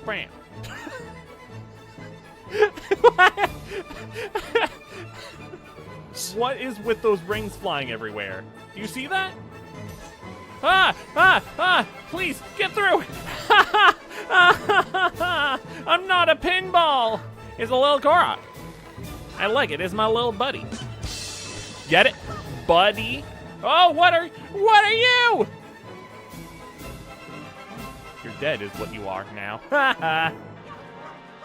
Bam. What is with those rings flying everywhere? Do you see that? Please, get through! I'm not a pinball! It's a little Korok. I like it, it's my little buddy. Get it? Buddy? Oh, what are you? You're dead is what you are now.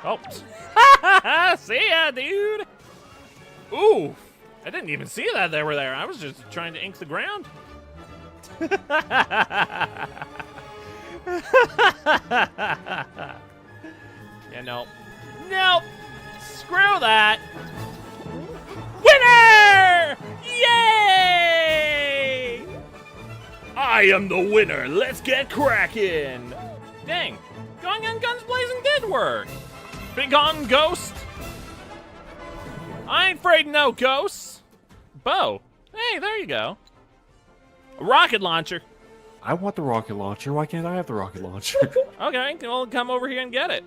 Oh. See ya, dude! Ooh, I didn't even see that they were there. I was just trying to ink the ground. Yeah, no. Nope! Screw that! Winner! Yay! I am the winner. Let's get cracking. Dang, going on guns blazing did work. Big on ghost. I ain't afraid of no ghosts. Bow. Hey, there you go. A rocket launcher. I want the rocket launcher. Why can't I have the rocket launcher? Okay, well, come over here and get it.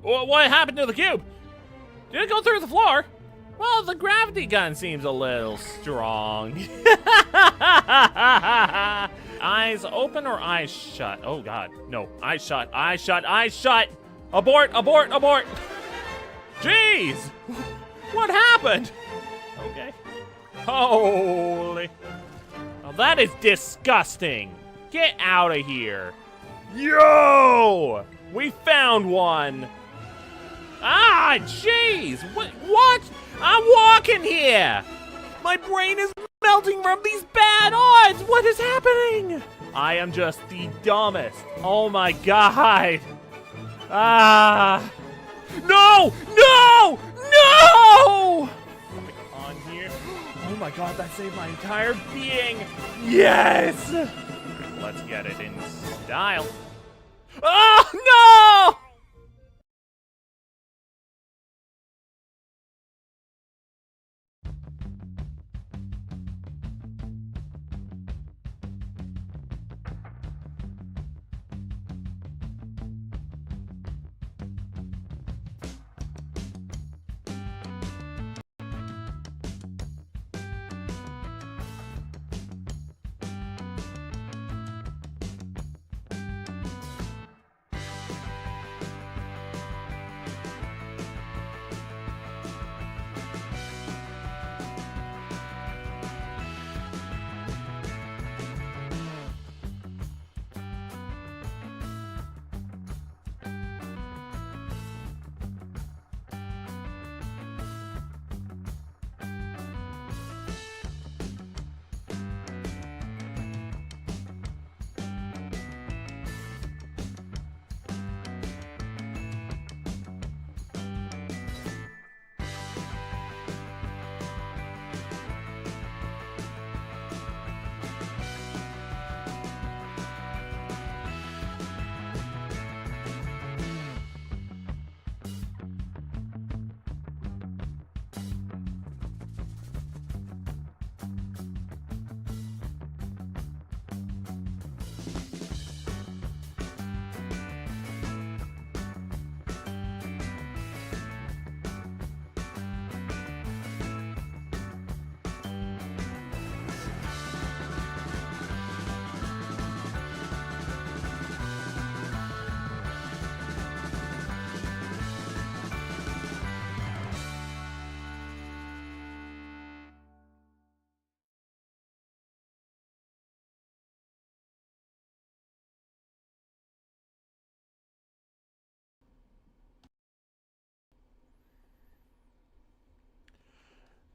What happened to the cube? Did it go through the floor? Well, the gravity gun seems a little strong. Eyes open or eyes shut? Oh, God. No, eyes shut, eyes shut, eyes shut. Abort, abort, abort. Jeez. What happened? Okay. Holy. Now that is disgusting. Get out of here. Yo! We found one. Ah, jeez. What? I'm walking here. My brain is melting from these bad odds. What is happening? I am just the dumbest. Oh my God. Ah. No! No! No! On here. Oh my God, that saved my entire being. Yes! Let's get it in style. Oh, no!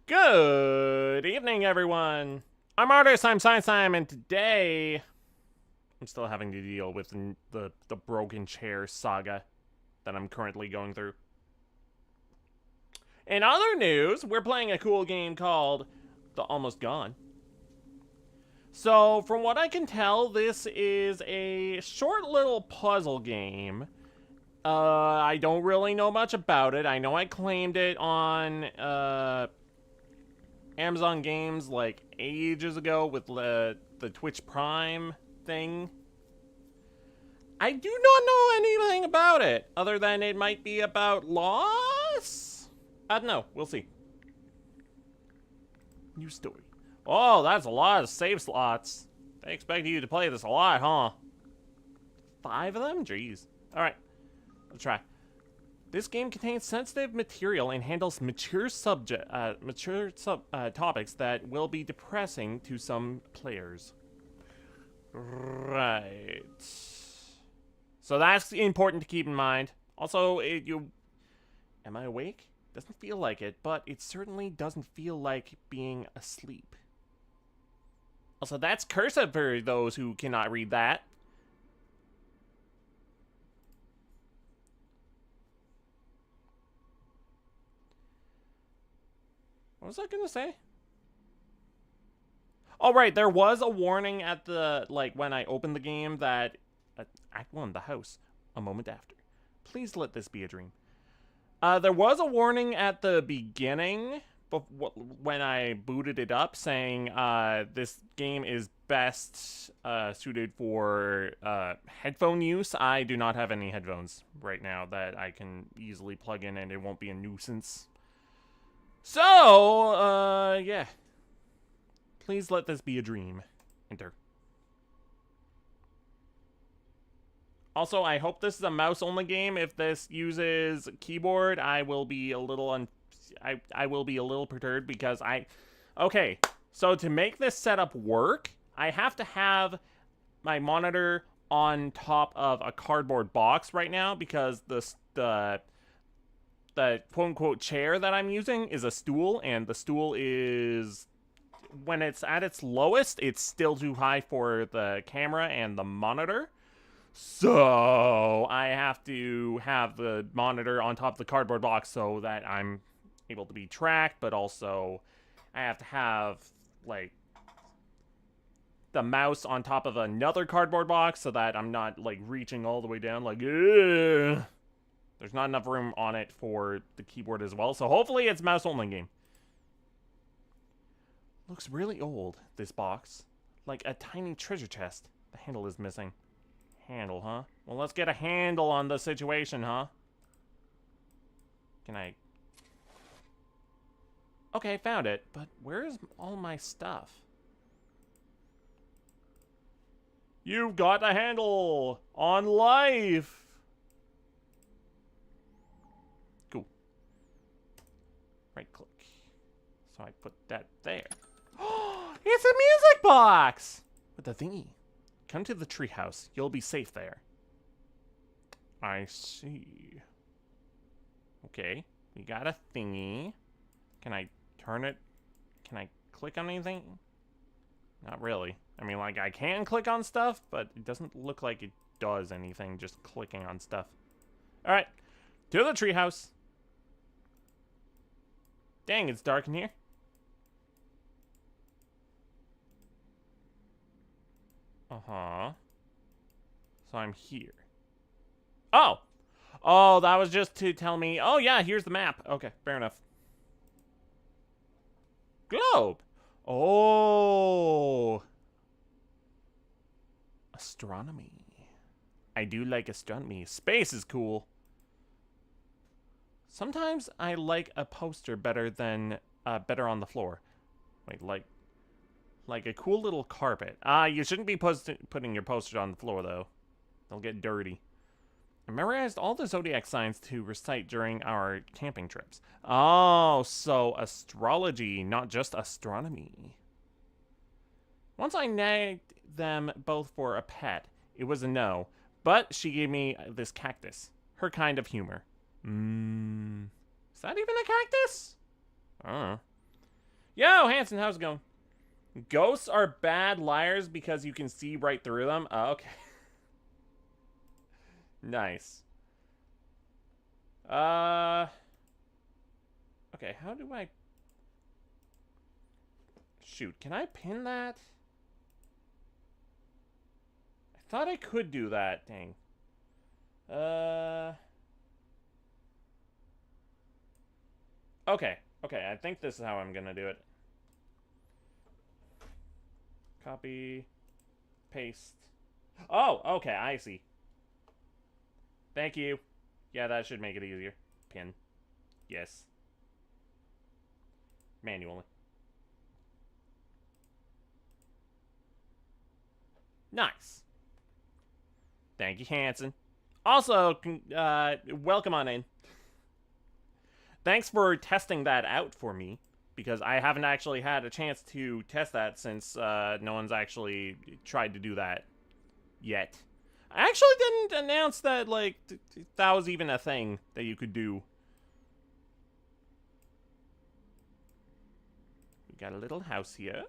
Good evening, everyone. I'm Artist, I'm Science Time, and today I'm still having to deal with the broken chair saga that I'm currently going through. In other news, we're playing a cool game called The Almost Gone. So, from what I can tell, this is a short little puzzle game. I don't really know much about it. I know I claimed it on, Amazon Games like ages ago with the Twitch Prime thing. I do not know anything about it, other than it might be about loss? I don't know. We'll see. New story. Oh, that's a lot of save slots. They expect you to play this a lot, huh? 5 of them? Jeez. Alright. Let's try. This game contains sensitive material and handles mature topics that will be depressing to some players. Right. So that's important to keep in mind. Also, am I awake? Doesn't feel like it, but it certainly doesn't feel like being asleep. Also, that's cursive for those who cannot read that. What was I gonna say? Oh, right, there was a warning at the, like, when I opened the game that Act 1, the house, a moment after. Please let this be a dream. There was a warning at the beginning when I booted it up saying this game is best suited for headphone use. I do not have any headphones right now that I can easily plug in and it won't be a nuisance. So, yeah. Please let this be a dream. Enter. Also, I hope this is a mouse-only game. If this uses keyboard, I will be a little I will be a little perturbed because okay, so to make this setup work, I have to have my monitor on top of a cardboard box right now because the quote-unquote chair that I'm using is a stool, and the stool is, when it's at its lowest, it's still too high for the camera and the monitor. So I have to have the monitor on top of the cardboard box so that I'm able to be tracked, but also I have to have, like, the mouse on top of another cardboard box so that I'm not, like, reaching all the way down, like, ugh. There's not enough room on it for the keyboard as well, so hopefully it's mouse-only game. Looks really old, this box. Like a tiny treasure chest. The handle is missing. Handle, huh? Well, let's get a handle on the situation, huh? Can I... Okay, found it, but where is all my stuff? You've got a handle on life! Cool. Right click. So I put that there. It's a music box! With a thingy. Come to the treehouse. You'll be safe there. I see. Okay. We got a thingy. Can I turn it? Can I click on anything? Not really. I mean, like, I can click on stuff, but it doesn't look like it does anything just clicking on stuff. Alright. To the treehouse. Dang, it's dark in here. Uh-huh. So I'm here. Oh! Oh, that was just to tell me, oh yeah, here's the map. Okay, fair enough. Globe! Oh! Astronomy. I do like astronomy. Space is cool. Sometimes I like a poster better than, better on the floor. Wait, like a cool little carpet. You shouldn't be putting your posters on the floor, though. They'll get dirty. I memorized all the zodiac signs to recite during our camping trips. Oh, so astrology, not just astronomy. Once I nagged them both for a pet. It was a no, but she gave me this cactus. Her kind of humor. Is that even a cactus? I don't know. Yo, Hanson, how's it going? Ghosts are bad liars because you can see right through them? Oh, okay. Nice. Okay, how do I... Shoot, can I pin that? I thought I could do that, dang. Okay, I think this is how I'm gonna do it. Copy, paste. Oh, okay, I see. Thank you. Yeah, that should make it easier. Pin. Yes. Manually. Nice. Thank you, Hanson. Also, welcome on in. Thanks for testing that out for me, because I haven't actually had a chance to test that since no one's actually tried to do that yet. I actually didn't announce that, like, that was even a thing that you could do. We got a little house here.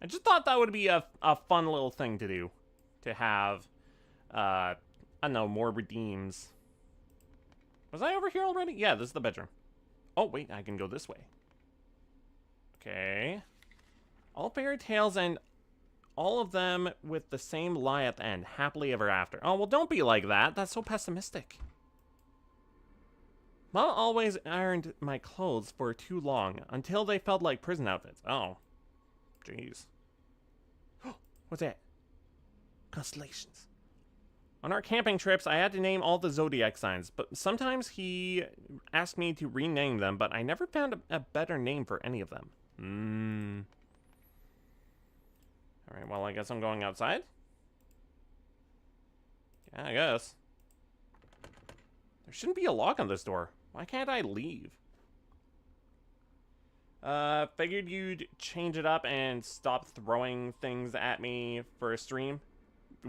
I just thought that would be a fun little thing to do. To have, I don't know, more redeems. Was I over here already? Yeah, this is the bedroom. Oh, wait, I can go this way. Okay. All fairy tales and all of them with the same lie at the end. Happily ever after. Oh, well, don't be like that. That's so pessimistic. Mom always ironed my clothes for too long until they felt like prison outfits. Oh. Jeez. What's that? Constellations. On our camping trips, I had to name all the zodiac signs, but sometimes he asked me to rename them, but I never found a better name for any of them. Alright, well, I guess I'm going outside. Yeah, I guess. There shouldn't be a lock on this door. Why can't I leave? Figured you'd change it up and stop throwing things at me for a stream.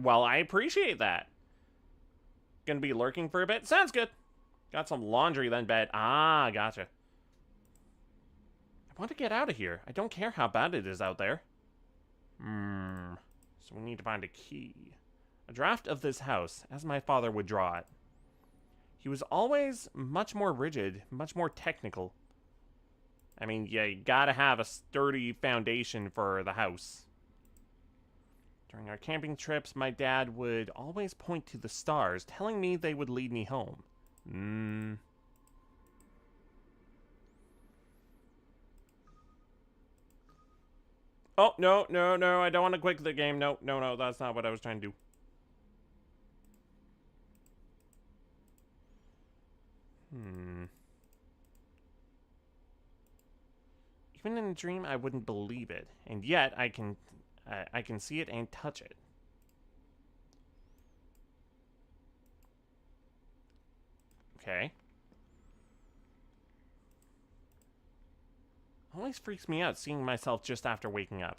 Well, I appreciate that. Gonna be lurking for a bit? Sounds good. Got some laundry then, bed. Ah, gotcha. I want to get out of here. I don't care how bad it is out there. So we need to find a key. A draft of this house, as my father would draw it. He was always much more rigid, much more technical. I mean, yeah, you gotta have a sturdy foundation for the house. During our camping trips, my dad would always point to the stars, telling me they would lead me home. Oh, no, no, no, I don't want to quit the game. No, no, no, that's not what I was trying to do. Even in a dream, I wouldn't believe it. And yet, I can see it and touch it. Okay. Always freaks me out seeing myself just after waking up.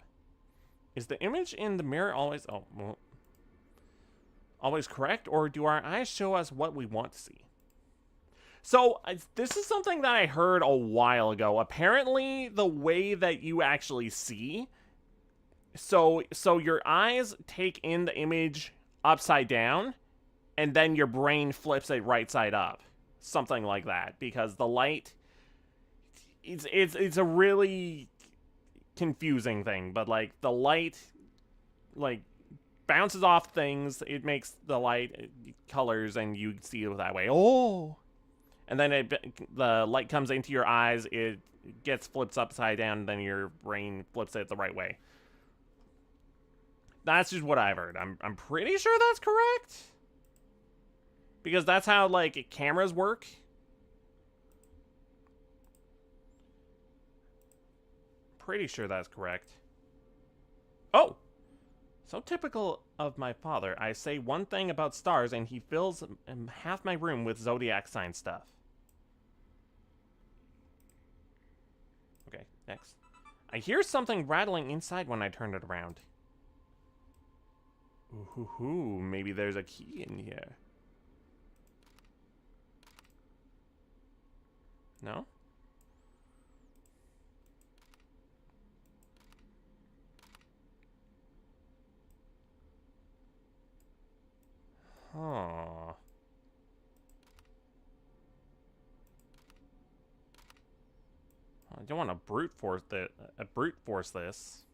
Is the image in the mirror always... Oh, well, always correct? Or do our eyes show us what we want to see? So, this is something that I heard a while ago. Apparently, the way that you actually see... So your eyes take in the image upside down, and then your brain flips it right side up. Something like that. Because the light... It's a really confusing thing, but, like, the light, like, bounces off things, it makes the light colors, and you see it that way. Oh! And then the light comes into your eyes, it gets flips upside down, and then your brain flips it the right way. That's just what I've heard. I'm pretty sure that's correct. Because that's how, like, cameras work. Pretty sure that's correct. Oh! So typical of my father. I say one thing about stars and he fills half my room with zodiac sign stuff. Okay, next. I hear something rattling inside when I turn it around. Ooh, maybe there's a key in here. No? Huh. I don't want to brute force this.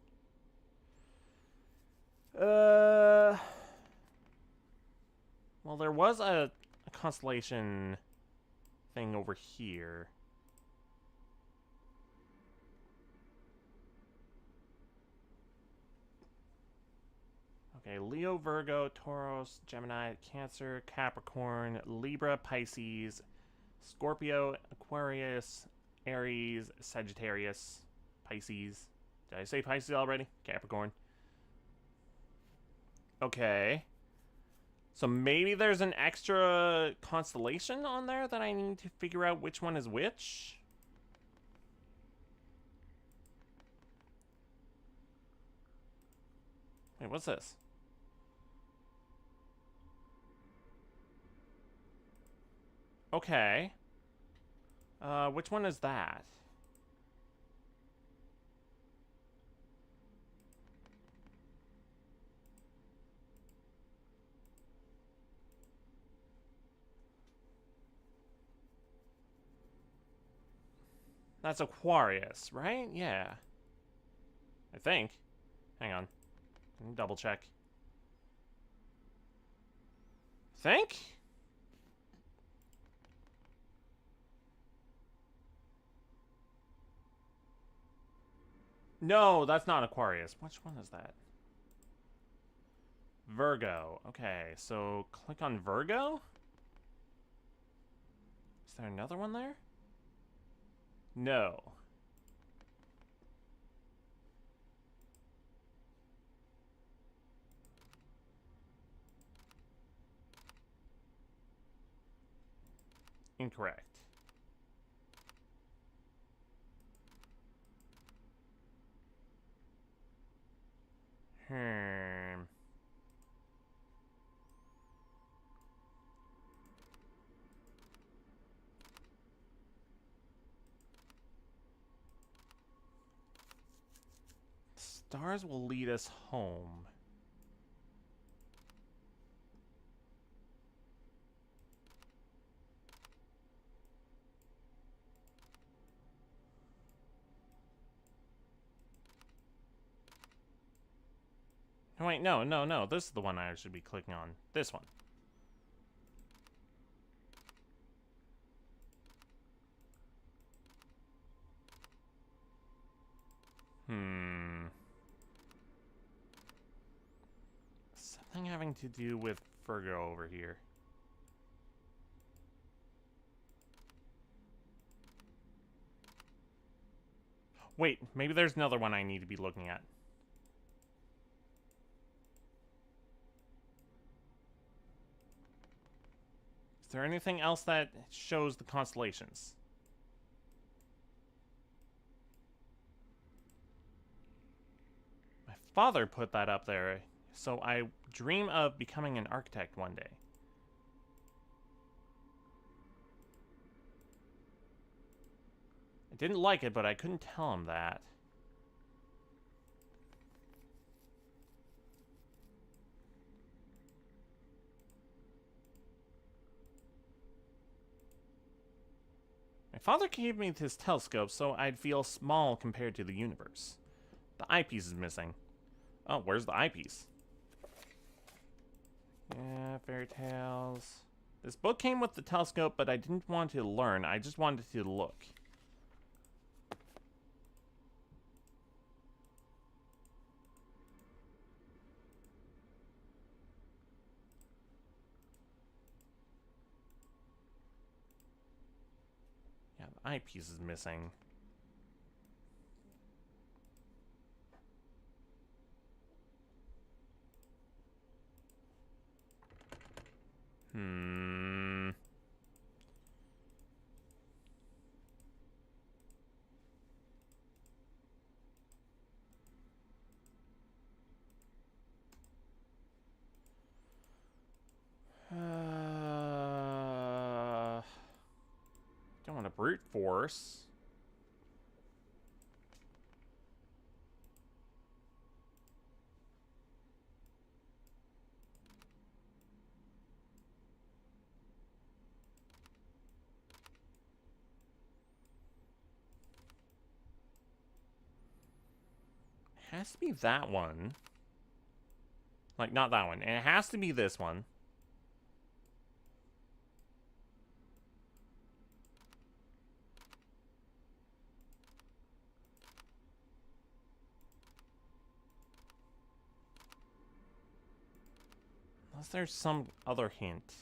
Well, there was a constellation thing over here. Okay, Leo, Virgo, Taurus, Gemini, Cancer, Capricorn, Libra, Pisces, Scorpio, Aquarius, Aries, Sagittarius, Pisces. Did I say Pisces already? Capricorn. Okay. So maybe there's an extra constellation on there that I need to figure out which one is which? Wait, what's this? Okay. Which one is that? That's Aquarius, right? Yeah. I think. Hang on. Double check. Think? No, that's not Aquarius. Which one is that? Virgo. Okay, so click on Virgo? Is there another one there? No. Incorrect. Hmm. Stars will lead us home. Oh, wait, no. This is the one I should be clicking on. This one. Something having to do with Virgo over here. Wait, maybe there's another one I need to be looking at. Is there anything else that shows the constellations? My father put that up there, so I dream of becoming an architect one day. I didn't like it, but I couldn't tell him that. My father gave me this telescope so I'd feel small compared to the universe. The eyepiece is missing. Oh, where's the eyepiece? Yeah, fairy tales. This book came with the telescope, but I didn't want to learn. I just wanted to look. Yeah, the eyepiece is missing. Don't want to brute force. It has to be that one. Like, not that one. And it has to be this one. Unless there's some other hint.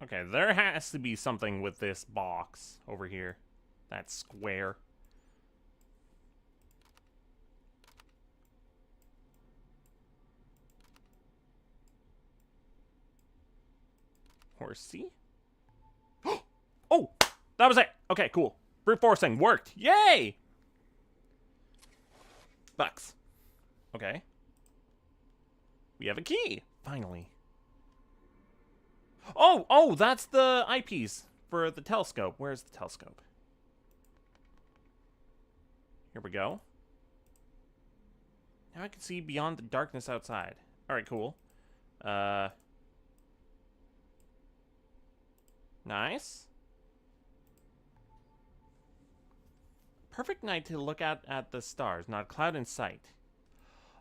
Okay, there has to be something with this box over here. That square. Horsey? Oh! That was it! Okay, cool. Brute forcing worked. Yay! Bucks. Okay. We have a key. Finally. Oh, that's the eyepiece for the telescope. Where's the telescope? Here we go. Now I can see beyond the darkness outside. Alright, cool. Nice. Perfect night to look out at the stars, not a cloud in sight.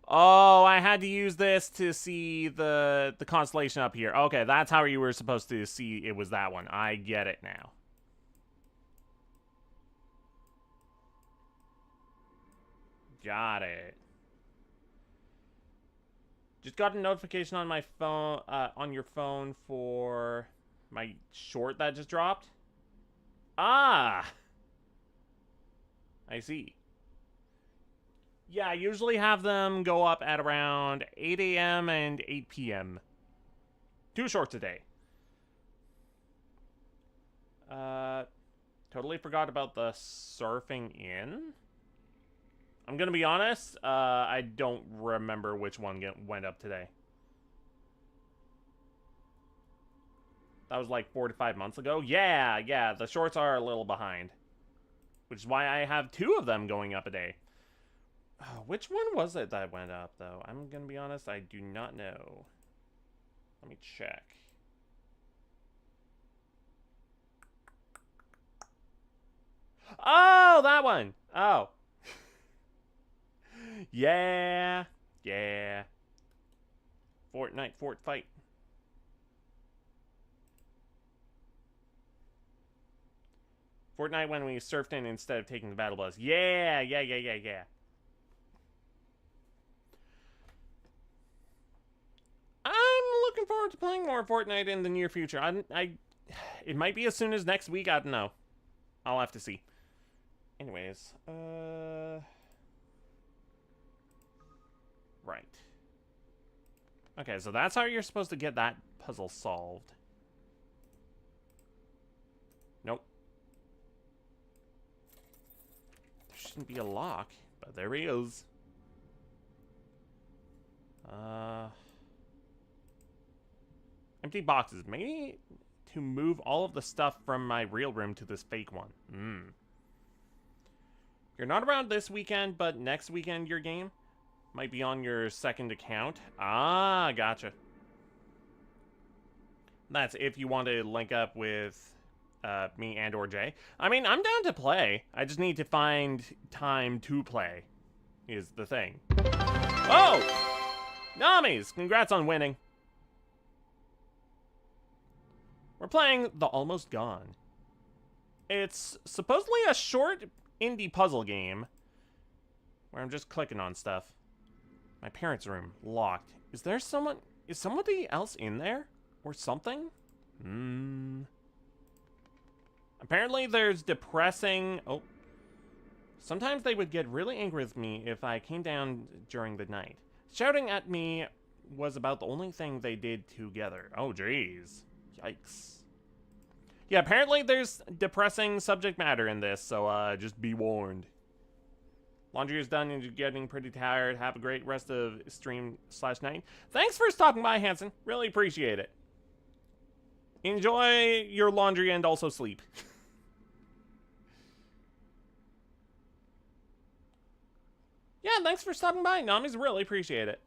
Oh, I had to use this to see the constellation up here. Okay, that's how you were supposed to see it was that one. I get it now. Got it. Just got a notification on my phone, on your phone for my short that just dropped. Ah! I see. Yeah, I usually have them go up at around 8 a.m. and 8 p.m. 2 shorts a day. Totally forgot about the surfing in. I'm gonna be honest, I don't remember which one went up today. That was like 4 to 5 months ago. Yeah, the shorts are a little behind. Which is why I have 2 of them going up a day. Which one was it that went up, though? I'm gonna be honest, I do not know. Let me check. Oh, that one! Oh. Yeah. Fortnite, Fort Fight. Fortnite when we surfed in instead of taking the battle bus. Yeah. I'm looking forward to playing more Fortnite in the near future. It might be as soon as next week. I don't know. I'll have to see. Anyways, right. Okay, so that's how you're supposed to get that puzzle solved. Nope. There shouldn't be a lock, but there he is. Empty boxes. Maybe to move all of the stuff from my real room to this fake one. You're not around this weekend, but next weekend your game might be on your second account. Ah, gotcha. That's if you want to link up with me and or Jay. I mean, I'm down to play. I just need to find time to play is the thing. Oh! Namis! Congrats on winning. We're playing The Almost Gone. It's supposedly a short indie puzzle game where I'm just clicking on stuff. My parents' room, locked. Is somebody else in there? Or something? Apparently there's depressing... Oh. Sometimes they would get really angry with me if I came down during the night. Shouting at me was about the only thing they did together. Oh, jeez. Yikes. Yeah, apparently there's depressing subject matter in this, so just be warned. Laundry is done and you're getting pretty tired. Have a great rest of stream/night. Thanks for stopping by, Hanson. Really appreciate it. Enjoy your laundry and also sleep. Yeah, thanks for stopping by, Namis. Really appreciate it.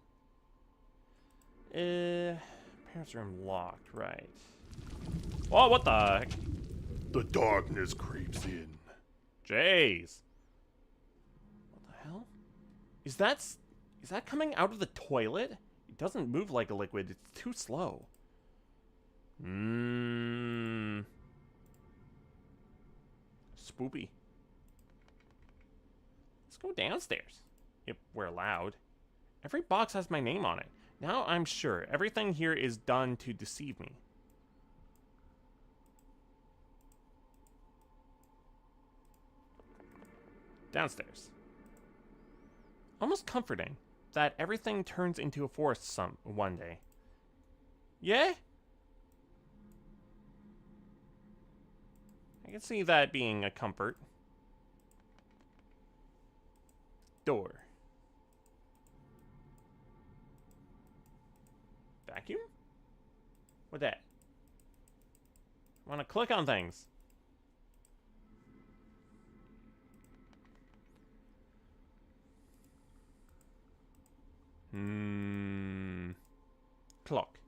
Parents' room locked, right. Oh, what the heck? The darkness creeps in. Jeez. What the hell? Is that coming out of the toilet? It doesn't move like a liquid. It's too slow. Spoopy. Let's go downstairs. if we're allowed. Every box has my name on it. Now I'm sure everything here is done to deceive me. Downstairs. Almost comforting that everything turns into a forest one day. Yeah? I can see that being a comfort. Door. Vacuum? What that? I want to click on things. Clock.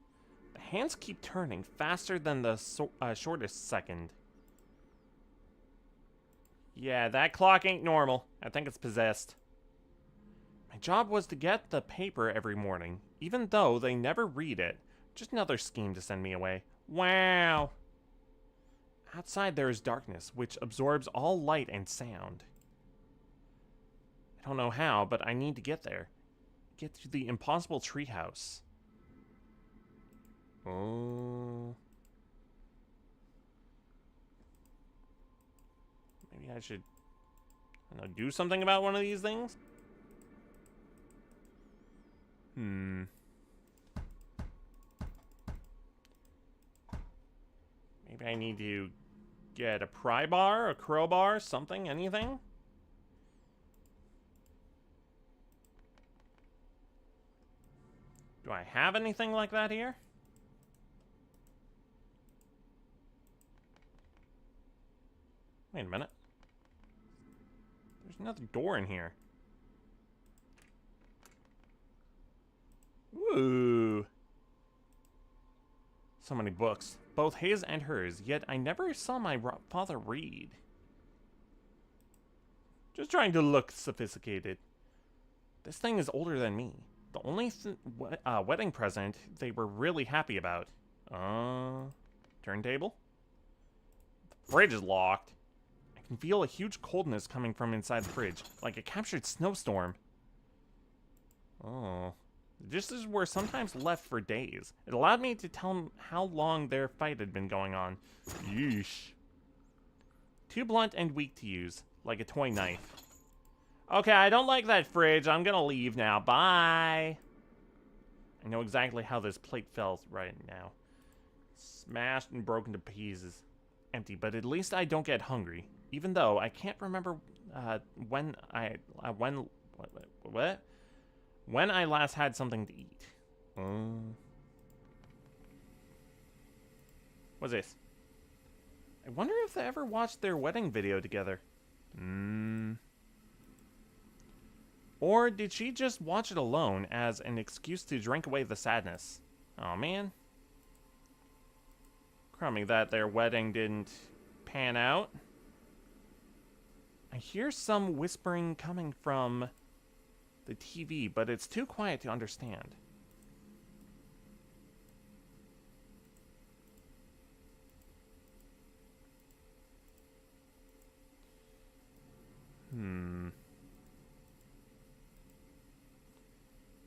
The hands keep turning faster than the shortest second. Yeah, that clock ain't normal. I think it's possessed. My job was to get the paper every morning, even though they never read it. Just another scheme to send me away. Wow. Outside there is darkness, which absorbs all light and sound. I don't know how, but I need to get there. Get to the impossible treehouse. Oh. Maybe I should, I don't know, do something about one of these things? Maybe I need to get a pry bar, a crowbar, something, anything? Do I have anything like that here? Wait a minute. There's another door in here. Ooh. So many books, both his and hers, yet I never saw my father read. Just trying to look sophisticated. This thing is older than me. The only wedding present they were really happy about. Turntable? The fridge is locked. I can feel a huge coldness coming from inside the fridge, like a captured snowstorm. Oh. The dishes were sometimes left for days. It allowed me to tell them how long their fight had been going on. Yeesh. Too blunt and weak to use, like a toy knife. Okay, I don't like that fridge. I'm gonna leave now. Bye. I know exactly how this plate felt right now. Smashed and broken to pieces. Empty, but at least I don't get hungry. Even though I can't remember when I last had something to eat. What's this? I wonder if they ever watched their wedding video together. Or did she just watch it alone as an excuse to drink away the sadness? Oh man. Crummy that their wedding didn't pan out. I hear some whispering coming from the TV, but it's too quiet to understand.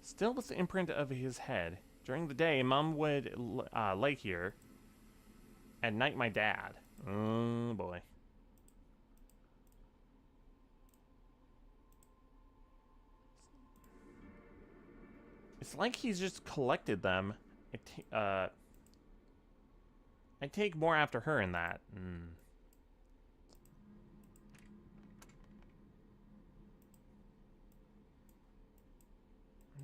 Still with the imprint of his head. During the day, Mom would lay here. At night, my dad. Oh, boy. It's like he's just collected them. I take more after her in that.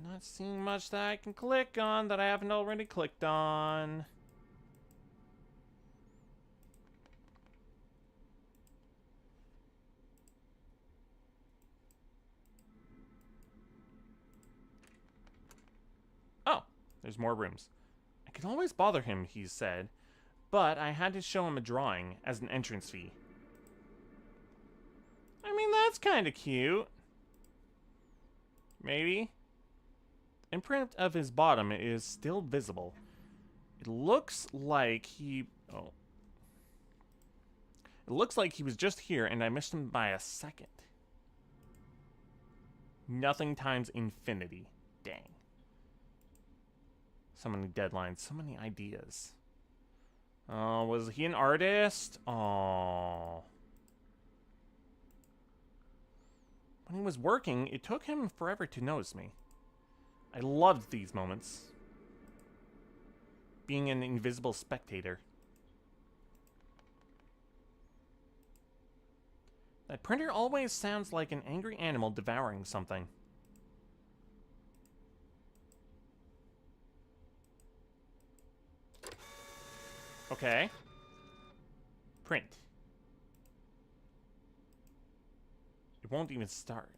I'm not seeing much that I can click on that I haven't already clicked on. Oh, there's more rooms. I can always bother him, he said, but I had to show him a drawing as an entrance fee. I mean, that's kind of cute. Maybe. Imprint of his bottom is still visible. It looks like he... Oh. It looks like he was just here and I missed him by a second. Nothing times infinity. Dang. So many deadlines, so many ideas. Was he an artist? Oh. When he was working, it took him forever to notice me. I loved these moments. Being an invisible spectator. That printer always sounds like an angry animal devouring something. Okay. Print. It won't even start.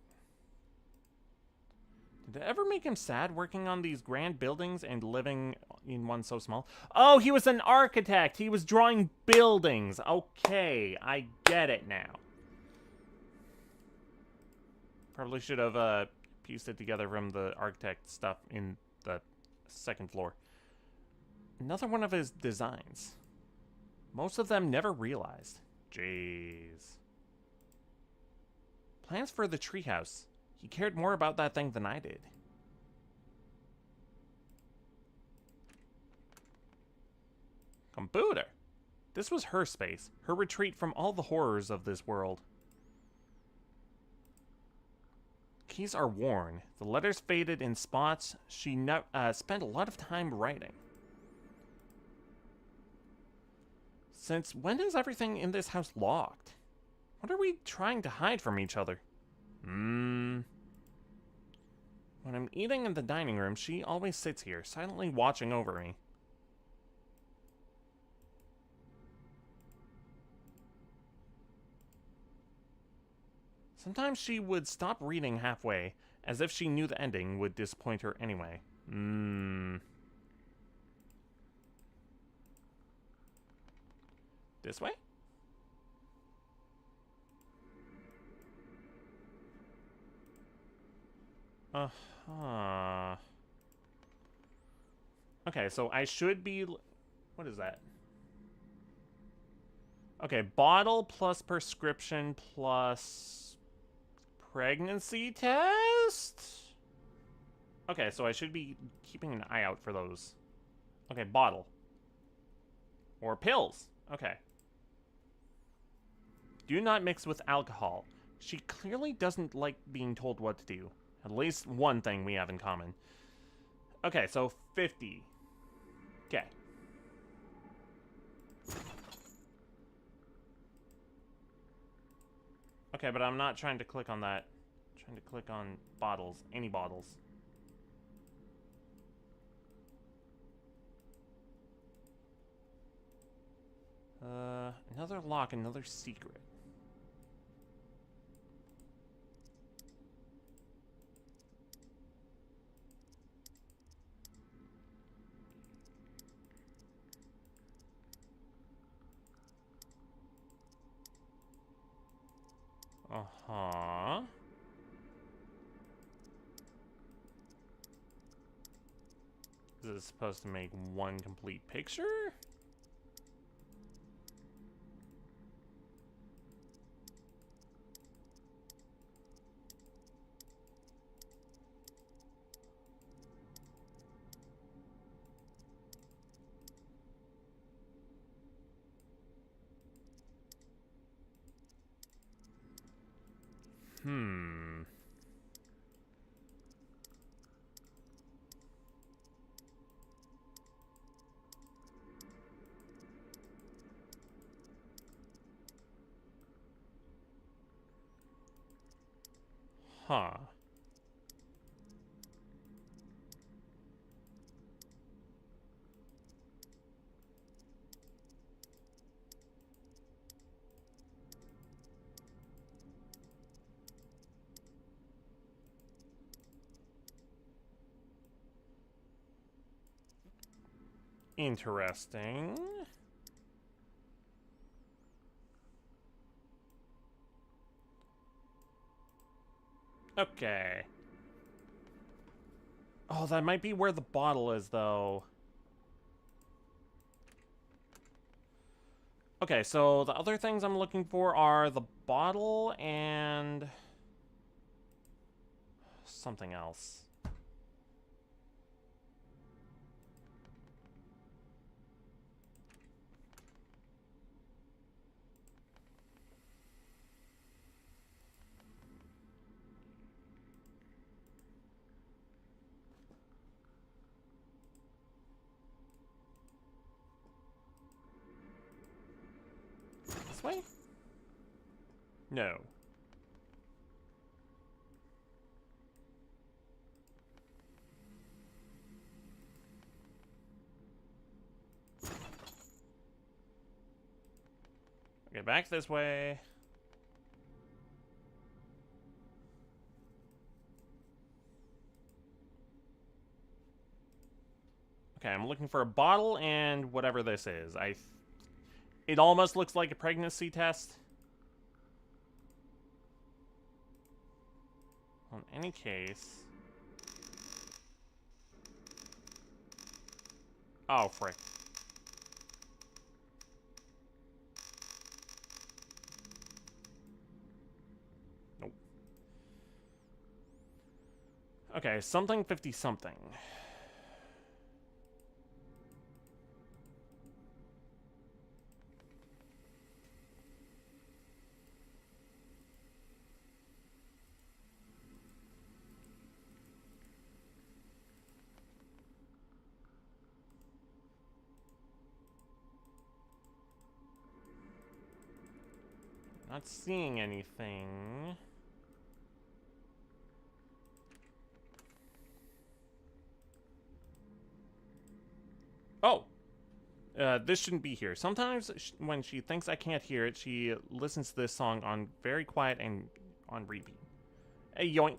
Did it ever make him sad working on these grand buildings and living in one so small? Oh, he was an architect! He was drawing buildings! Okay, I get it now. Probably should have pieced it together from the architect stuff in the second floor. Another one of his designs. Most of them never realized. Jeez. Plans for the treehouse. He cared more about that thing than I did. Computer. This was her space, her retreat from all the horrors of this world. Keys are worn. The letters faded in spots. She spent a lot of time writing. Since when is everything in this house locked? What are we trying to hide from each other? When I'm eating in the dining room, she always sits here, silently watching over me. Sometimes she would stop reading halfway, as if she knew the ending would disappoint her anyway. This way? Uh-huh. Okay, so I should be... What is that? Okay, bottle plus prescription plus pregnancy test? Okay, so I should be keeping an eye out for those. Okay, bottle. Or pills. Okay. Do not mix with alcohol. She clearly doesn't like being told what to do. At least one thing we have in common. Okay, so 50. Okay. Okay, but I'm not trying to click on that. I'm trying to click on bottles. Any bottles. Another lock, another secret. Uh-huh. Is it supposed to make one complete picture? Huh. Interesting. Okay. Oh, that might be where the bottle is, though. Okay, so the other things I'm looking for are the bottle and something else. This way? No. Okay, back this way. Okay, I'm looking for a bottle and whatever this is. It almost looks like a pregnancy test. Well, in any case... Oh, frick. Nope. Okay, something 50-something. Not seeing anything. Oh! This shouldn't be here. Sometimes when she thinks I can't hear it, she listens to this song on very quiet and on repeat. Hey, yoink.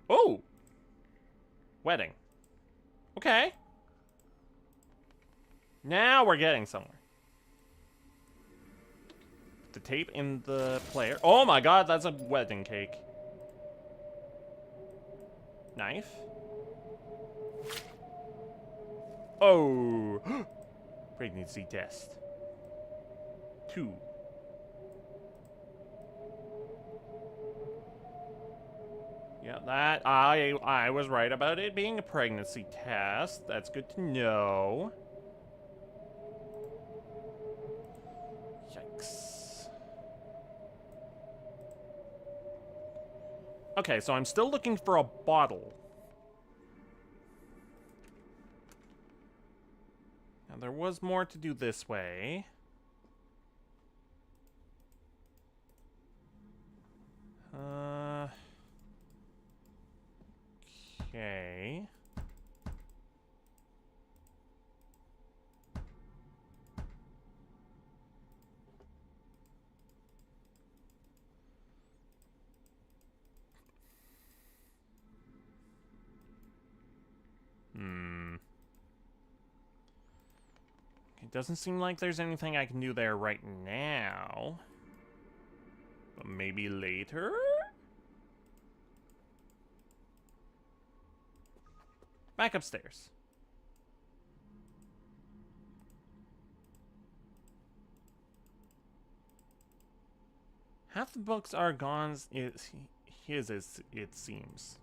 Oh! Wedding. Okay. Now we're getting somewhere. The tape in the player. Oh my god, that's a wedding cake. Knife. Oh. Pregnancy test. 2. Yeah, that I was right about it being a pregnancy test. That's good to know. Yikes. Okay, so I'm still looking for a bottle. Now there was more to do this way. Okay. It doesn't seem like there's anything I can do there right now. But maybe later? Back upstairs. Half the books are gone. His, it seems.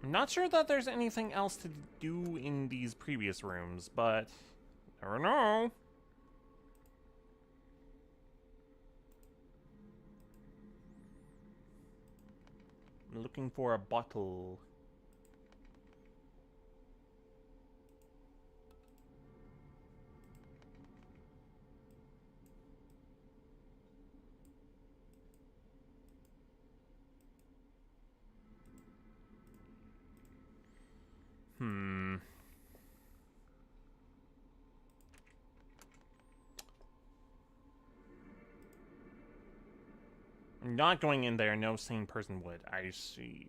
I'm not sure that there's anything else to do in these previous rooms, but never know. I'm looking for a bottle. I'm not going in there. No sane person would. I see.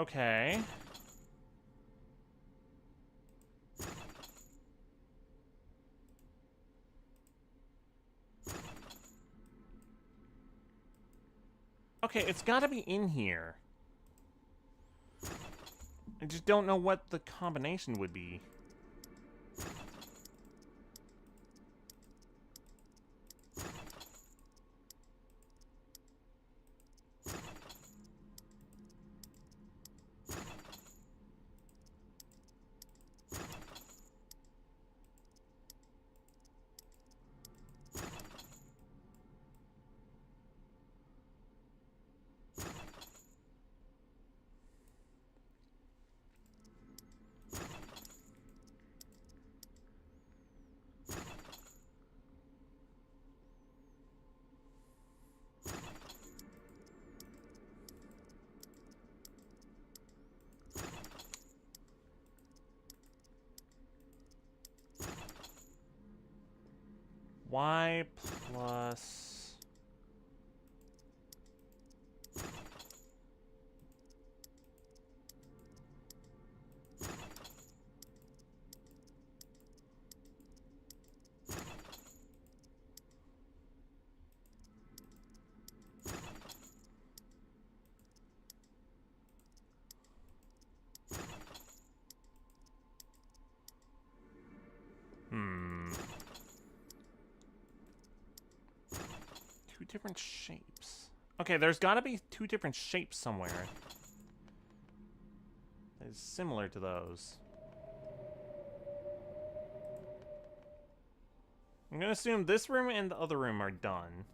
Okay. Okay, it's gotta be in here. I just don't know what the combination would be. Y plus... Two different shapes. Okay, there's gotta be two different shapes somewhere. That is similar to those. I'm gonna assume this room and the other room are done.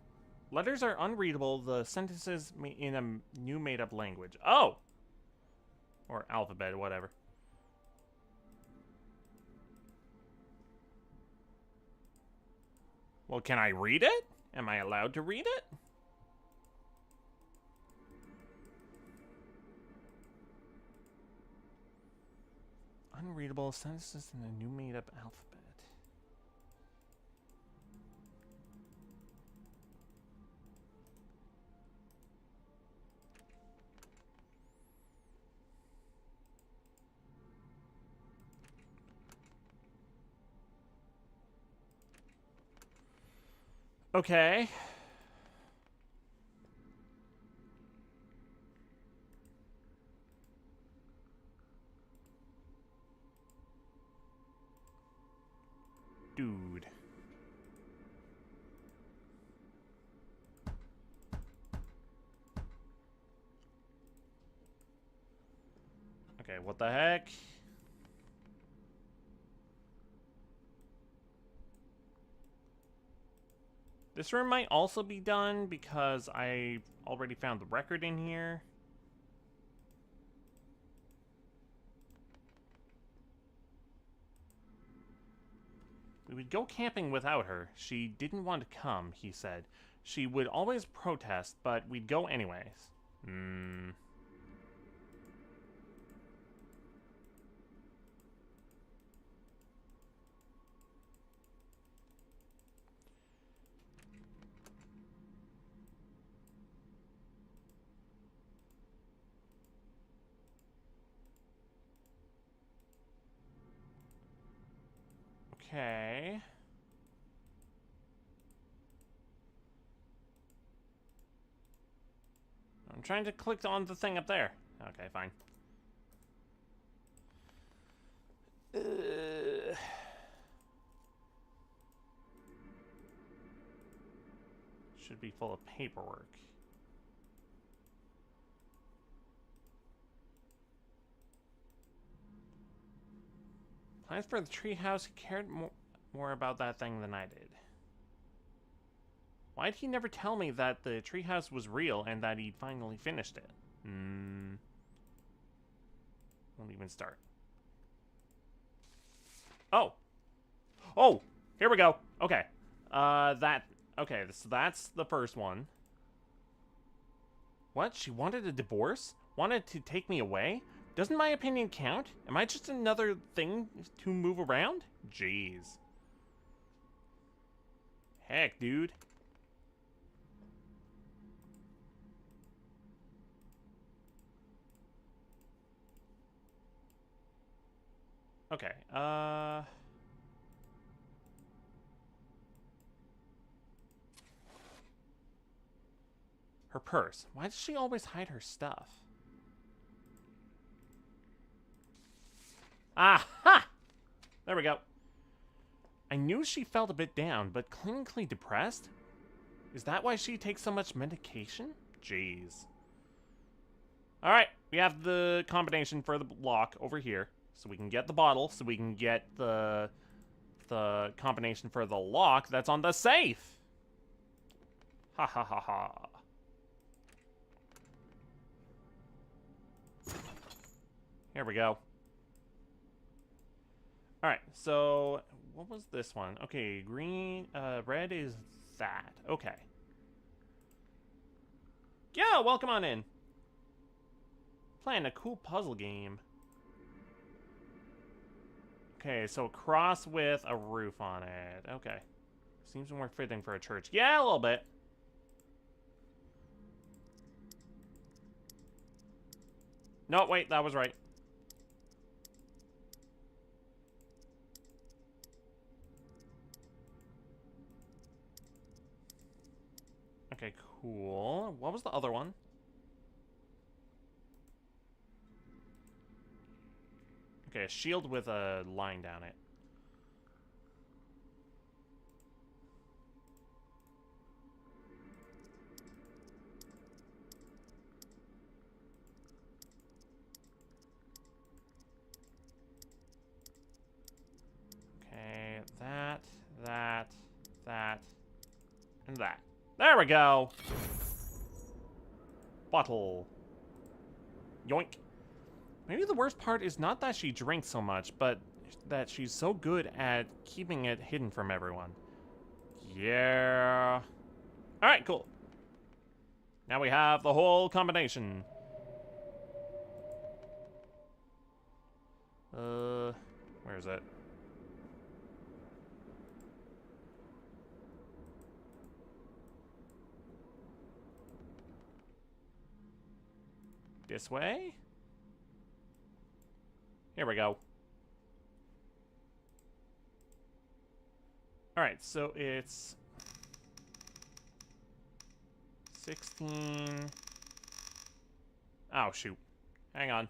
Letters are unreadable, the sentences in a new made-up language. Oh! Or alphabet, whatever. Well, can I read it? Am I allowed to read it? Unreadable sentences in a new made-up alphabet. Okay. Dude. Okay, what the heck? This room might also be done because I already found the record in here. We would go camping without her. She didn't want to come, he said. She would always protest, but we'd go anyways. Okay. I'm trying to click on the thing up there. Okay, fine. Should be full of paperwork. Plans for the treehouse. He cared more about that thing than I did. Why'd he never tell me that the treehouse was real and that he'd finally finished it? Won't even start. Oh! Oh! Here we go. Okay. Okay, so that's the first one. What? She wanted a divorce? Wanted to take me away? Doesn't my opinion count? Am I just another thing to move around? Jeez. Heck, dude. Okay, her purse. Why does she always hide her stuff? Aha! There we go. I knew she felt a bit down, but clinically depressed? Is that why she takes so much medication? Jeez. Alright, we have the combination for the lock over here. So we can get the bottle, so we can get the combination for the lock that's on the safe. Ha ha ha ha. Here we go. Alright, so what was this one? Okay, green, red is that. Okay. Yeah, welcome on in. Playing a cool puzzle game. Okay, so a cross with a roof on it. Okay. Seems more fitting for a church. Yeah, a little bit. No, wait, that was right. Okay, cool. What was the other one? Okay, a shield with a line down it. Okay, that, and that. There we go! Bottle. Yoink. Maybe the worst part is not that she drinks so much, but that she's so good at keeping it hidden from everyone. Yeah. Alright, cool. Now we have the whole combination. Where is it? This way? Here we go. Alright, so it's 16. Oh, shoot. Hang on.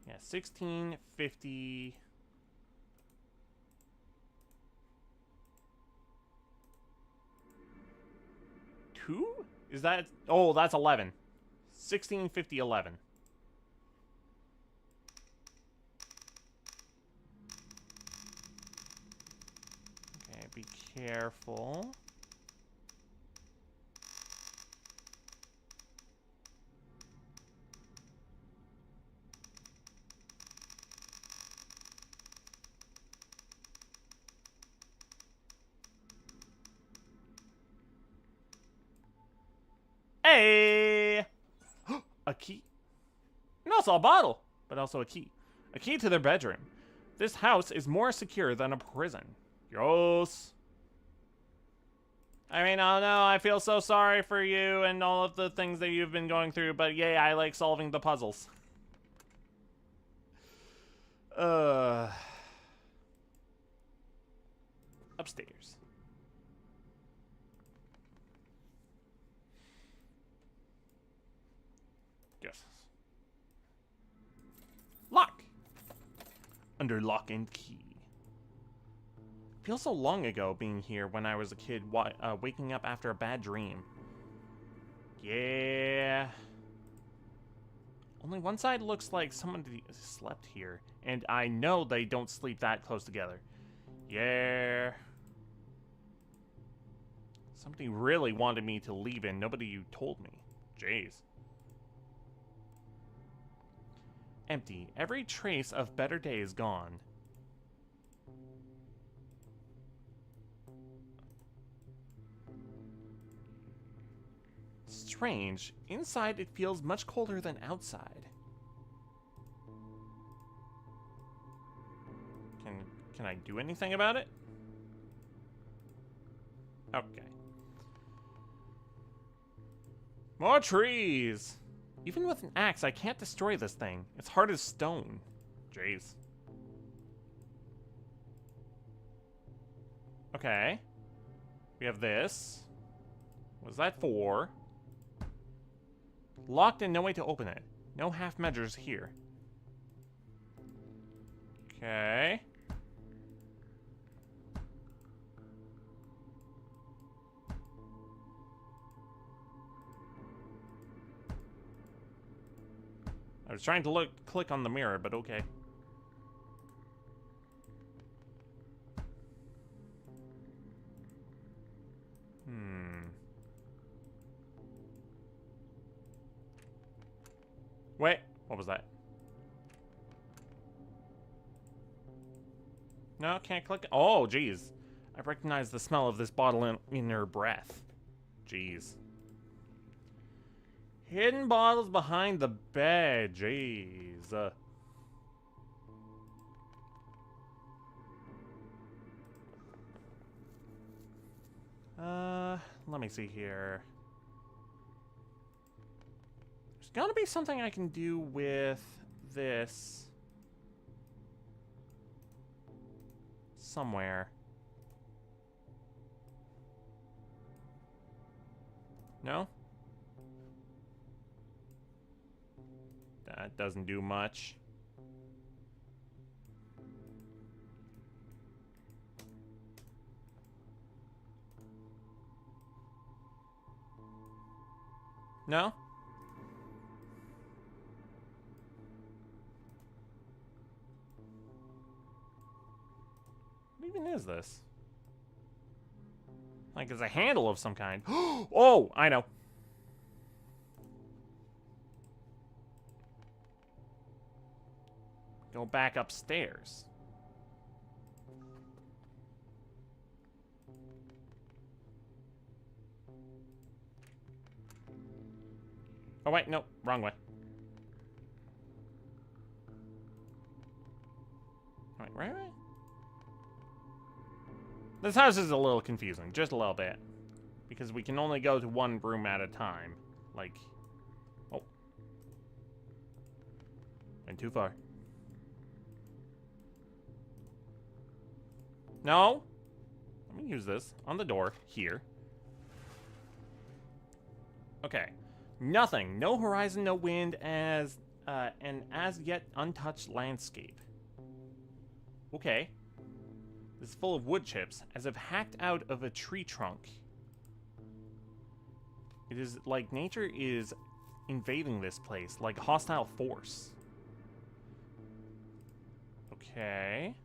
Yeah, 1650. Two? Is that? Oh, that's 11. 1650, 11. Okay, be careful. Hey! A key. And also a bottle, but also a key. A key to their bedroom. This house is more secure than a prison. Yos. I mean, I don't know, I feel so sorry for you and all of the things that you've been going through, but yay, I like solving the puzzles. Upstairs. Yes. Lock! Under lock and key. Feels so long ago being here when I was a kid, waking up after a bad dream. Yeah. Only one side looks like somebody slept here, and I know they don't sleep that close together. Yeah. Somebody really wanted me to leave and nobody told me. Jeez. Empty. Every trace of better days gone. Strange. Inside it feels much colder than outside. Can I do anything about it? Okay. More trees! Even with an axe, I can't destroy this thing. It's hard as stone. Jeez. Okay. We have this. What's that for? Locked and no way to open it. No half measures here. Okay. I was trying to click on the mirror, but okay. Wait, what was that? No, can't click. Oh, jeez. I recognize the smell of this bottle in her breath. Jeez. Hidden bottles behind the bed. Jeez. Let me see here. There's gotta be something I can do with this. Somewhere. No? That doesn't do much. No? What even is this? Like, it's a handle of some kind. Oh, I know. Go back upstairs. Oh, wait, no, wrong way. Right. This house is a little confusing, just a little bit. Because we can only go to one room at a time. Like, oh. Went too far. No. Let me use this on the door here. Okay. Nothing. No horizon, no wind, as an as yet untouched landscape. Okay. This is full of wood chips, as if hacked out of a tree trunk. It is like nature is invading this place, like a hostile force. Okay.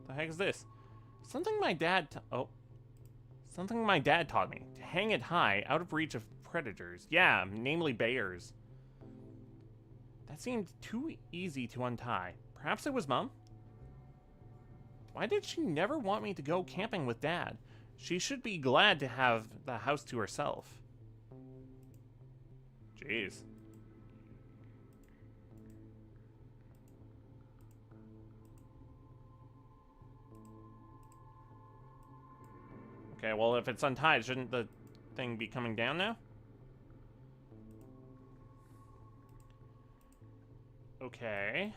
The heck is this? Something my dad taught me. To hang it high, out of reach of predators. Yeah, namely bears. That seemed too easy to untie. Perhaps it was Mom? Why did she never want me to go camping with Dad? She should be glad to have the house to herself. Jeez. Okay, well, if it's untied, shouldn't the thing be coming down now? Okay.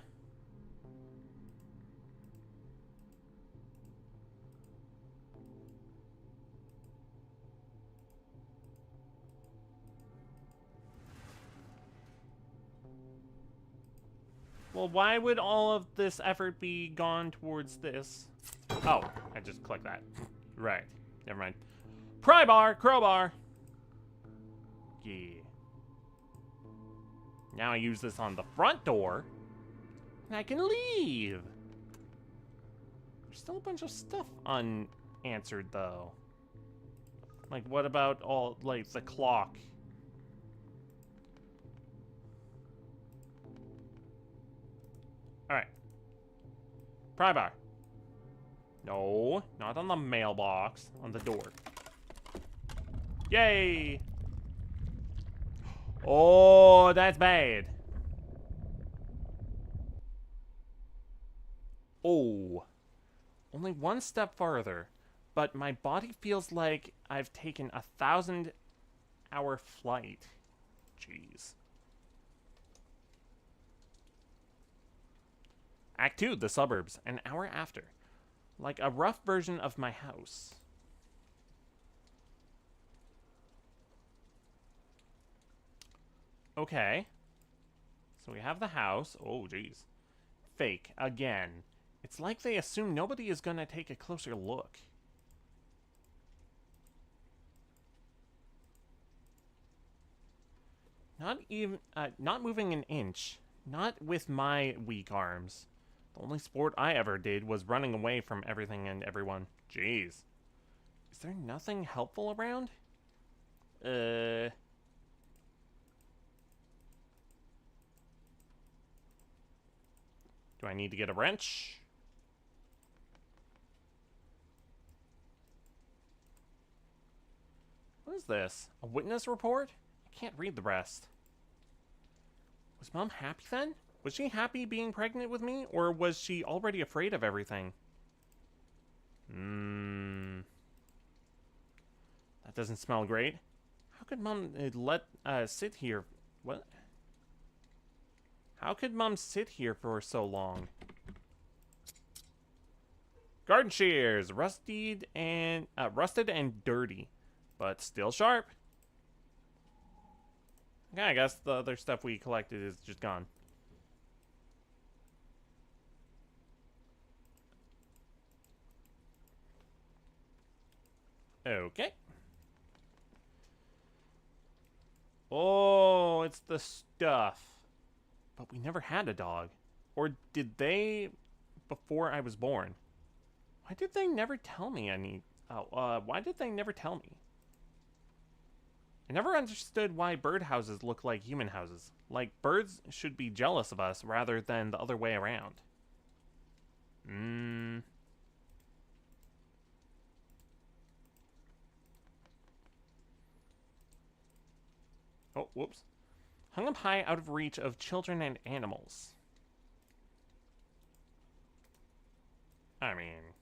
Well, why would all of this effort be gone towards this? Oh, I just clicked that. Right. Never mind. Pry bar, crowbar. Yeah. Now I use this on the front door, and I can leave. There's still a bunch of stuff unanswered, though. Like, what about all, like, the clock? Alright. Pry bar. No, not on the mailbox. On the door. Yay! Oh, that's bad. Oh. Only one step farther. But my body feels like I've taken 1,000-hour flight. Jeez. Act 2, the suburbs, an hour after. Like a rough version of my house. Okay. So we have the house. Oh, jeez. Fake, again. It's like they assume nobody is gonna take a closer look. Not moving an inch. Not with my weak arms. The only sport I ever did was running away from everything and everyone. Jeez. Is there nothing helpful around? Do I need to get a wrench? What is this? A witness report? I can't read the rest. Was Mom happy then? Was she happy being pregnant with me? Or was she already afraid of everything? That doesn't smell great. How could Mom sit here? What? How could Mom sit here for so long? Garden shears, rusted and dirty, but still sharp. Okay, I guess the other stuff we collected is just gone. Okay. Oh, it's the stuff. But we never had a dog. Or did they before I was born? Why did they never tell me why did they never tell me? I never understood why birdhouses look like human houses. Like, birds should be jealous of us rather than the other way around. Oh, whoops. Hung up high out of reach of children and animals. I mean...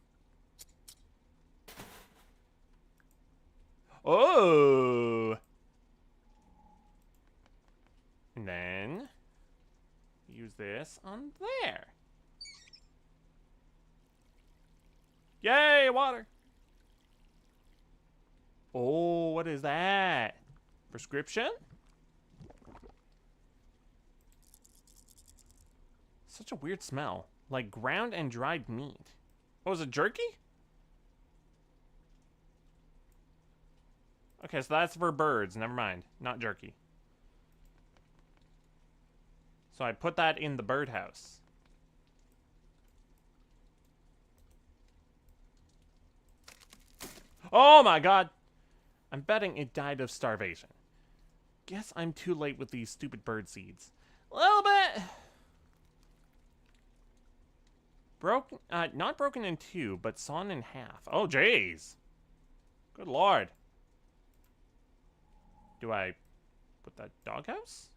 Oh! And then... use this on there. Yay, water! Oh, what is that? Prescription? Such a weird smell. Like ground and dried meat. Oh, is it jerky? Okay, so that's for birds. Never mind. Not jerky. So I put that in the birdhouse. Oh my god! I'm betting it died of starvation. Guess I'm too late with these stupid bird seeds. A little bit! Broken, not broken in two, but sawn in half. Oh, jeez. Good lord. Do I put that doghouse?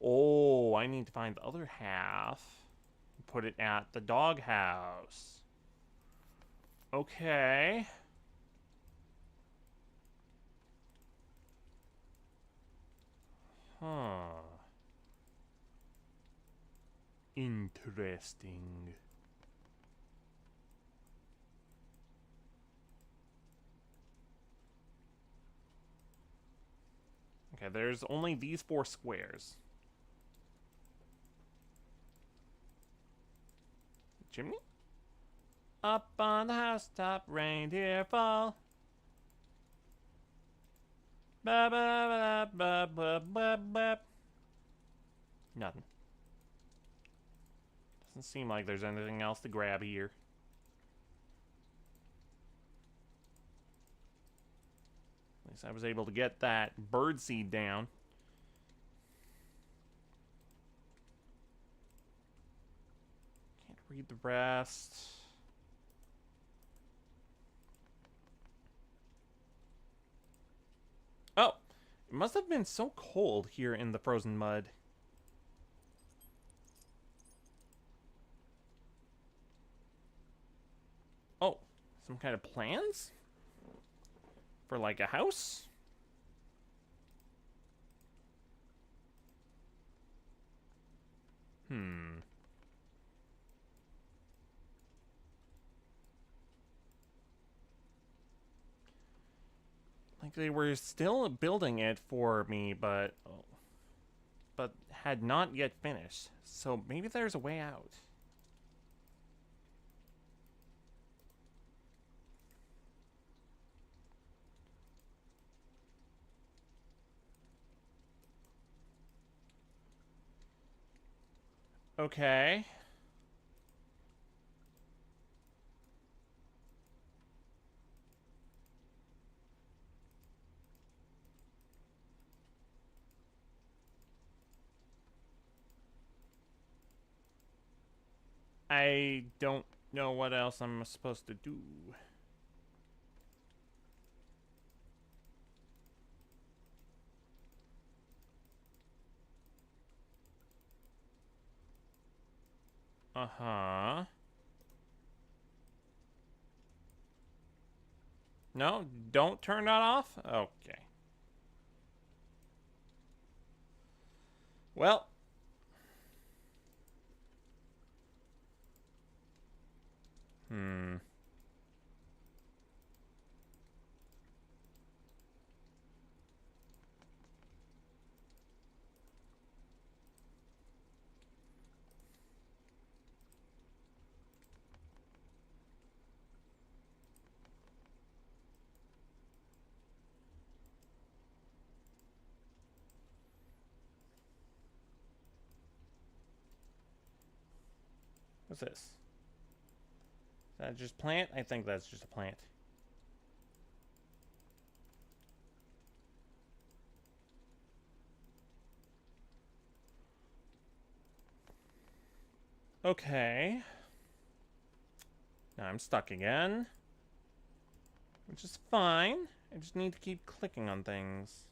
Oh, I need to find the other half. Put it at the doghouse. Okay. Huh. Interesting. Okay, there's only these 4 squares. Chimney? Up on the housetop, reindeer fall. Ba ba ba ba ba ba. Nothing. Doesn't seem like there's anything else to grab here. At least I was able to get that bird seed down. Can't read the rest. Oh, it must have been so cold here in the frozen mud. Oh, some kind of plans? For like a house? Like they were still building it for me, but had not yet finished. So maybe there's a way out. Okay. I don't know what else I'm supposed to do. Uh-huh. No, don't turn that off? Okay. Well. What's this? Is that just plant? I think that's just a plant. Okay. Now I'm stuck again. Which is fine. I just need to keep clicking on things.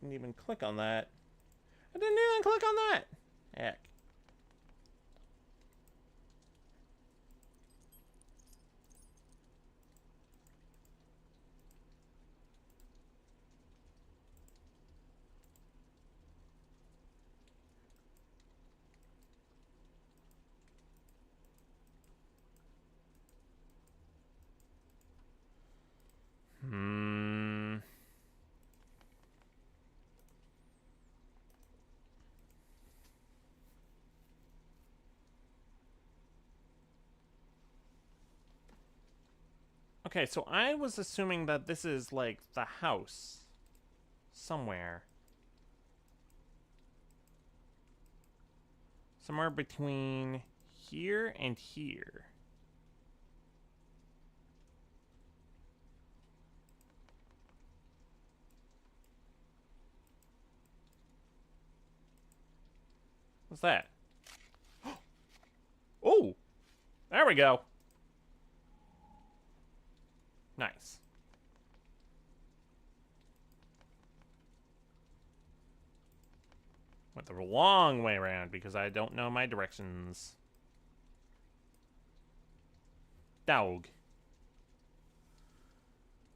Didn't even click on that. I didn't even click on that! Heck. Okay, so I was assuming that this is like the house. Somewhere. Somewhere between here and here. What's that? Oh! There we go. Nice. Went the long way around because I don't know my directions. Dog.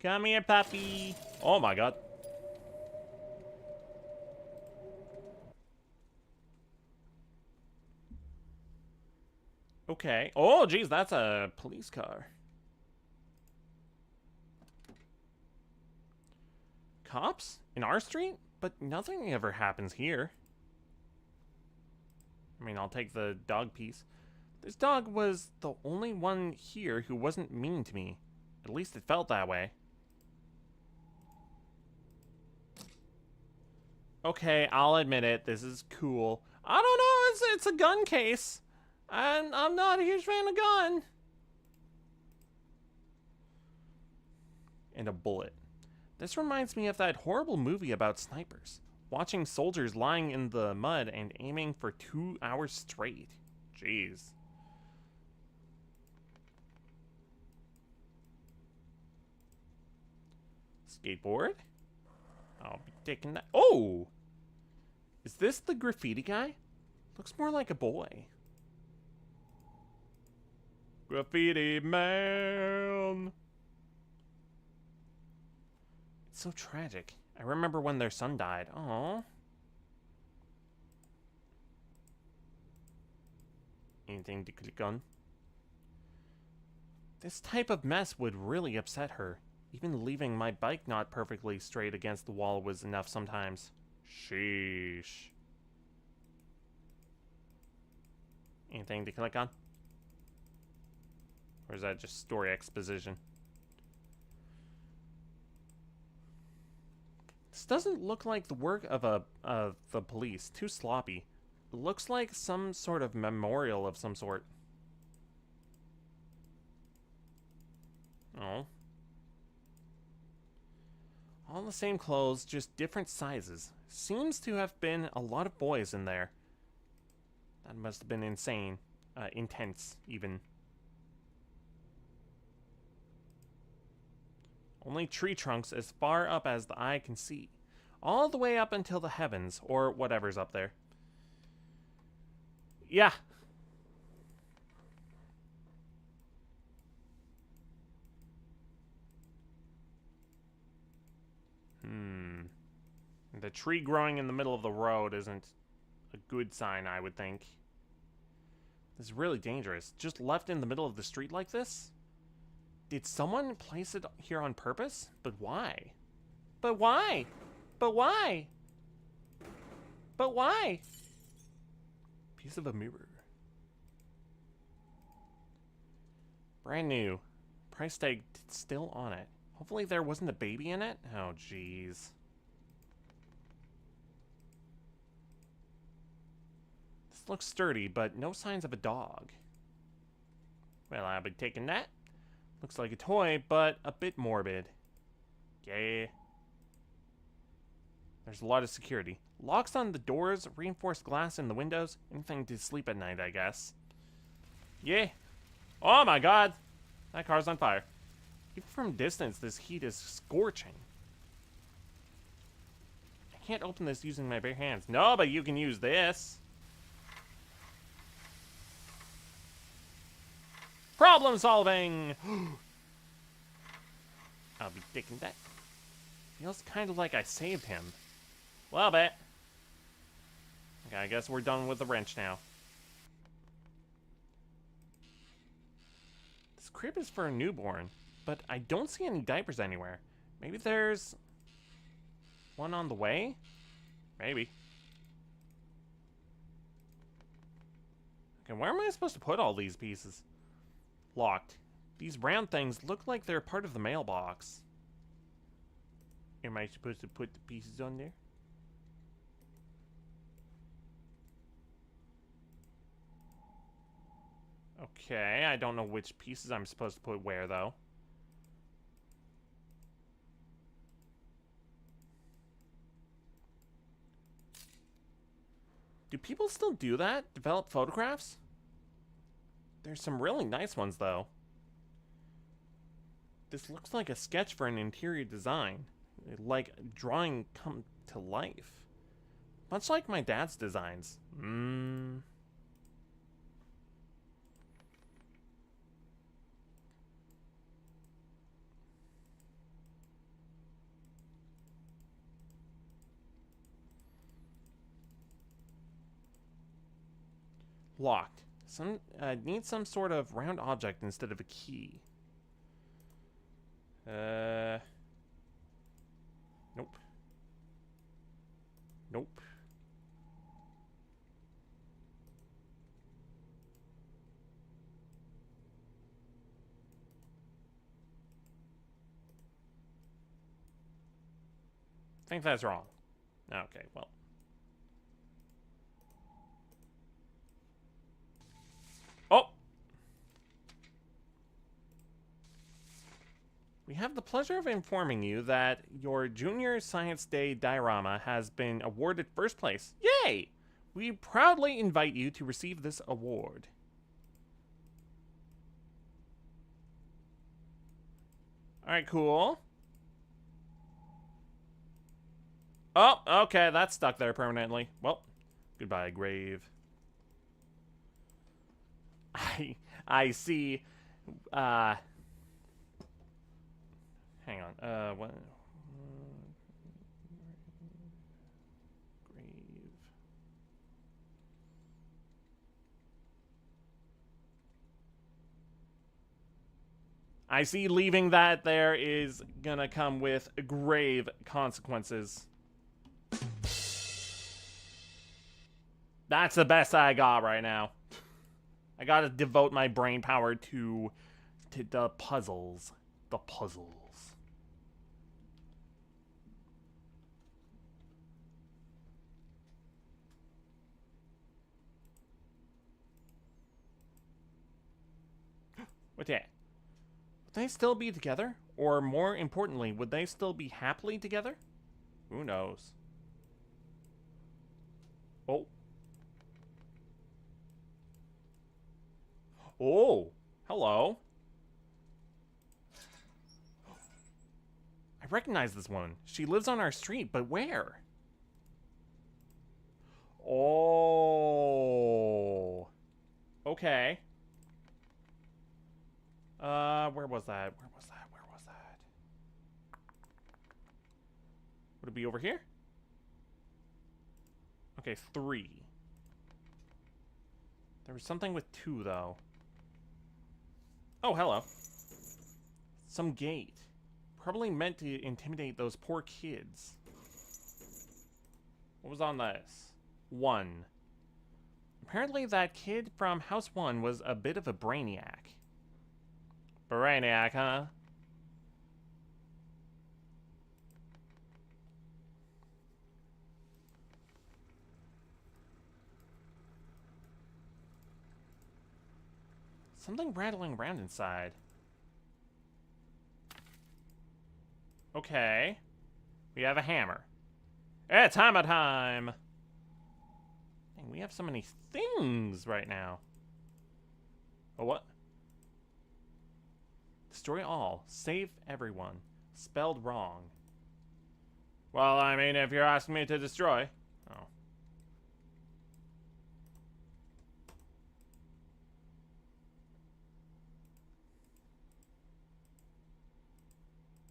Come here, puppy. Oh my god. Okay. Oh, geez, that's a police car. Cops? In our street? But nothing ever happens here. I mean, I'll take the dog piece. This dog was the only one here who wasn't mean to me. At least it felt that way. Okay, I'll admit it. This is cool. I don't know. It's a gun case. I'm not a huge fan of gun. And a bullet. This reminds me of that horrible movie about snipers. Watching soldiers lying in the mud and aiming for 2 hours straight. Jeez. Skateboard? I'll be taking that. Oh! Is this the graffiti guy? Looks more like a boy. Graffiti man! It's so tragic. I remember when their son died. Aww. Anything to click on? This type of mess would really upset her. Even leaving my bike not perfectly straight against the wall was enough sometimes. Sheesh. Anything to click on? Or is that just story exposition? This doesn't look like the work of the police. Too sloppy. It looks like some sort of memorial of some sort. Oh. All the same clothes, just different sizes. Seems to have been a lot of boys in there. That must have been insane. Intense, even. Only tree trunks as far up as the eye can see. All the way up until the heavens, or whatever's up there. Yeah. The tree growing in the middle of the road isn't a good sign, I would think. This is really dangerous. Just left in the middle of the street like this? Did someone place it here on purpose? But why? But why? But why? But why? Piece of a mirror. Brand new. Price tag still on it. Hopefully there wasn't a baby in it. Oh, jeez. This looks sturdy, but no signs of a dog. Well, I'll be taking that. Looks like a toy, but a bit morbid. Yeah. There's a lot of security. Locks on the doors, reinforced glass in the windows. Anything to sleep at night, I guess. Yeah. Oh my god! That car's on fire. Even from distance, this heat is scorching. I can't open this using my bare hands. No, but you can use this. Problem solving! I'll be taking that. Feels kind of like I saved him. Well, bet. Okay, I guess we're done with the wrench now. This crib is for a newborn, but I don't see any diapers anywhere. Maybe there's one on the way? Maybe. Okay, where am I supposed to put all these pieces? Locked. These round things look like they're part of the mailbox. Am I supposed to put the pieces on there? Okay, I don't know which pieces I'm supposed to put where, though. Do people still do that? Develop photographs? There's some really nice ones, though. This looks like a sketch for an interior design. Like drawing come to life. Much like my dad's designs. Locked. Need some sort of round object instead of a key. Nope. Nope. I think that's wrong. Okay, well. Oh! We have the pleasure of informing you that your Junior Science Day diorama has been awarded first place. Yay! We proudly invite you to receive this award. Alright, cool. Oh, okay, that's stuck there permanently. Well, goodbye, grave. I see, hang on, what? Grave. I see leaving that there is gonna come with grave consequences. That's the best I got right now. I gotta devote my brain power to the puzzles. The puzzles. What's that? Would they still be together? Or more importantly, would they still be happily together? Who knows? Oh. Oh, hello. I recognize this woman. She lives on our street, but where? Oh. Okay. Where was that? Where was that? Where was that? Would it be over here? Okay, 3. There was something with 2, though. Oh, hello. Some gate. Probably meant to intimidate those poor kids. What was on this? 1. Apparently that kid from House 1 was a bit of a brainiac. Brainiac, huh? Something rattling around inside. Okay. We have a hammer. It's hammer time! Dang, we have so many things right now. Oh, what? Destroy all. Save everyone. Spelled wrong. Well, I mean, if you're asking me to destroy. Oh.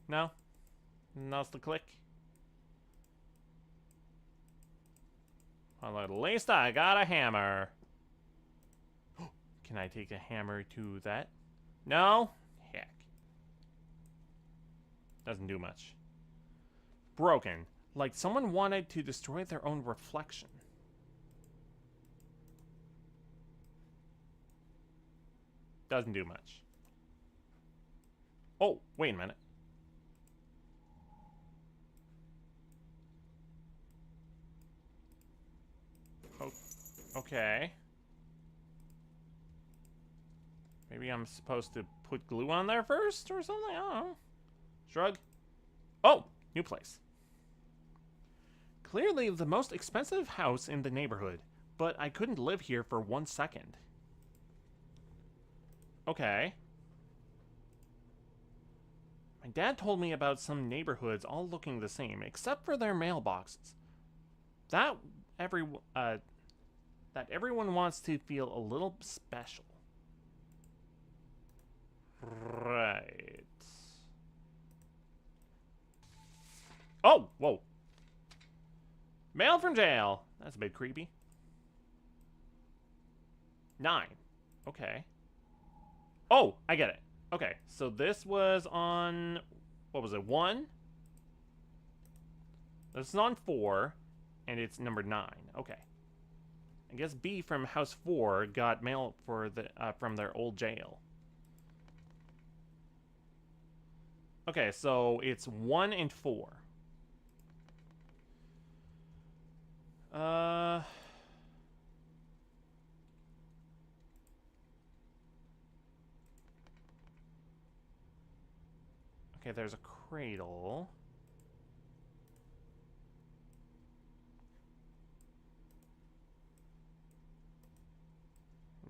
No? Nothing to click? Well, at least I got a hammer. Can I take a hammer to that? No? Heck. Doesn't do much. Broken. Like someone wanted to destroy their own reflection. Doesn't do much. Oh, wait a minute. Oh, okay. Maybe I'm supposed to put glue on there first or something? I don't know. Shrug. Oh, new place. Clearly the most expensive house in the neighborhood, but I couldn't live here for 1 second. Okay. My dad told me about some neighborhoods all looking the same, except for their mailboxes. That everyone wants to feel a little special. Right. Oh, whoa. Mail from jail. That's a bit creepy. 9. Okay. Oh, I get it. Okay, so this was on, what was it, 1? This is on 4, and it's number 9. Okay. I guess B from House 4 got mail for the from their old jail. Okay, so it's 1 and 4. Okay, there's a cradle.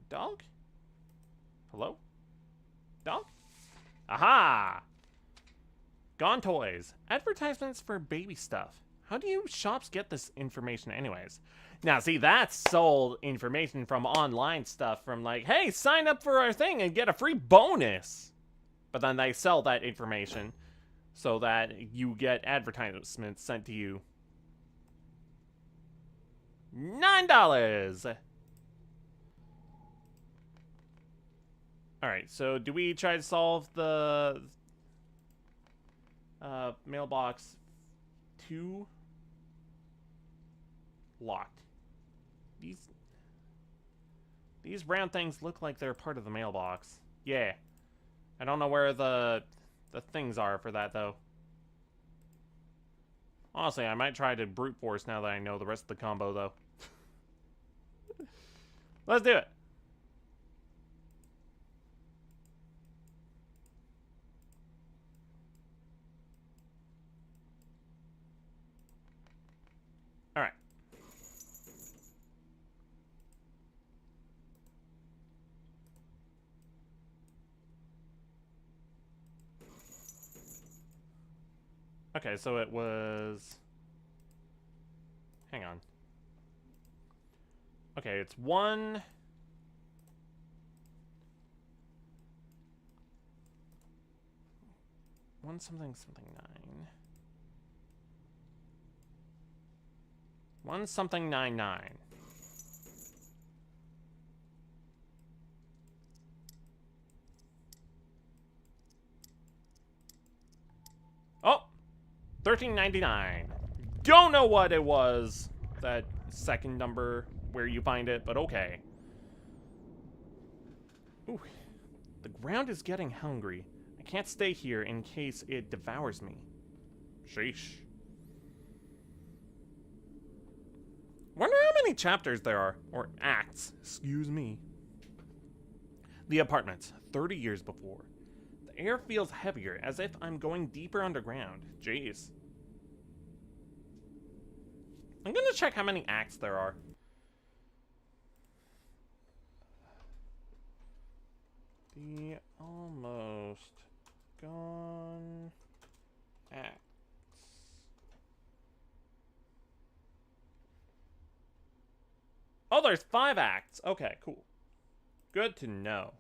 Dog? Hello? Dog? Aha! Gone Toys. Advertisements for baby stuff. How do you shops get this information anyways? Now, see, that's sold information from online stuff from like, hey, sign up for our thing and get a free bonus. But then they sell that information so that you get advertisements sent to you. $9! Alright, so do we try to solve the mailbox 2? Locked. These round things look like they're part of the mailbox. Yeah. I don't know where the things are for that, though. Honestly, I might try to brute force now that I know the rest of the combo, though. Let's do it. All right. Okay, so it was... Hang on. Okay, it's 1... One something something 9. 1 something 99. Oh! 1399. Don't know what it was, that second number where you find it, but okay. Ooh, the ground is getting hungry. I can't stay here in case it devours me. Sheesh. Wonder how many chapters there are, or acts, excuse me. The apartments, 30 years before. The air feels heavier, as if I'm going deeper underground. Jeez. I'm gonna check how many acts there are. The almost gone acts. Oh, there's 5 acts. Okay, cool. Good to know.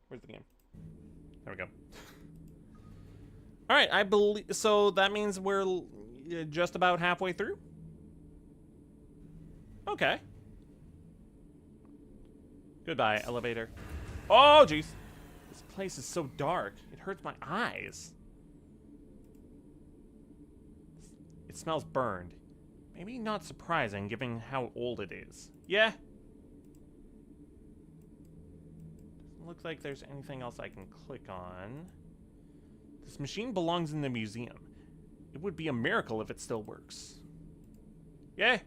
Where's the game? There we go. All right, I believe so. That means we're just about halfway through. Okay. Goodbye, elevator. Oh, jeez. This place is so dark. It hurts my eyes. It smells burned. Maybe not surprising, given how old it is. Yeah. Doesn't look like there's anything else I can click on. This machine belongs in the museum. It would be a miracle if it still works. Yeah.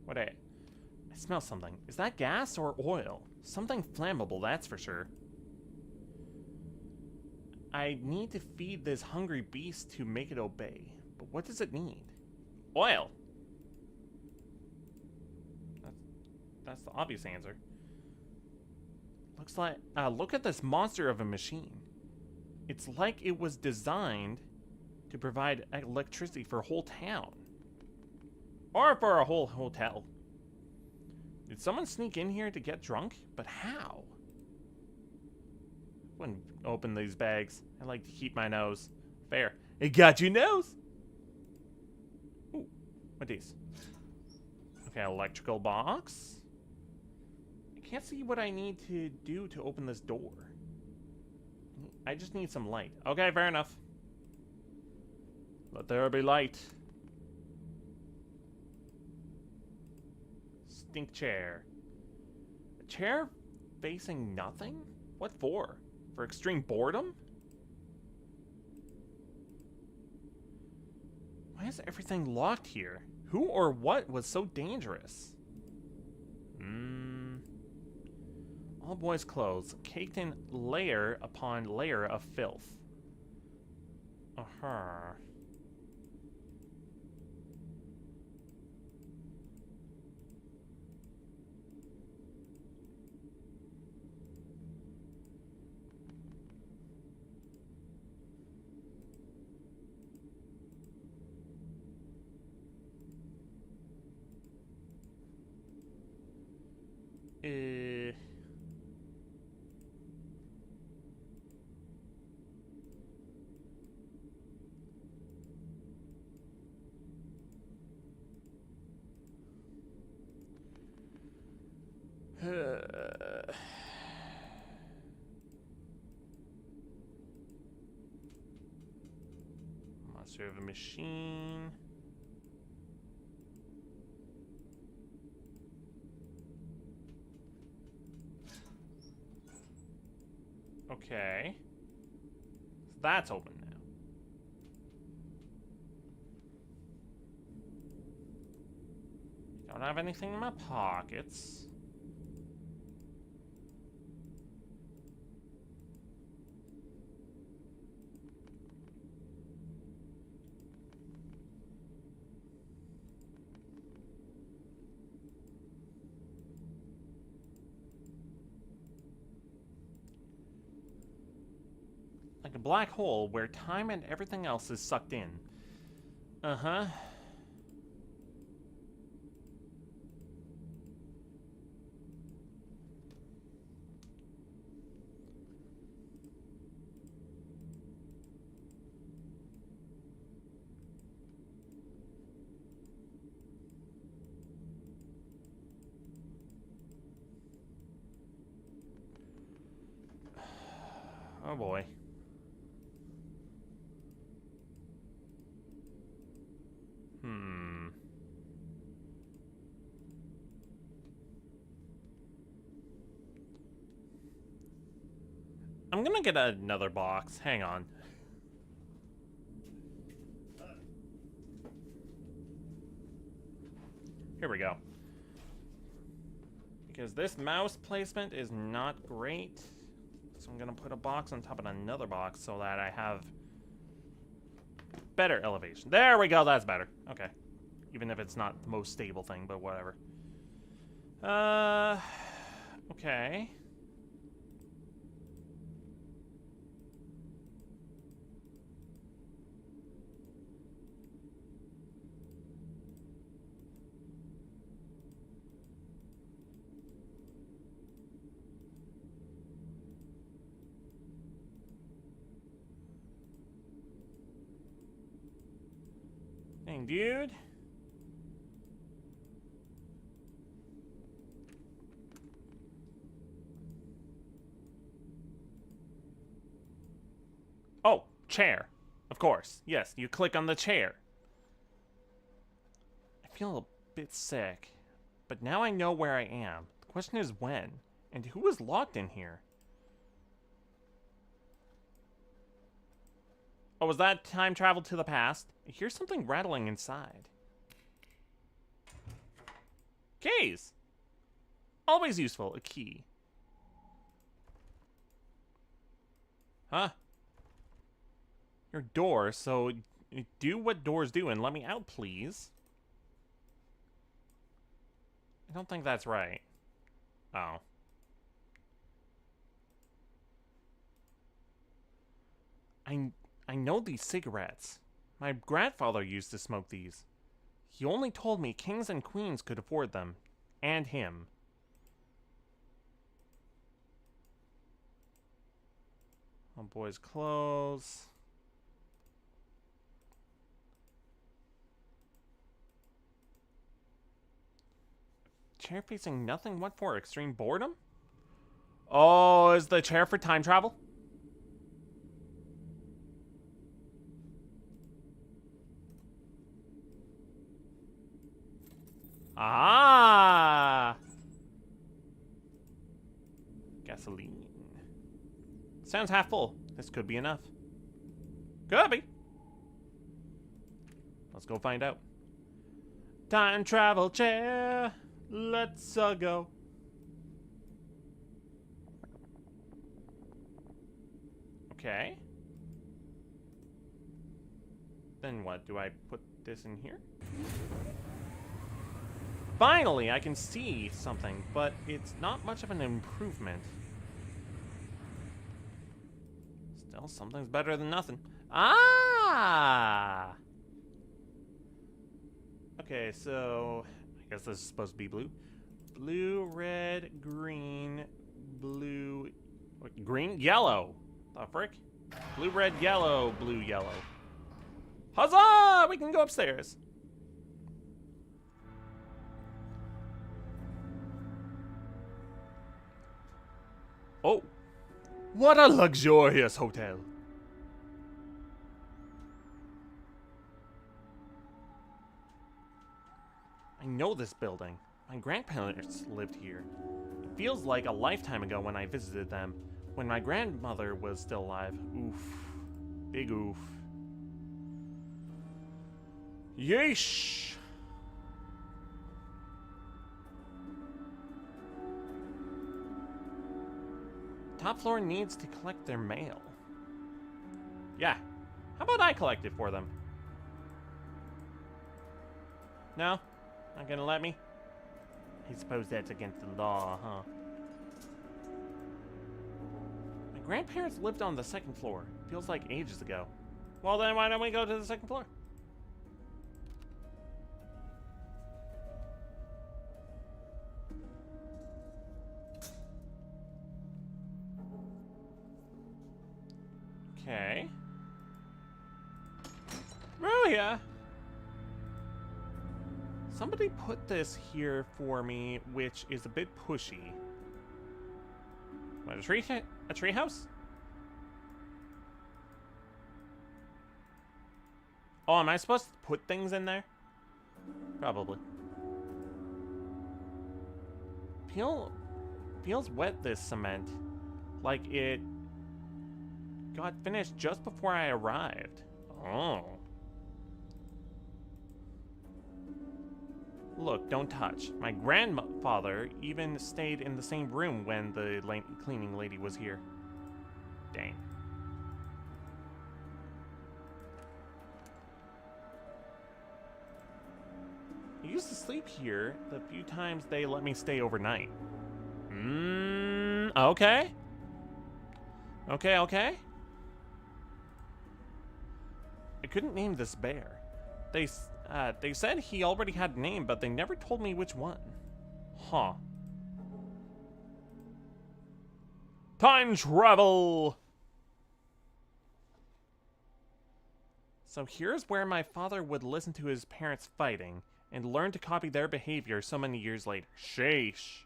What I smell something. Is that gas or oil? Something flammable, that's for sure. I need to feed this hungry beast to make it obey. But what does it need? Oil! That's the obvious answer. Looks like... look at this monster of a machine. It's like it was designed to provide electricity for a whole town. Or for a whole hotel. Did someone sneak in here to get drunk? But how? Wouldn't open these bags. I like to keep my nose. Fair. It got your nose! Ooh, what these? Okay, electrical box. I can't see what I need to do to open this door. I just need some light. Okay, fair enough. Let there be light. Stink chair. A chair facing nothing? What for? For extreme boredom? Why is everything locked here? Who or what was so dangerous? All boys' clothes, caked in layer upon layer of filth. Uh-huh. So we have a machine. Okay. So that's open now. Don't have anything in my pockets. Like a black hole where time and everything else is sucked in. Uh-huh. Oh boy. I'm gonna get another box. Hang on. Here we go. Because this mouse placement is not great. So I'm gonna put a box on top of another box so that I have better elevation. There we go, that's better. Okay. Even if it's not the most stable thing, but whatever. Okay. Dang, dude. Oh, chair. Of course. Yes, you click on the chair. I feel a bit sick, but now I know where I am. The question is when, and who is locked in here? Oh, was that time travel to the past? I hear something rattling inside. Keys! Always useful, a key. Huh? Your door, so do what doors do and let me out, please. I don't think that's right. Oh. I know these cigarettes. My grandfather used to smoke these. He only told me kings and queens could afford them. And him. Oh, boys' clothes. Chair facing nothing? What for? Extreme boredom? Oh, is the chair for time travel? Ah! Gasoline. Sounds half full. This could be enough. Could be. Let's go find out. Time travel chair. Let's go. Okay. Then what? Do I put this in here? Finally, I can see something, but it's not much of an improvement. Still, something's better than nothing. Ah! Okay, so I guess this is supposed to be blue. Blue, red, green, blue, what, green, yellow. The frick? Blue, red, yellow, blue, yellow. Huzzah! We can go upstairs. Oh, what a luxurious hotel. I know this building. My grandparents lived here. It feels like a lifetime ago when I visited them, when my grandmother was still alive. Oof. Big oof. Yeesh! Top floor needs to collect their mail. Yeah. How about I collect it for them? No? Not gonna let me? I suppose that's against the law, huh? My grandparents lived on the second floor. Feels like ages ago. Well then, why don't we go to the second floor? Okay. Oh yeah. Somebody put this here for me, which is a bit pushy. What, a tree house? Oh, am I supposed to put things in there? Probably. Feels wet, this cement. Like it got finished just before I arrived. Oh. Look, don't touch. My grandfather even stayed in the same room when the cleaning lady was here. Dang. I used to sleep here the few times they let me stay overnight. Okay. Okay. I couldn't name this bear. They said he already had a name, but they never told me which one. Huh. Time travel! So here's where my father would listen to his parents fighting and learn to copy their behavior so many years later. Sheesh.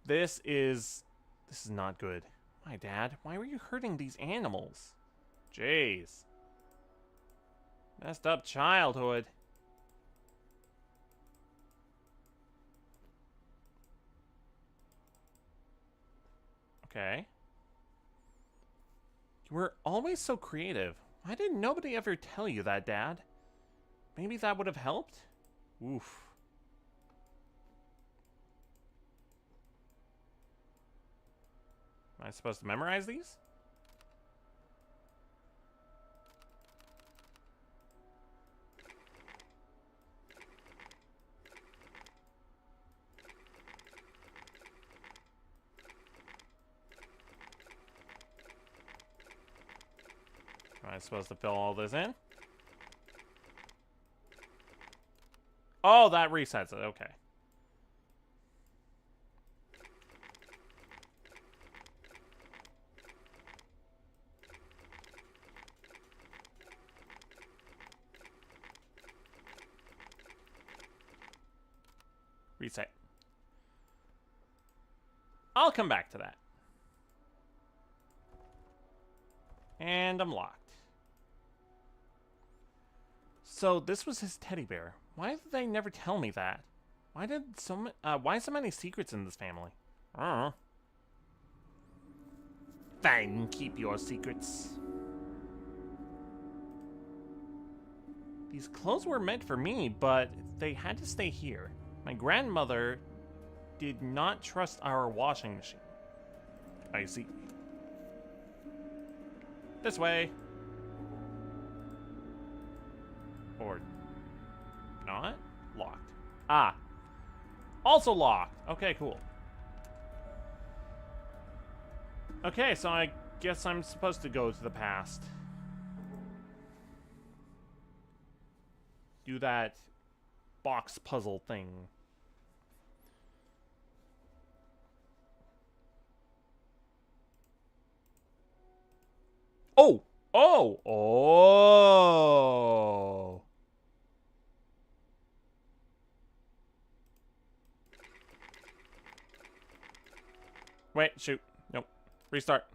This is not good. Why, Dad? Why were you hurting these animals? Jeez. Messed up childhood. Okay. You were always so creative. Why didn't nobody ever tell you that, Dad? Maybe that would have helped? Oof. Am I supposed to memorize these? Am I supposed to fill all this in? Oh, that resets it. Okay. Reset. I'll come back to that. And I'm locked. So this was his teddy bear. Why did they never tell me that? Why so many secrets in this family? I don't know. Fine, keep your secrets. These clothes were meant for me, but they had to stay here. My grandmother did not trust our washing machine. I see. This way. Or not? Locked. Ah. Also locked. Okay, cool. Okay, so I guess I'm supposed to go to the past. Do that box puzzle thing. Oh! Oh! Oh! Wait, shoot. Nope. Restart.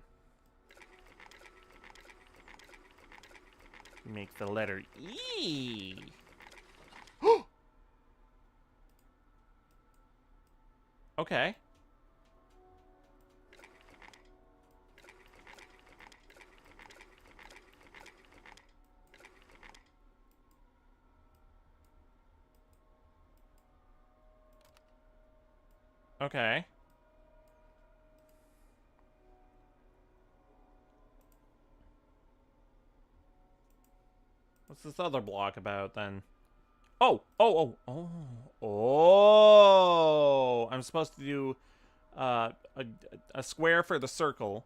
Make the letter E. Okay. Okay. What's this other block about then? Oh, oh, oh, oh, oh! I'm supposed to do a square for the circle,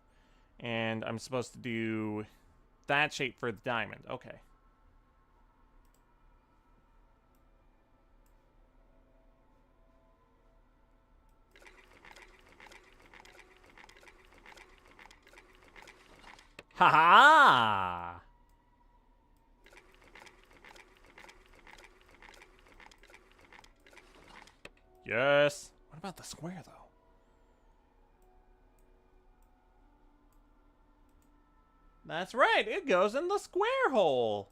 and I'm supposed to do that shape for the diamond. Okay. Ha ha! Yes. What about the square, though? That's right. It goes in the square hole.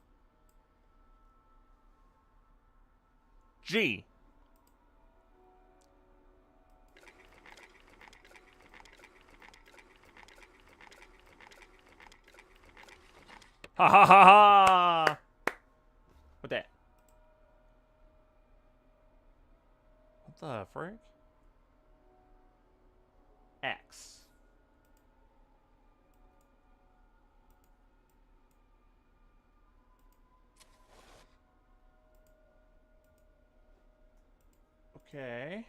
G. Ha ha ha ha! What that? What the frick? X. Okay.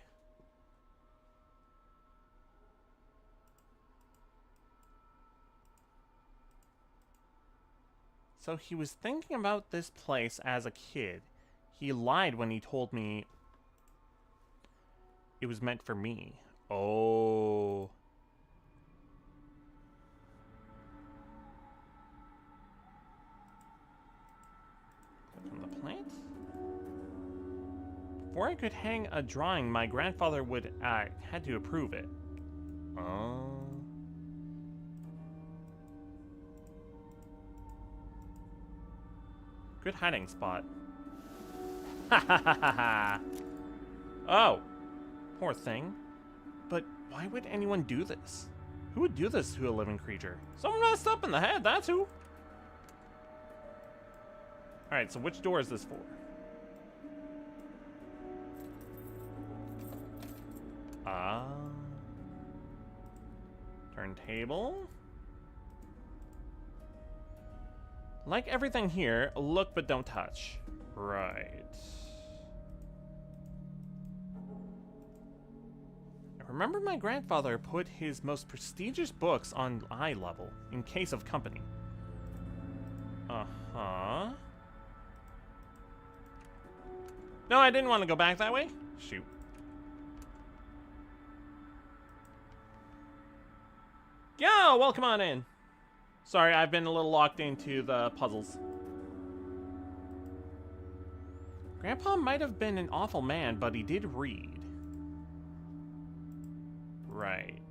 So he was thinking about this place as a kid. He lied when he told me it was meant for me. Oh. From the plant? Before I could hang a drawing, my grandfather would had to approve it. Oh. Good hiding spot. Ha ha ha ha ha. Oh. Poor thing. But why would anyone do this? Who would do this to a living creature? Someone messed up in the head, that's who. Alright, so which door is this for? Turntable. Like everything here, look but don't touch. Right. I remember my grandfather put his most prestigious books on eye level in case of company. Uh-huh. No, I didn't want to go back that way. Shoot. Yo, welcome on in. Sorry, I've been a little locked into the puzzles. Grandpa might have been an awful man, but he did read. Right.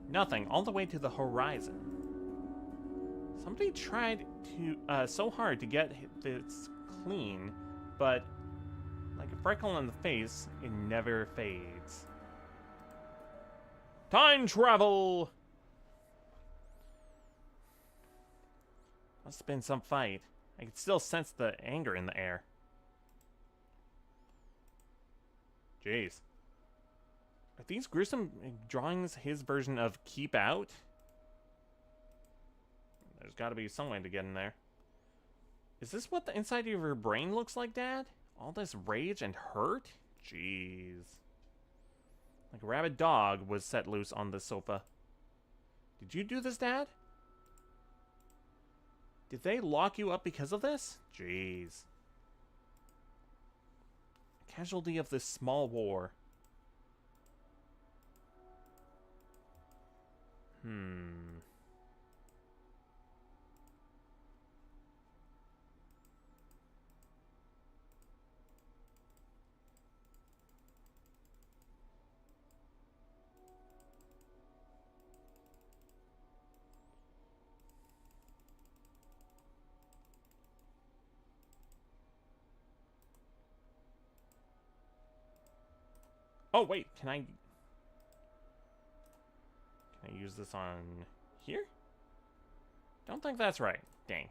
Nothing, all the way to the horizon. Somebody tried to, so hard to get this clean, but like a freckle on the face, it never fades. Time travel! Must have been some fight. I could still sense the anger in the air. Jeez. Are these gruesome drawings his version of Keep Out? There's got to be some way to get in there. Is this what the inside of your brain looks like, Dad? All this rage and hurt? Jeez. Like a rabid dog was set loose on the sofa. Did you do this, Dad? Did they lock you up because of this? Jeez. Casualty of this small war. Oh, wait, can I use this on here? Don't think that's right. Dang.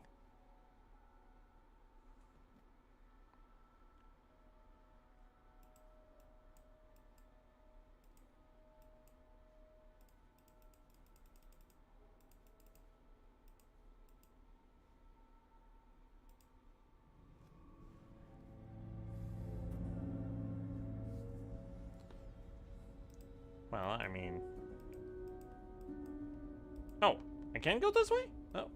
Well, I mean... Oh, I can go this way? Oh.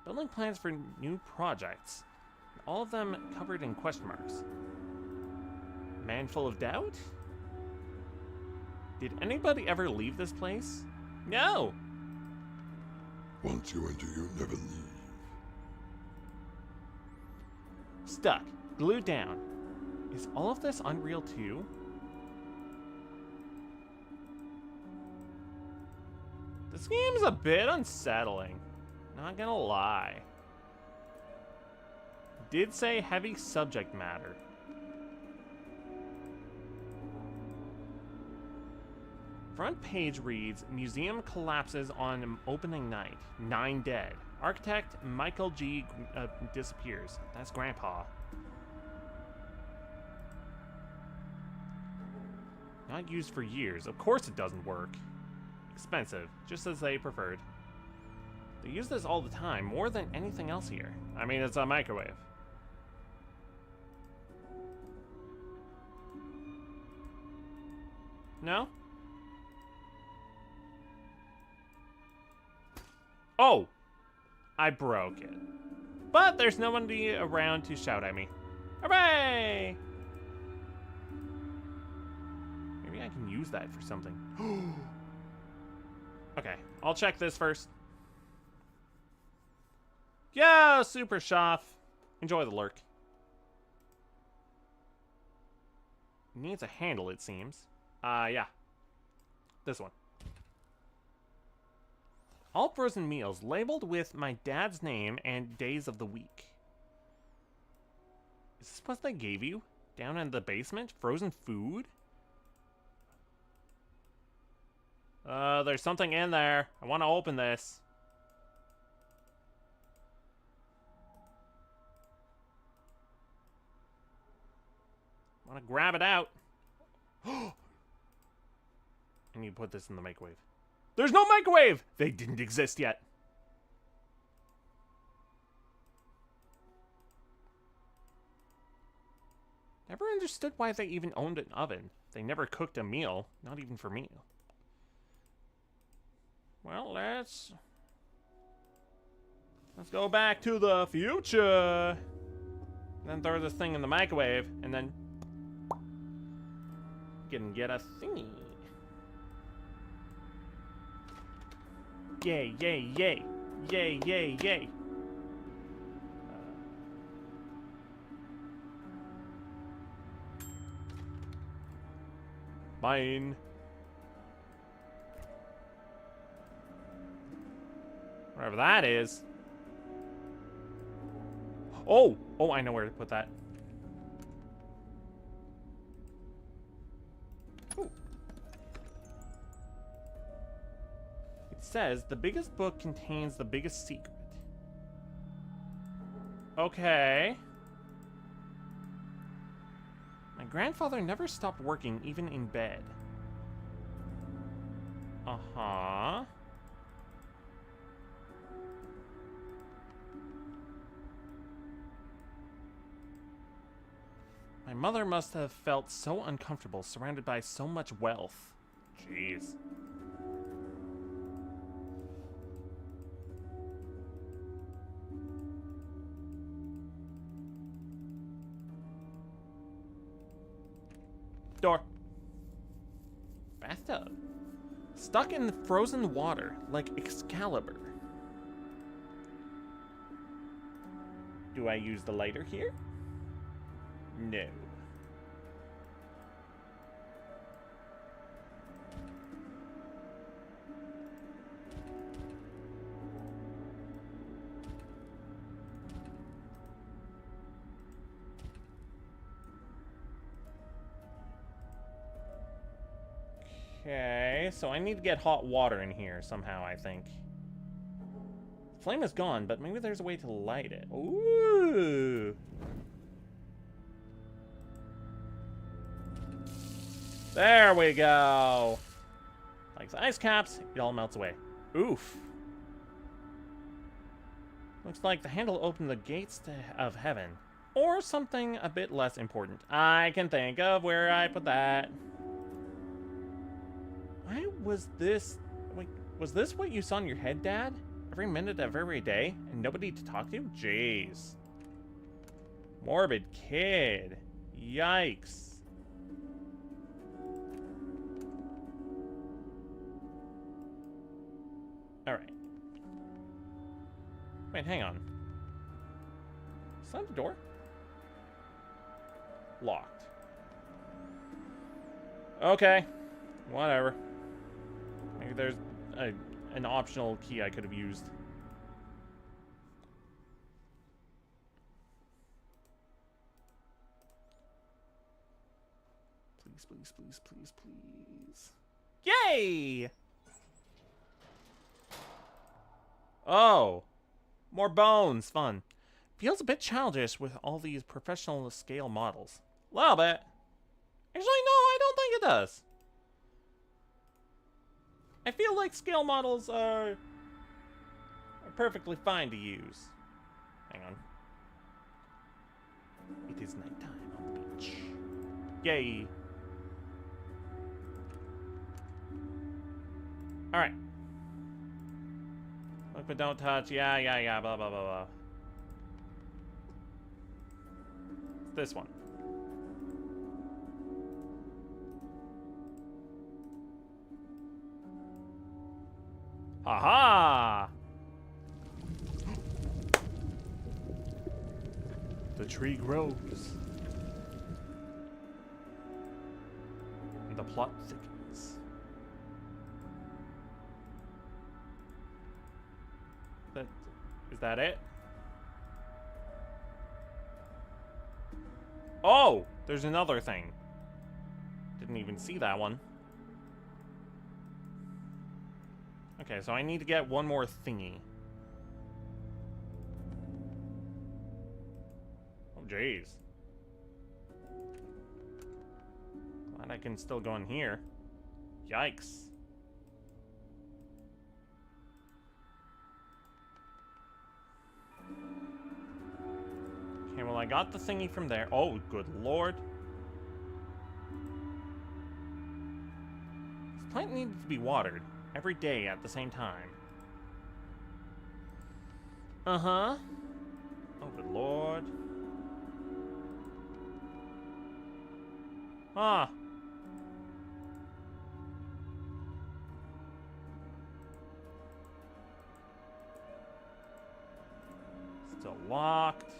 Building plans for new projects. All of them covered in question marks. Man full of doubt? Did anybody ever leave this place? No! Once you enter, you never leave. Stuck. Glued down. Is all of this unreal too? This game's a bit unsettling. Not gonna lie. Did say heavy subject matter. Front page reads, museum collapses on opening night. 9 dead. Architect Michael G. Disappears. That's Grandpa. Not used for years. Of course it doesn't work. Expensive, just as they preferred. They use this all the time, more than anything else here. I mean, it's a microwave. No? Oh! I broke it. But there's no one around to shout at me. Hooray! Maybe I can use that for something. Okay, I'll check this first. Yeah, super Shoff. Enjoy the lurk. Needs a handle, it seems. Yeah. This one. All frozen meals labeled with my dad's name and days of the week. Is this what they gave you? Down in the basement? Frozen food? There's something in there. I want to open this. I want to grab it out. I need to put this in the microwave. There's no microwave! They didn't exist yet. Never understood why they even owned an oven. They never cooked a meal, not even for me. Well, let's go back to the future. Then throw this thing in the microwave, and then get a thingy. Yay, yay, yay. Yay, yay, yay. Mine. Whatever that is. Oh! Oh, I know where to put that. Ooh. It says, the biggest book contains the biggest secret. Okay. My grandfather never stopped working, even in bed. Uh-huh. My mother must have felt so uncomfortable surrounded by so much wealth. Jeez. Door. Bathtub. Stuck in the frozen water, like Excalibur. Do I use the lighter here? No. Okay, so I need to get hot water in here somehow, I think. The flame is gone, but maybe there's a way to light it. Ooh! There we go! Like the ice caps, it all melts away. Oof. Looks like the handle opened the gates of heaven. Or something a bit less important. I can think of where I put that. Why was this... Wait, was this what you saw in your head, Dad? Every minute of every day? And nobody to talk to? Jeez. Morbid kid. Yikes. Alright. Wait, hang on. Is that the door? Locked. Okay. Whatever. Maybe there's an optional key I could have used. Please, please, please, please, please. Yay! Oh. More bones. Fun. Feels a bit childish with all these professional scale models. A little bit. Actually, no, I don't think it does. I feel like scale models are perfectly fine to use. Hang on. It is nighttime on the beach. Yay. Alright. Look but don't touch. Yeah, blah, blah, blah, blah. It's this one. Aha! The tree grows. And the plot thickens. Is that it? Oh! There's another thing. Didn't even see that one. Okay, so I need to get one more thingy. Oh, jeez. Glad I can still go in here. Yikes. Okay, well, I got the thingy from there. Oh, good lord. This plant needed to be watered every day at the same time. Uh-huh. Oh, good lord. Ah. Still locked.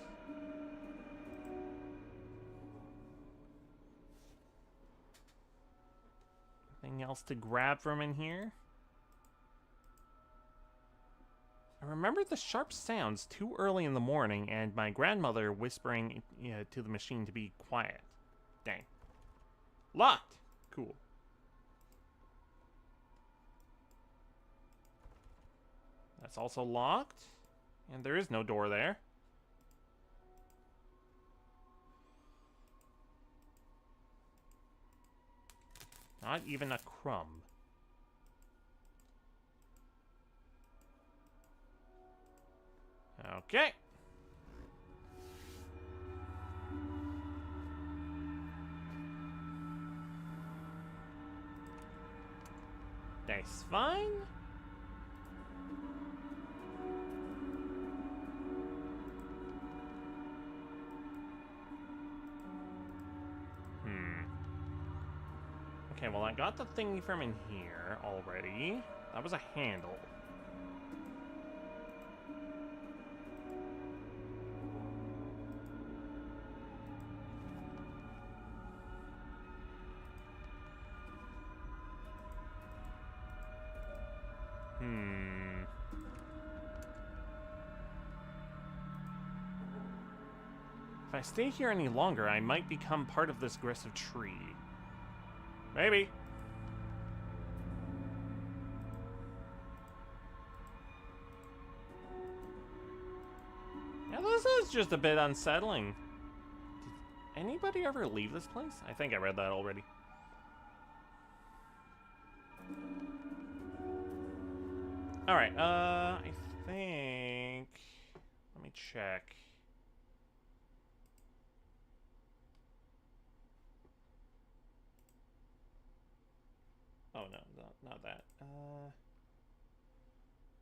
Anything else to grab from in here? I remember the sharp sounds too early in the morning and my grandmother whispering to the machine to be quiet. Dang. Locked! Cool. That's also locked. And there is no door there. Not even a crumb. Okay. That's fine. Okay, well, I got the thingy from in here already. That was a handle. If I stay here any longer, I might become part of this aggressive tree. Maybe. just a bit unsettling. Did anybody ever leave this place? I think I read that already. Alright, I think... Let me check. Oh, no, not that.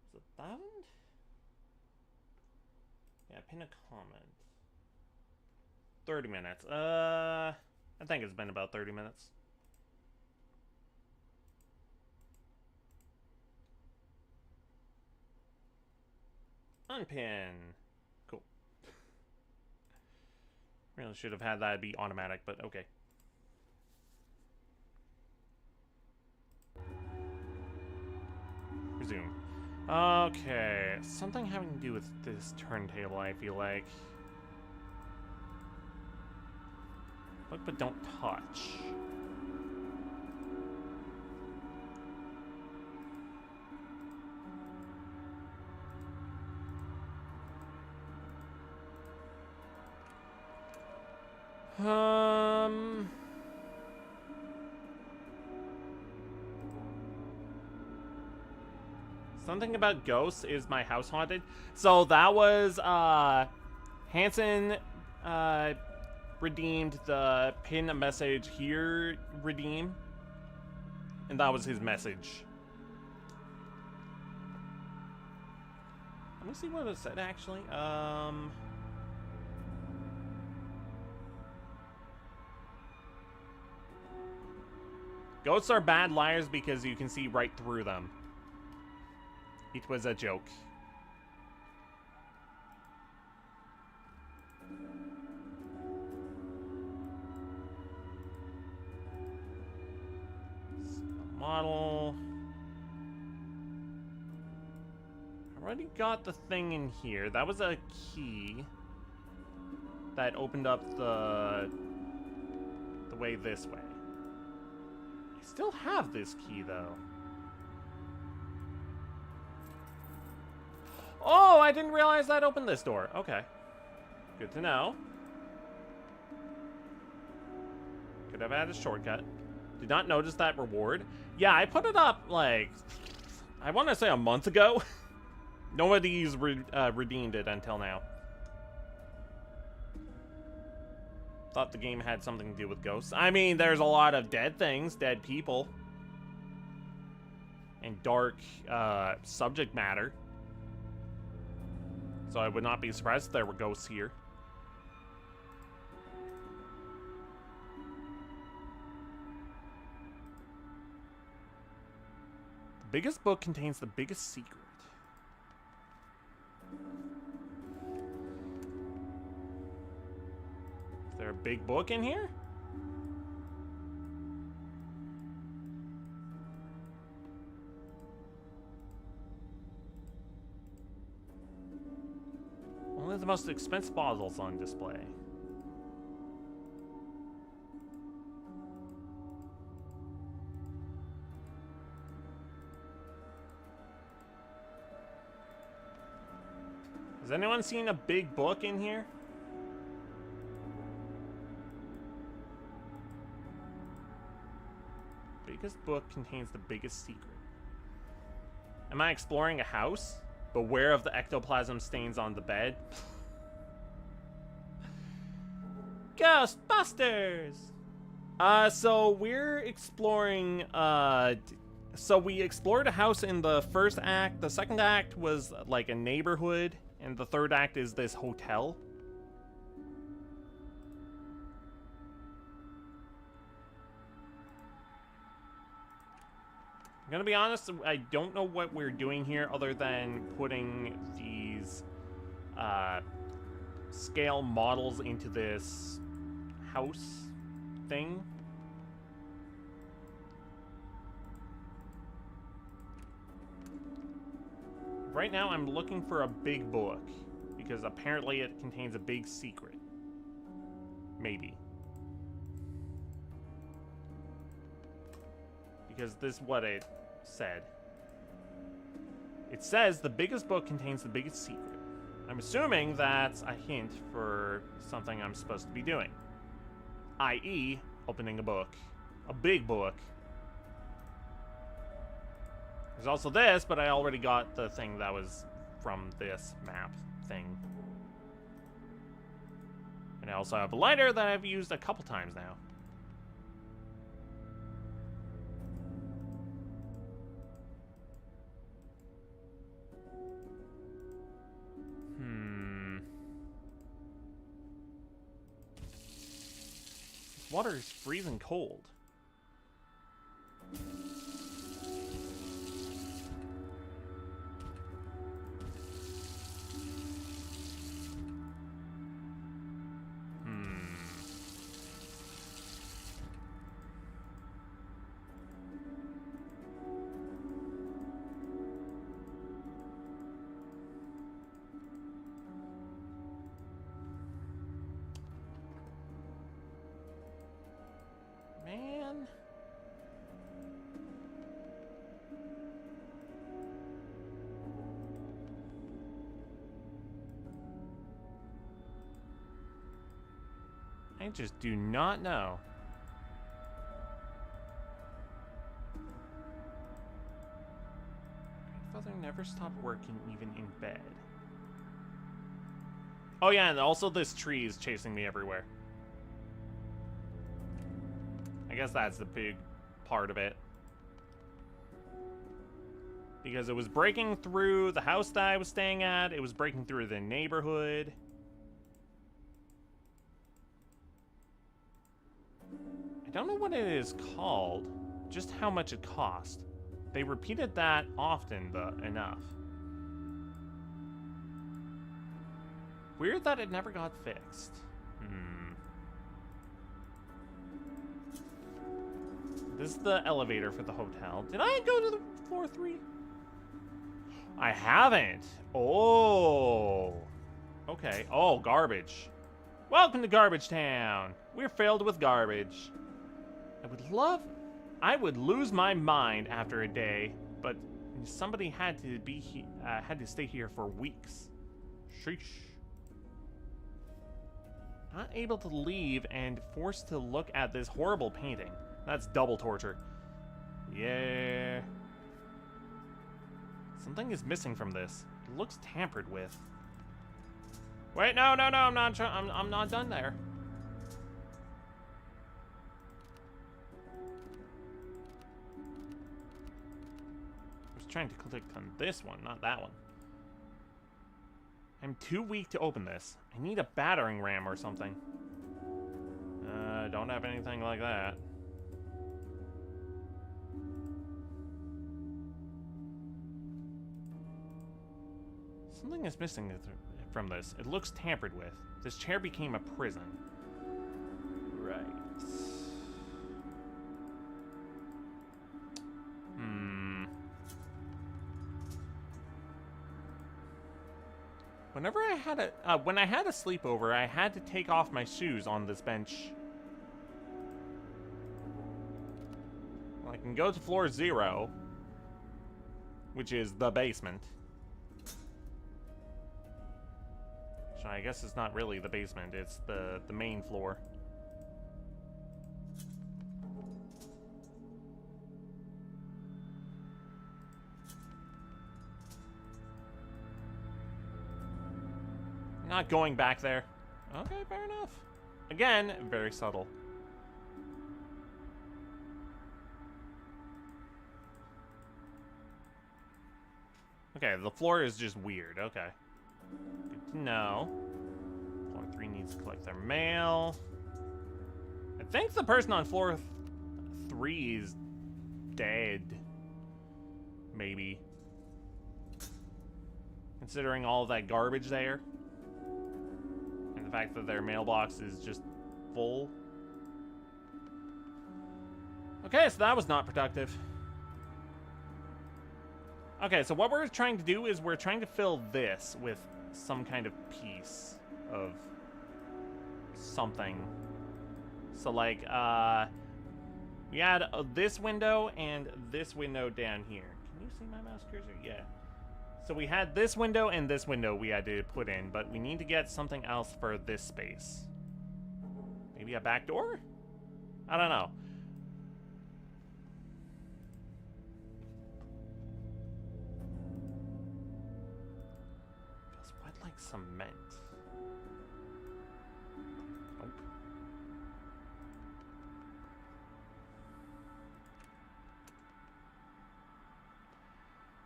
Is it that one? Yeah, pin a comment. 30 minutes. I think it's been about 30 minutes. Unpin. Cool. Really should have had that be automatic, but okay. Resume. Okay, something having to do with this turntable, I feel like. Look, but don't touch. Something about ghosts. Is my house haunted? So that was Hanson redeemed the pin a message here redeem, and that was his message. Let me see what it said actually. Ghosts are bad liars because you can see right through them. It was a joke. Model. I already got the thing in here. That was a key that opened up the way this way. I still have this key though. Oh, I didn't realize that opened this door. Okay. Good to know. Could have had a shortcut. Did not notice that reward. Yeah, I put it up, like, I want to say a month ago. Nobody's redeemed it until now. Thought the game had something to do with ghosts. I mean, there's a lot of dead things, dead people. And dark subject matter. So I would not be surprised if there were ghosts here. The biggest book contains the biggest secret. Is there a big book in here? Only the most expensive bottles on display. Has anyone seen a big book in here? Biggest book contains the biggest secret. Am I exploring a house? Beware of the ectoplasm stains on the bed. Ghostbusters! So we're exploring, so we explored a house in the first act. The second act was like a neighborhood, and the third act is this hotel. I'm gonna be honest, I don't know what we're doing here other than putting these scale models into this house thing. Right now I'm looking for a big book because apparently it contains a big secret. Maybe. Because this is what it said. It says the biggest book contains the biggest secret. I'm assuming that's a hint for something I'm supposed to be doing. I.e., opening a book. A big book. There's also this, but I already got the thing that was from this map thing. And I also have a lighter that I've used a couple times now. This water is freezing cold. Man. I just do not know. Grandfather never stopped working even in bed. Oh yeah, and also this tree is chasing me everywhere. I guess that's the big part of it. Because it was breaking through the house that I was staying at. It was breaking through the neighborhood. I don't know what it is called. Just how much it cost. They repeated that often, but enough. Weird that it never got fixed. This is the elevator for the hotel. Did I go to the floor 3? I haven't. Oh. Okay. Oh, garbage. Welcome to Garbage Town. We're filled with garbage. I would lose my mind after a day, but somebody had to stay here for weeks. Sheesh. Not able to leave and forced to look at this horrible painting. That's double torture. Yeah. Something is missing from this. It looks tampered with. Wait, no, I'm not done there. I was trying to click on this one, not that one. I'm too weak to open this. I need a battering ram or something. Don't have anything like that. Something is missing from this. It looks tampered with. This chair became a prison. Right. Whenever I had when I had a sleepover, I had to take off my shoes on this bench. I can go to floor 0, which is the basement. So I guess it's not really the basement, it's the main floor. Not going back there. Okay, fair enough. Again, very subtle. Okay, the floor is just weird. Okay. Good to know. Floor 3 needs to collect their mail. I think the person on floor 3 is dead. Maybe. Considering all of that garbage there. And the fact that their mailbox is just full. Okay, so that was not productive. Okay, so what we're trying to do is we're trying to fill this with some kind of piece of something. So like, we had this window and this window down here. Can you see my mouse cursor? Yeah. So we had this window and this window we had to put in, but we need to get something else for this space. Maybe a back door? I don't know. Feels wet like cement. Nope.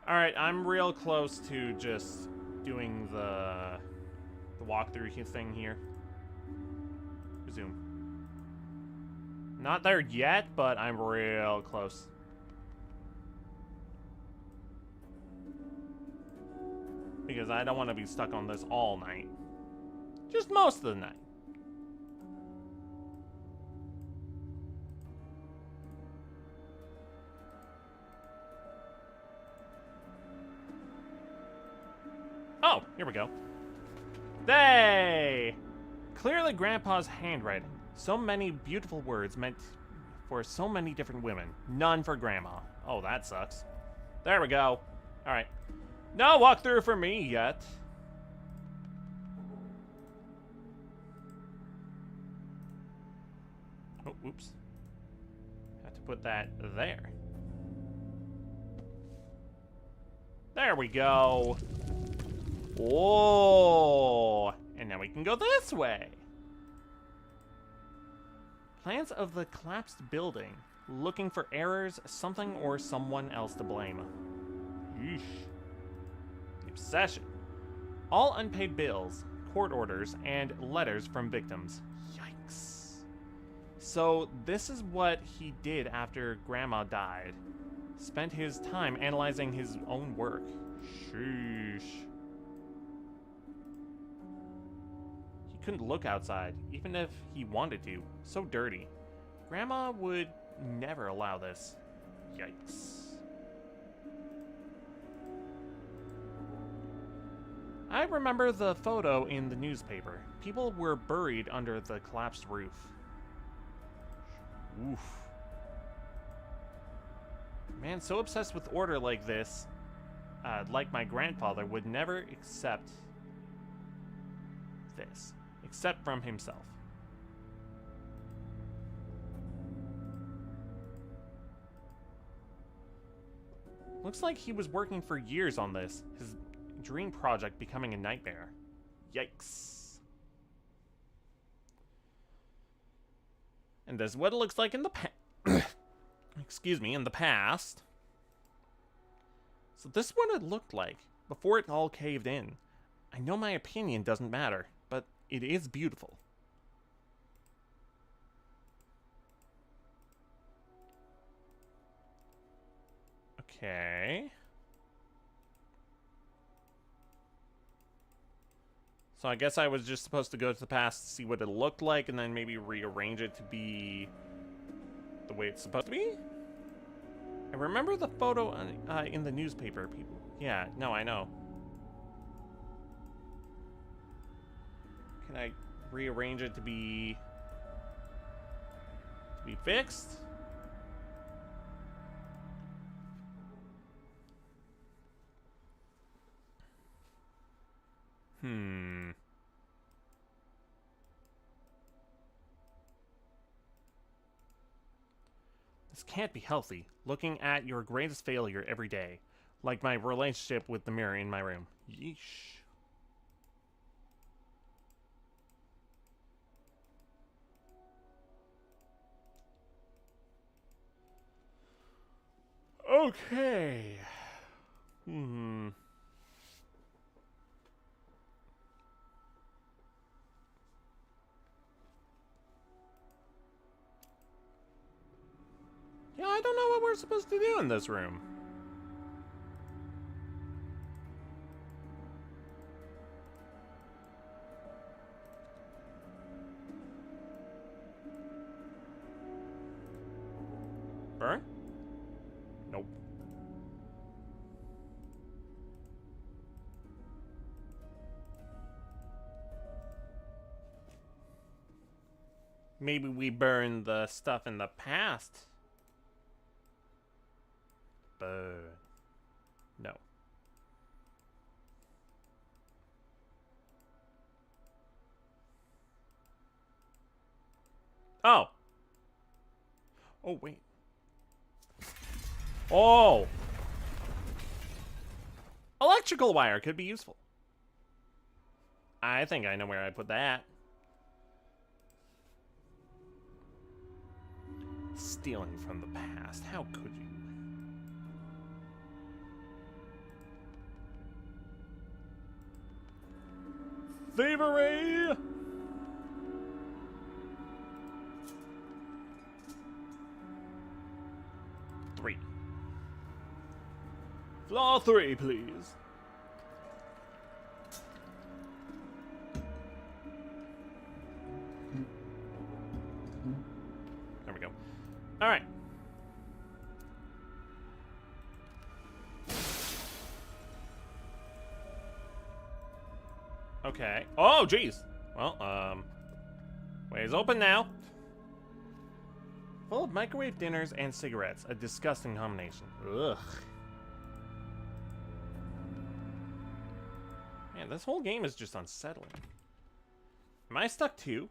Alright, I'm real close to just doing the walkthrough thing here. Resume. Not there yet, but I'm real close. Because I don't want to be stuck on this all night. Just most of the night. Oh, here we go. Hey! Clearly Grandpa's handwriting. So many beautiful words meant for so many different women. None for Grandma. Oh, that sucks. There we go. Alright. No walkthrough for me yet. Oh, oops. Have to put that there. There we go. Whoa! And now we can go this way. Plans of the collapsed building. Looking for errors, something or someone else to blame. Yeesh. The obsession. All unpaid bills, court orders, and letters from victims. Yikes. So this is what he did after Grandma died. Spent his time analyzing his own work. Sheesh. Couldn't look outside, even if he wanted to. So dirty. Grandma would never allow this. Yikes. I remember the photo in the newspaper. People were buried under the collapsed roof. Oof. Man, so obsessed with order like this, like my grandfather, would never accept this. Except from himself. Looks like he was working for years on this, his dream project becoming a nightmare. Yikes. And this is what it looks like in the excuse me, in the past. So this is what it looked like before it all caved in. I know my opinion doesn't matter, but it is beautiful. Okay. So I guess I was just supposed to go to the past to see what it looked like and then maybe rearrange it to be the way it's supposed to be? I remember the photo in the newspaper, people. Yeah, no, I know. Can I rearrange it to be fixed? This can't be healthy. Looking at your greatest failure every day. Like my relationship with the mirror in my room. Yeesh. Okay. Yeah, I don't know what we're supposed to do in this room. Burn? Nope. Maybe we burn the stuff in the past. But no. Oh. Oh, wait. Oh. Electrical wire could be useful. I think I know where I put that. Stealing from the past. How could you? Thievery! Three. Floor 3, please. There we go. All right. Okay. Oh, jeez. Well, way's open now. Full of microwave dinners and cigarettes. A disgusting combination. Ugh. Man, this whole game is just unsettling. Am I stuck too?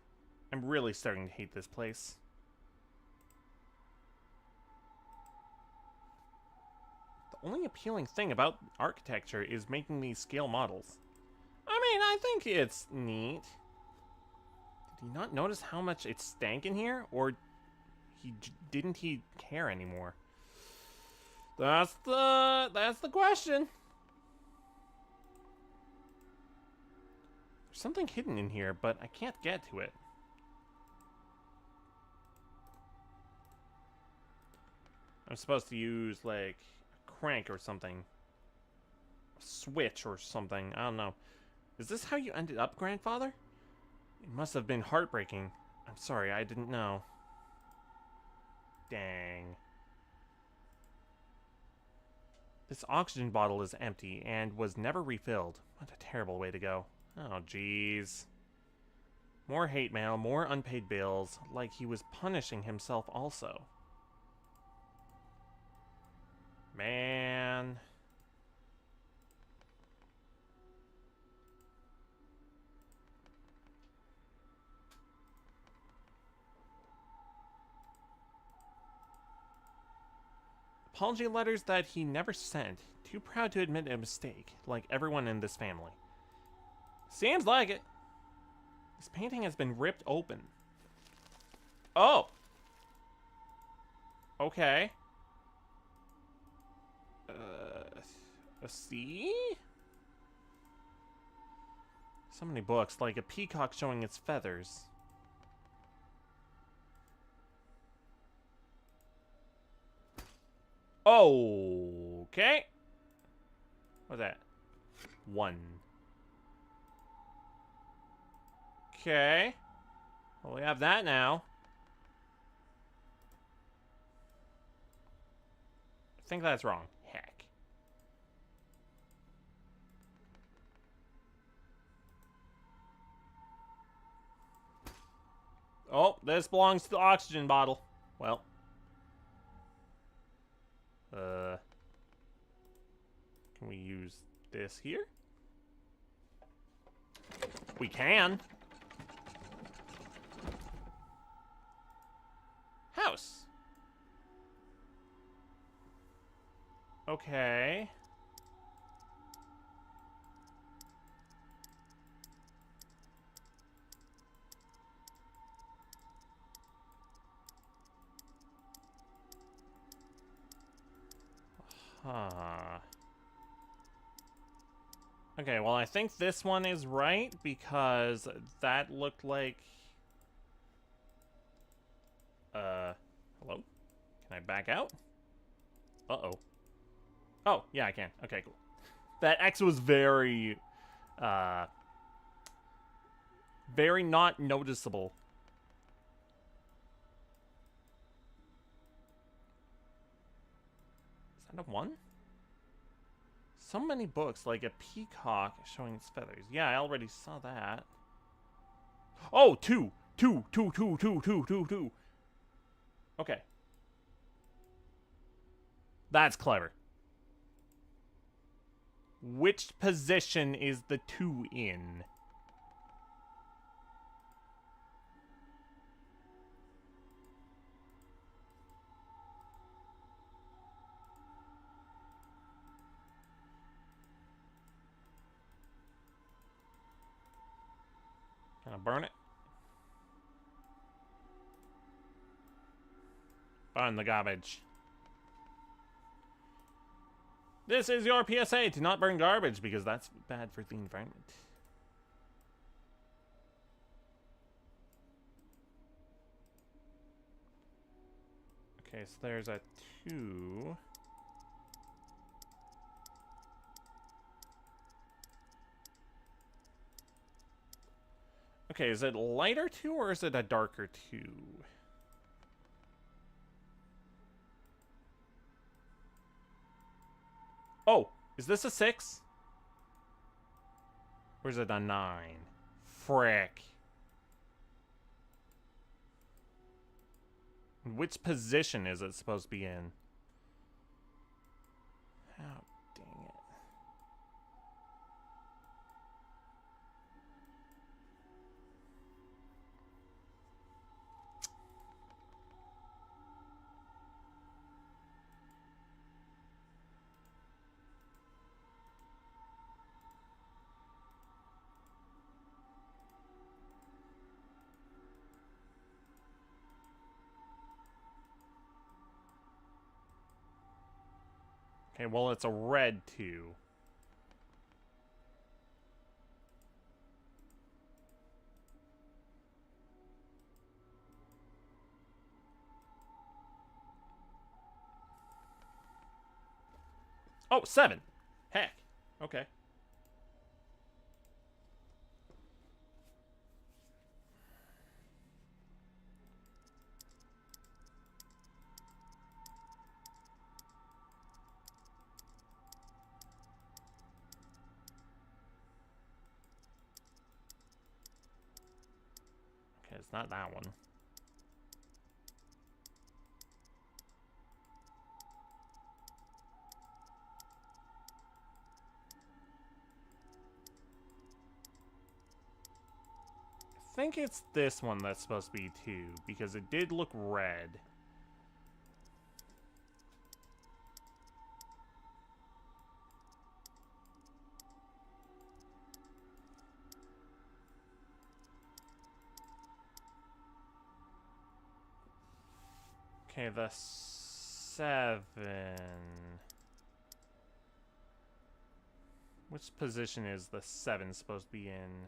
I'm really starting to hate this place. The only appealing thing about architecture is making these scale models. I mean, I think it's neat. Did he not notice how much it stank in here? Or didn't he care anymore? That's the question. There's something hidden in here, but I can't get to it. I'm supposed to use, like, a crank or something. A switch or something. I don't know. Is this how you ended up, grandfather? It must have been heartbreaking. I'm sorry, I didn't know. Dang. This oxygen bottle is empty and was never refilled. What a terrible way to go. Oh, jeez. More hate mail, more unpaid bills, like he was punishing himself also. Man. Apology letters that he never sent. Too proud to admit a mistake, like everyone in this family. Seems like it. This painting has been ripped open. Oh. Okay. A C? So many books, like a peacock showing its feathers. Okay. What's that? 1. Okay. Well, we have that now. I think that's wrong. Heck. Oh, this belongs to the oxygen bottle. Well. Can we use this here? We can. House. Okay. Huh. Okay, well, I think this one is right because that looked like... hello? Can I back out? Uh-oh. Oh, yeah, I can. Okay, cool. That X was very not noticeable. Is that a 1? So many books, like a peacock showing its feathers. Yeah, I already saw that. Oh, 2. 2, 2, 2, 2, 2, 2, 2. Okay. That's clever. Which position is the 2 in? I'll burn it. Burn the garbage. This is your PSA to not burn garbage because that's bad for the environment. Okay, so there's a 2. Okay, is it lighter 2 or is it a darker 2? Oh, is this a 6? Or is it a 9? Frick. Which position is it supposed to be in? Oh, dang it. Okay, well, it's a red 2. Oh, 7. Heck. Okay. Okay, it's not that one. I think it's this one that's supposed to be 2, because it did look red. Okay, the 7. Which position is the 7 supposed to be in?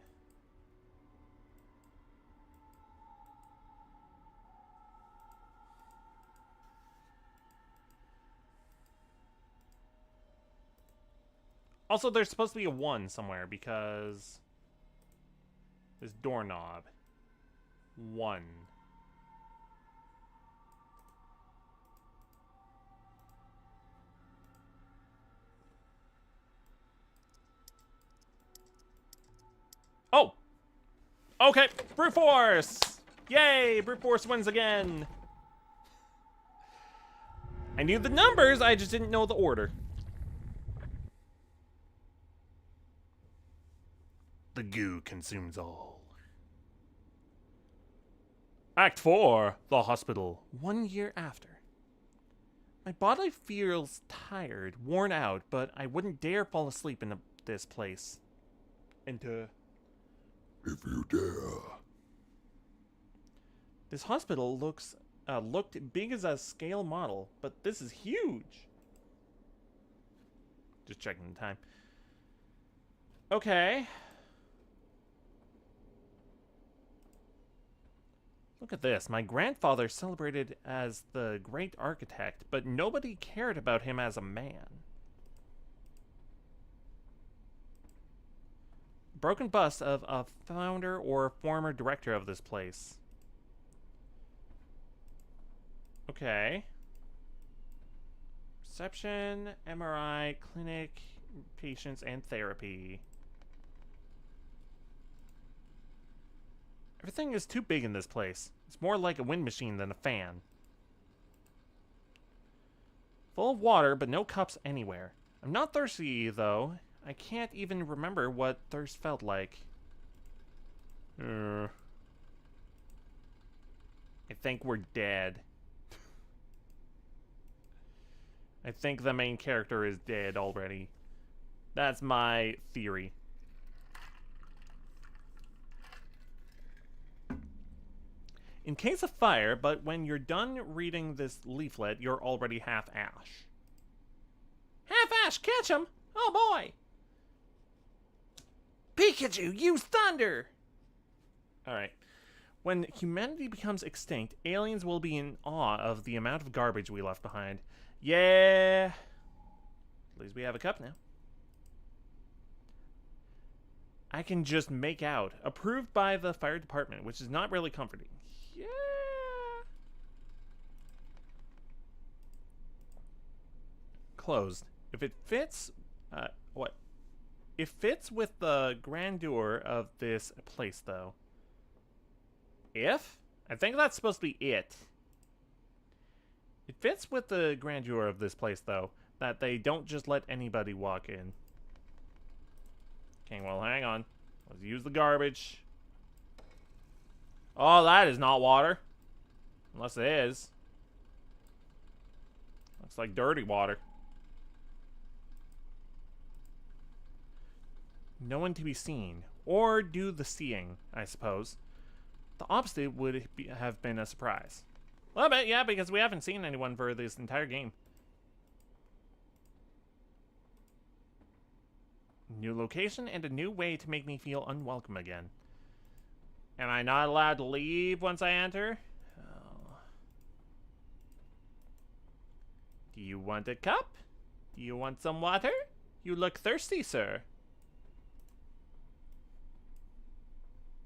Also, there's supposed to be a 1 somewhere because this doorknob. 1. Oh! Okay, brute force! Yay, brute force wins again! I knew the numbers, I just didn't know the order. The goo consumes all. Act 4, the hospital. 1 year after. My body feels tired, worn out, but I wouldn't dare fall asleep in this place. If you dare. This hospital looked big as a scale model, but this is huge. Just checking the time. Okay. Look at this. My grandfather celebrated as the great architect, but nobody cared about him as a man. Broken bust of a founder or former director of this place. Okay. Reception, MRI, clinic, patients, and therapy. Everything is too big in this place. It's more like a wind machine than a fan. Full of water, but no cups anywhere. I'm not thirsty, though. I can't even remember what thirst felt like. I think we're dead. I think the main character is dead already. That's my theory. In case of fire, but when you're done reading this leaflet, you're already half ash. Half ash, catch him! Oh boy! Pikachu, use thunder! Alright. When humanity becomes extinct, aliens will be in awe of the amount of garbage we left behind. Yeah. At least we have a cup now. I can just make out. Approved by the fire department, which is not really comforting. Yeah. Closed. If it fits, what? It fits with the grandeur of this place, though. If? I think that's supposed to be it. It fits with the grandeur of this place, though, that they don't just let anybody walk in. Okay, well, hang on. Let's use the garbage. Oh, that is not water. Unless it is. Looks like dirty water. No one to be seen. Or do the seeing, I suppose. The opposite would have been a surprise. A little bit, yeah, because we haven't seen anyone for this entire game. New location and a new way to make me feel unwelcome again. Am I not allowed to leave once I enter? Oh. Do you want a cup? Do you want some water? You look thirsty, sir.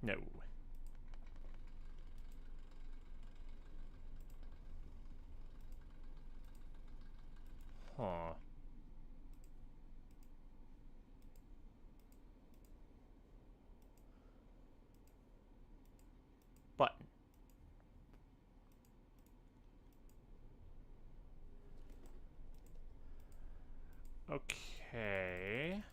No. Huh. Button. Okay.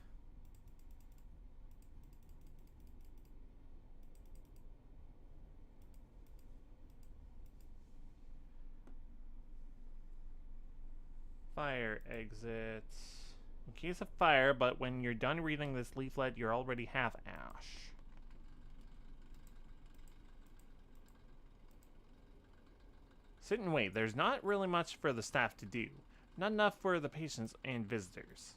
Fire exits. In case of fire, but when you're done reading this leaflet, you're already half ash. Sit and wait. There's not really much for the staff to do. Not enough for the patients and visitors.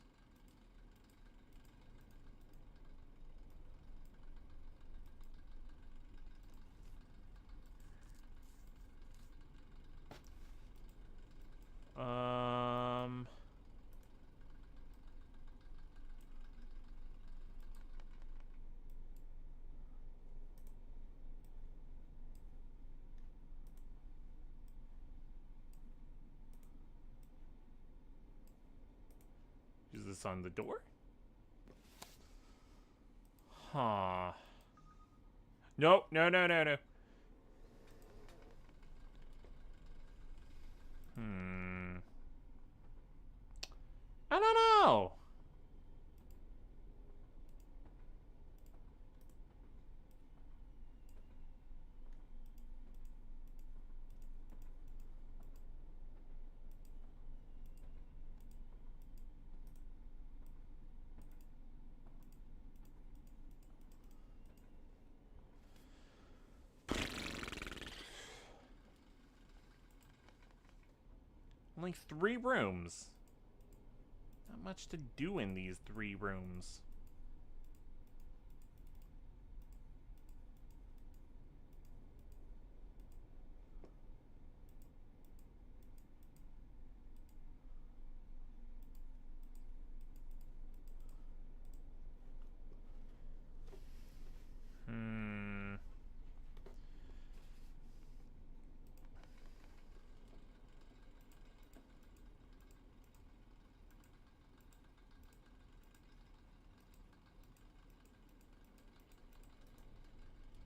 Is this on the door? Huh. Nope, no. I don't know. Only 3 rooms. Not much to do in these 3 rooms.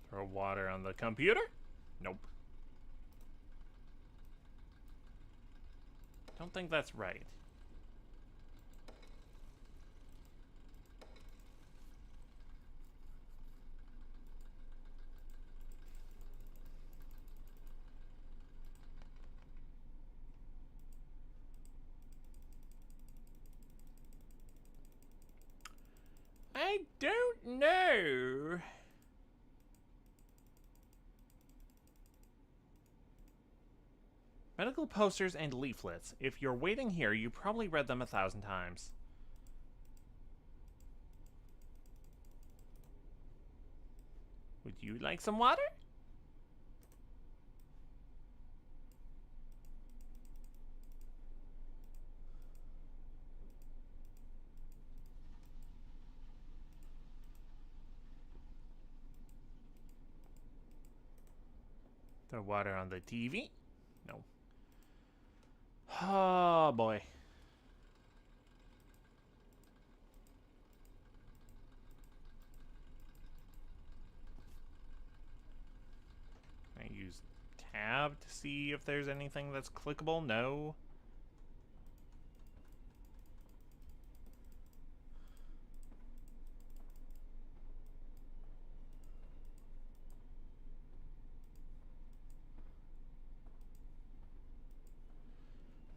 Throw water on the computer? Nope. Don't think that's right. I don't know. Medical posters and leaflets. If you're waiting here, you probably read them 1,000 times. Would you like some water? Throw water on the TV? No. Oh boy. I use tab to see if there's anything that's clickable. No.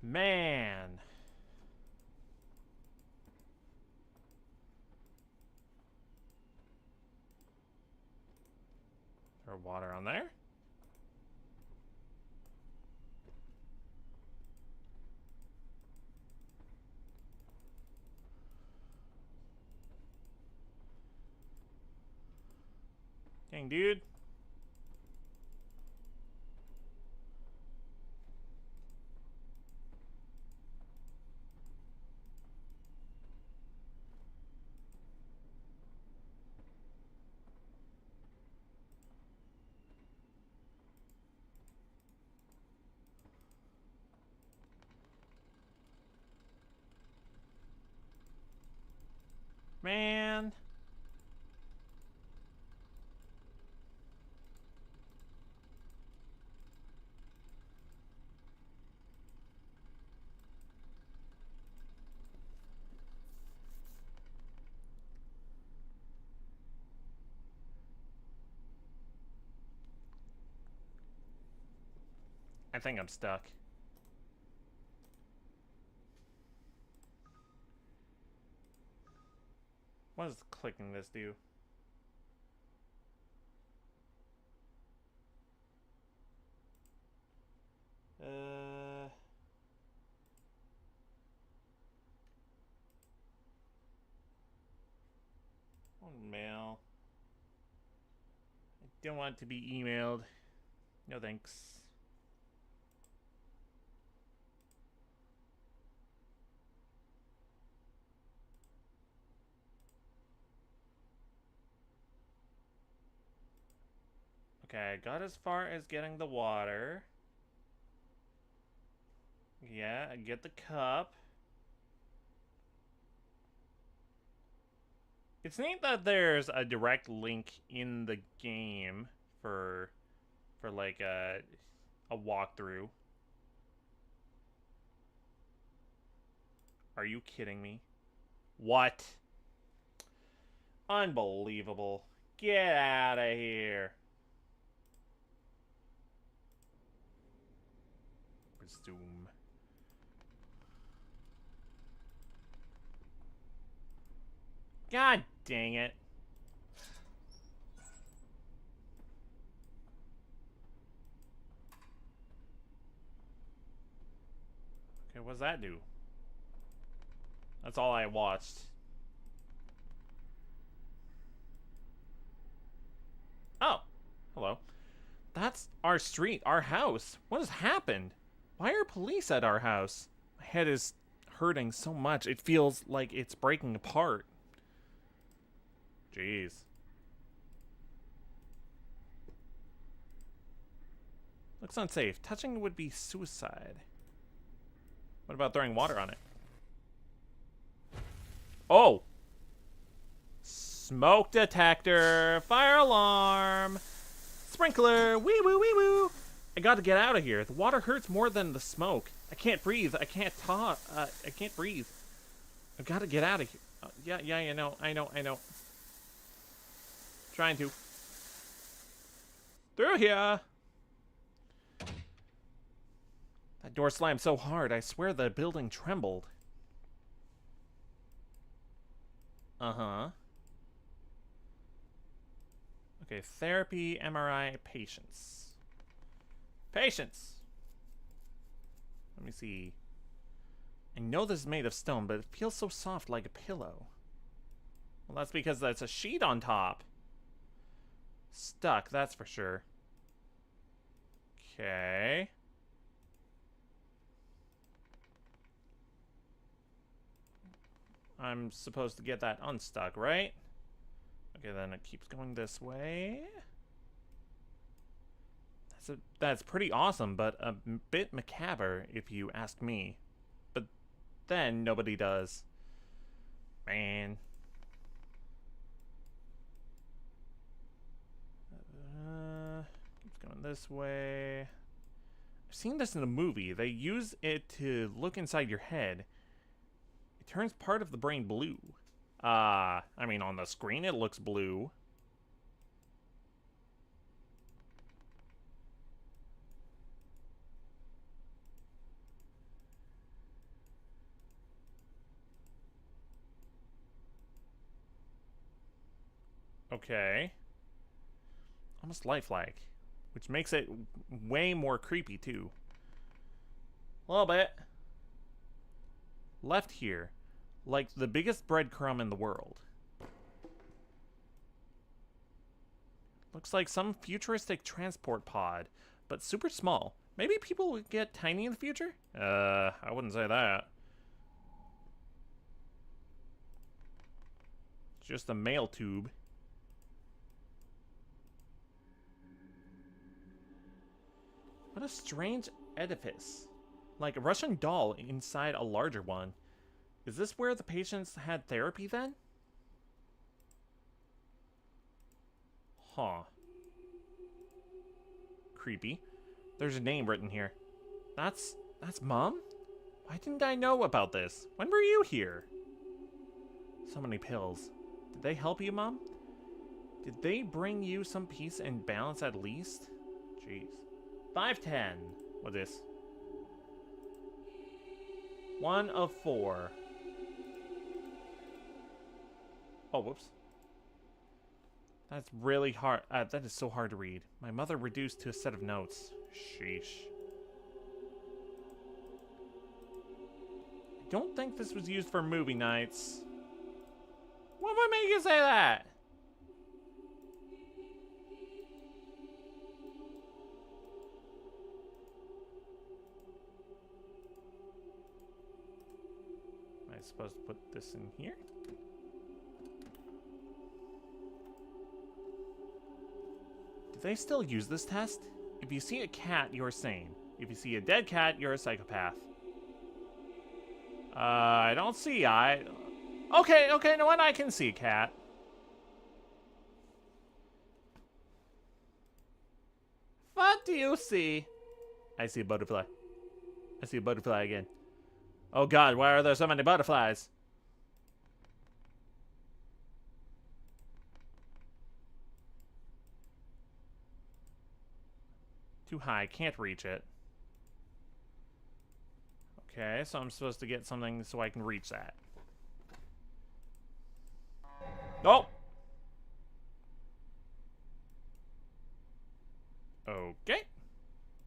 Man. Throw water on there. Dang, dude. Man. I think I'm stuck. What does clicking this do? Mail. I don't want to be emailed. No thanks. Okay, I got as far as getting the water. Yeah, I get the cup. It's neat that there's a direct link in the game for like a walkthrough. Are you kidding me? What? Unbelievable. Get out of here. Resume. God dang it. Okay, what does that do? That's all I watched. Oh, hello. That's our street, our house. What has happened? Why are police at our house? My head is hurting so much. It feels like it's breaking apart. Jeez. Looks unsafe. Touching would be suicide. What about throwing water on it? Oh! Smoke detector! Fire alarm! Sprinkler! Wee woo wee woo! I gotta get out of here. The water hurts more than the smoke. I can't breathe. I can't talk. I can't breathe. I've gotta get out of here. Yeah, I know. Trying to. Through here! That door slammed so hard, I swear the building trembled. Uh-huh. Okay, therapy, MRI, patience. Patience! Let me see. I know this is made of stone, but it feels so soft like a pillow. Well, that's because that's a sheet on top. Stuck, that's for sure. Okay. I'm supposed to get that unstuck, right? Okay, then it keeps going this way. That's pretty awesome, but a bit macabre, if you ask me. But then nobody does. Man. Keeps going this way. I've seen this in a movie. They use it to look inside your head. It turns part of the brain blue. I mean, on the screen it looks blue. Okay. Almost lifelike. Which makes it way more creepy, too. A little bit. Left here. Like the biggest breadcrumb in the world. Looks like some futuristic transport pod, but super small. Maybe people will get tiny in the future? I wouldn't say that. It's just a mail tube. What a strange edifice. Like a Russian doll inside a larger one. Is this where the patients had therapy then? Huh. Creepy. There's a name written here. That's Mom? Why didn't I know about this? When were you here? So many pills. Did they help you, Mom? Did they bring you some peace and balance at least? Jeez. 510. What's this? 1 of 4. Oh, whoops. That's really hard. That is so hard to read. My mother reduced to a set of notes. Sheesh. I don't think this was used for movie nights. What would make you say that? Am I supposed to put this in here? Do they still use this test? If you see a cat, you're sane. If you see a dead cat, you're a psychopath. I don't see Okay, no one I can see cat. What do you see? I see a butterfly. I see a butterfly again. Oh god, why are there so many butterflies? Too high, can't reach it. Okay, so I'm supposed to get something so I can reach that. Oh! Okay.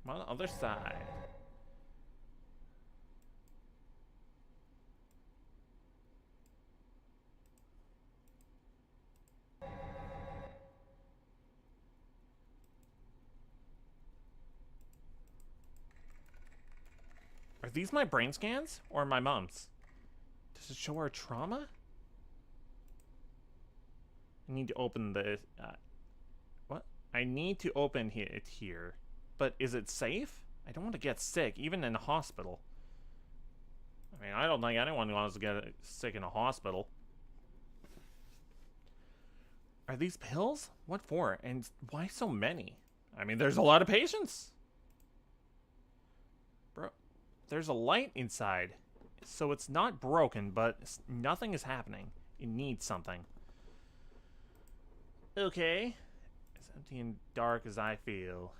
I'm on the other side. Are these my brain scans? Or my mom's? Does it show our trauma? I need to open the... what? I need to open it here. But is it safe? I don't want to get sick, even in a hospital. I mean, I don't think anyone wants to get sick in a hospital. Are these pills? What for? And why so many? I mean, there's a lot of patients. Bro, there's a light inside. So it's not broken, but nothing is happening. It needs something. Okay. As empty and dark as I feel.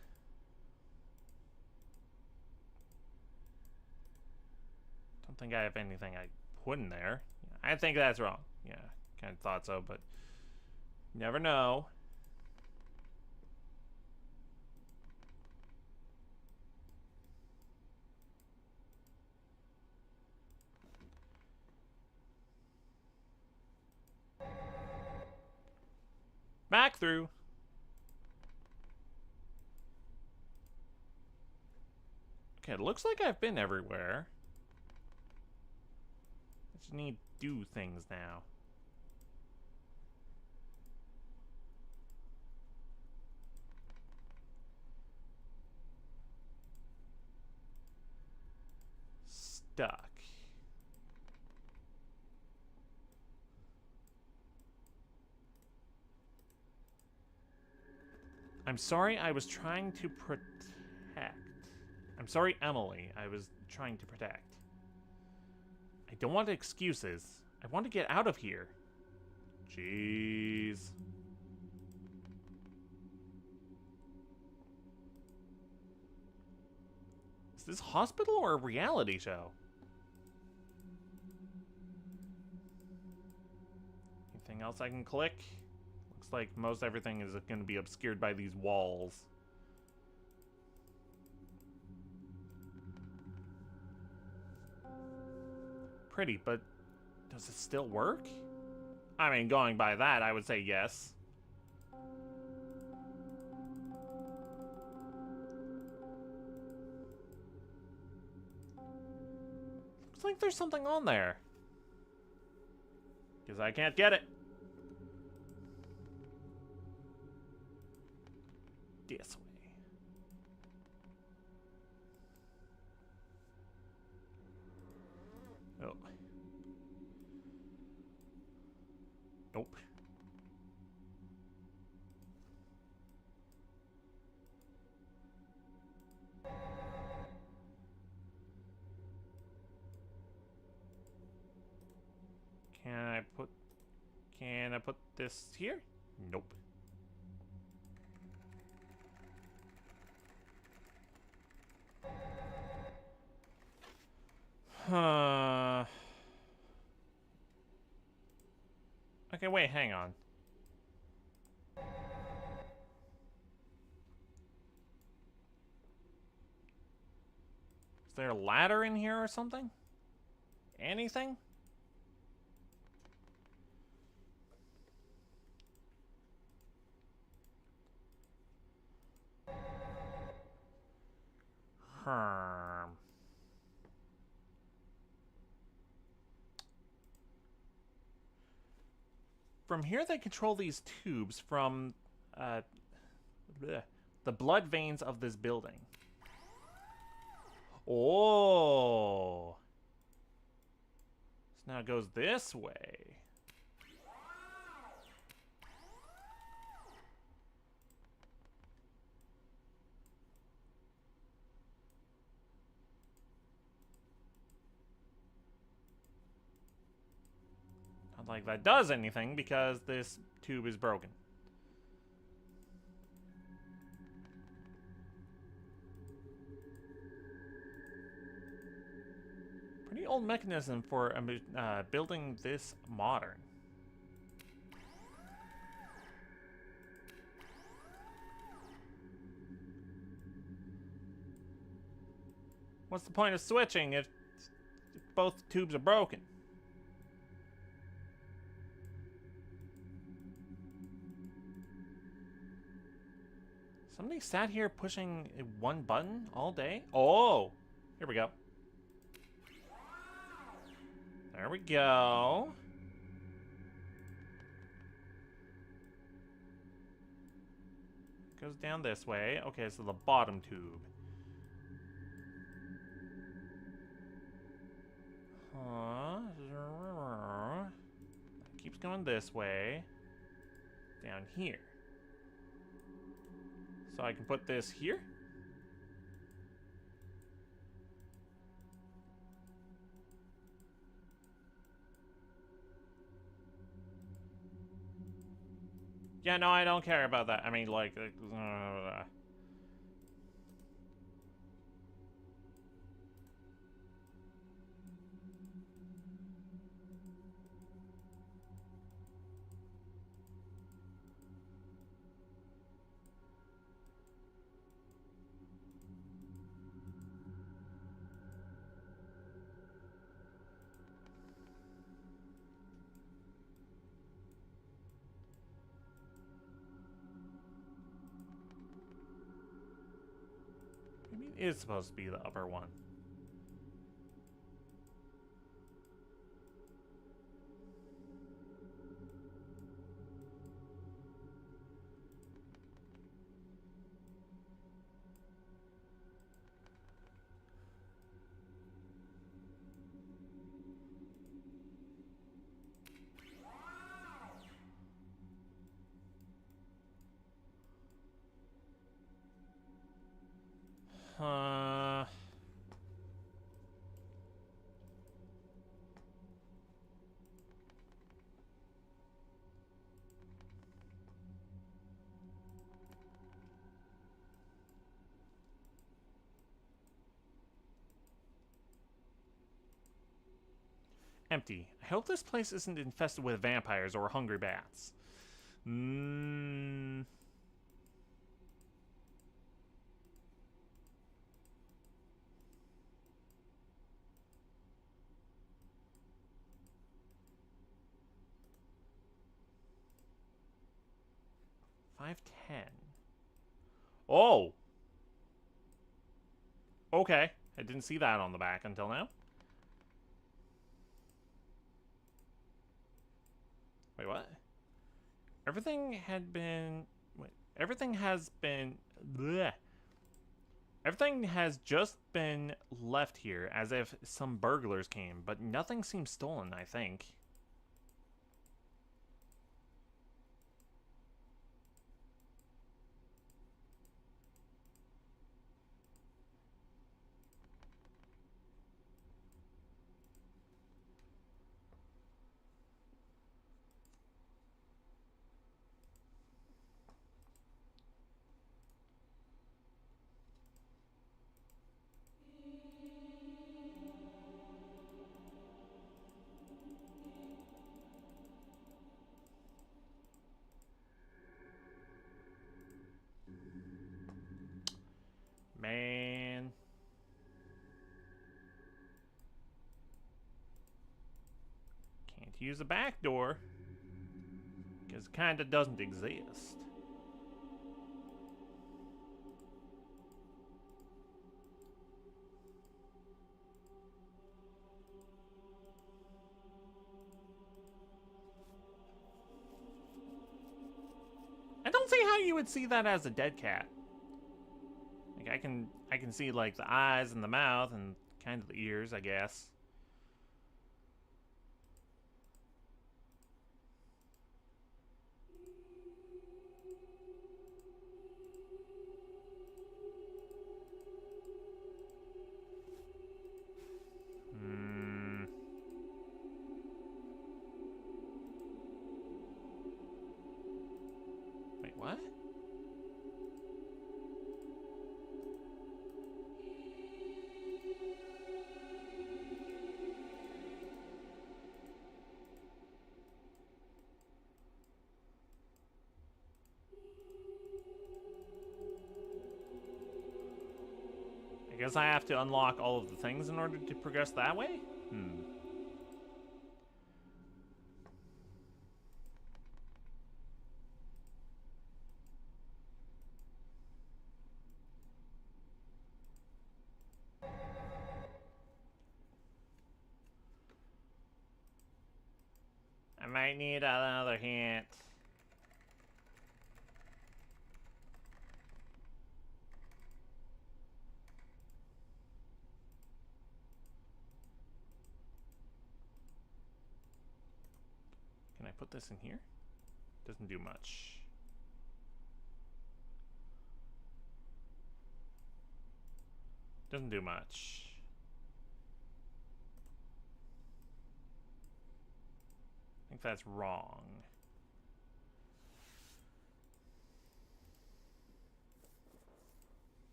Don't think I have anything I put in there. I think that's wrong. Yeah, kind of thought so, but never know. Back through. Okay, it looks like I've been everywhere. I just need to do things now. Stuck. I'm sorry, I was trying to protect. I'm sorry, Emily. I was trying to protect. I don't want excuses. I want to get out of here. Jeez. Is this hospital or a reality show? Anything else I can click? Looks like most everything is going to be obscured by these walls. Pretty, but does it still work? I mean, going by that, I would say yes. Looks like there's something on there. Because I can't get it. This way. Oh. Nope. Can I put this here? Nope. Okay, wait, hang on. Is there a ladder in here or something? Anything? From here, they control these tubes from the blood veins of this building. Oh. So now it goes this way. Not like that does anything because this tube is broken. Pretty old mechanism for building this modern. What's the point of switching if both tubes are broken? Somebody sat here pushing one button all day? Oh! Here we go. There we go. Goes down this way. Okay, so the bottom tube. Keeps going this way. Down here. So I can put this here. Yeah, no, I don't care about that. I mean, like... It is supposed to be the upper one. Uh... 'Empty. I hope this place isn't infested with vampires or hungry bats. Mmm... 510. Oh! Okay. I didn't see that on the back until now. Wait, what? Everything had been... Wait. Everything has been... Bleh. Everything has just been left here as if some burglars came, but nothing seems stolen, I think. Man. Can't use the back door. Because it kind of doesn't exist. I don't see how you would see that as a dead cat. Like I can see like the eyes and the mouth and kind of the ears, I guess. Hmm. Wait, what? I guess I have to unlock all of the things in order to progress that way? Hmm. I might need another hint. Can I put this in here? Doesn't do much. Doesn't do much. I think that's wrong.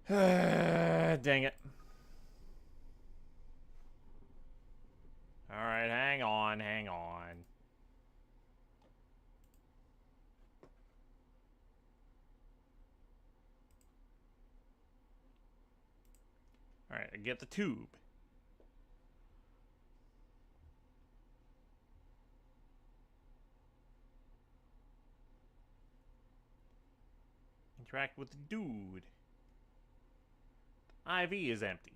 Dang it. Alright, hang on, hang on. Alright, I get the tube. Interact with the dude. IV is empty.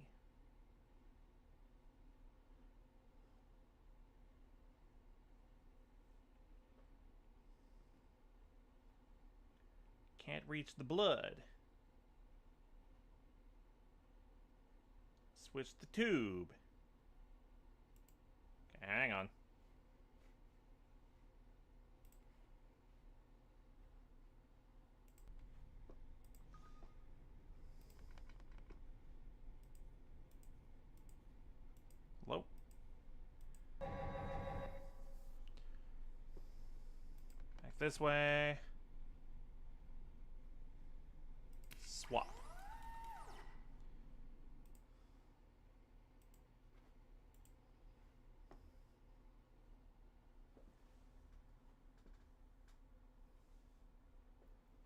Can't reach the blood. Switch the tube. Okay, hang on. Hello? Back this way. Swap.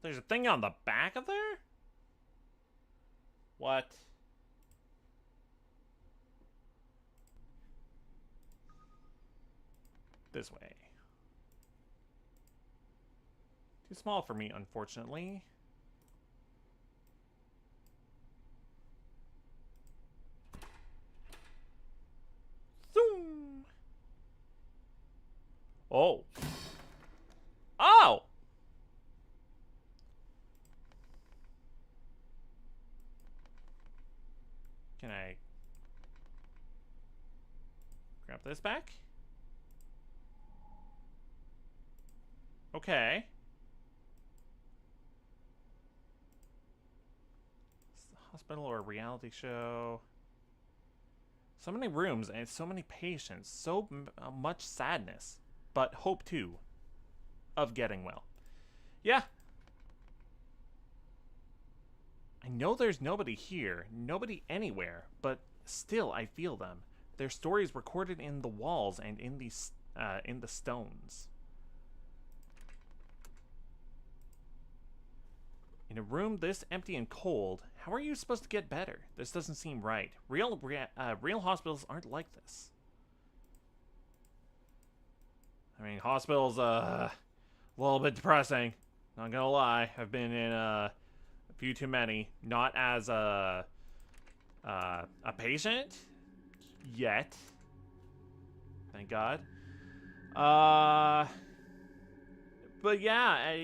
There's a thing on the back of there? What? This way. Too small for me, unfortunately. Zoom! Oh. Oh! Can I grab this back? Okay. Is it a hospital or a reality show? So many rooms and so many patients. So much sadness. But hope, too, of getting well. Yeah. I know there's nobody here. Nobody anywhere. But still, I feel them. Their stories recorded in the walls and in the stones. In a room this empty and cold, how are you supposed to get better? This doesn't seem right. Real hospitals aren't like this. I mean, hospitals, a little bit depressing. Not gonna lie. I've been in a few too many. Not as a patient yet. Thank God. But yeah,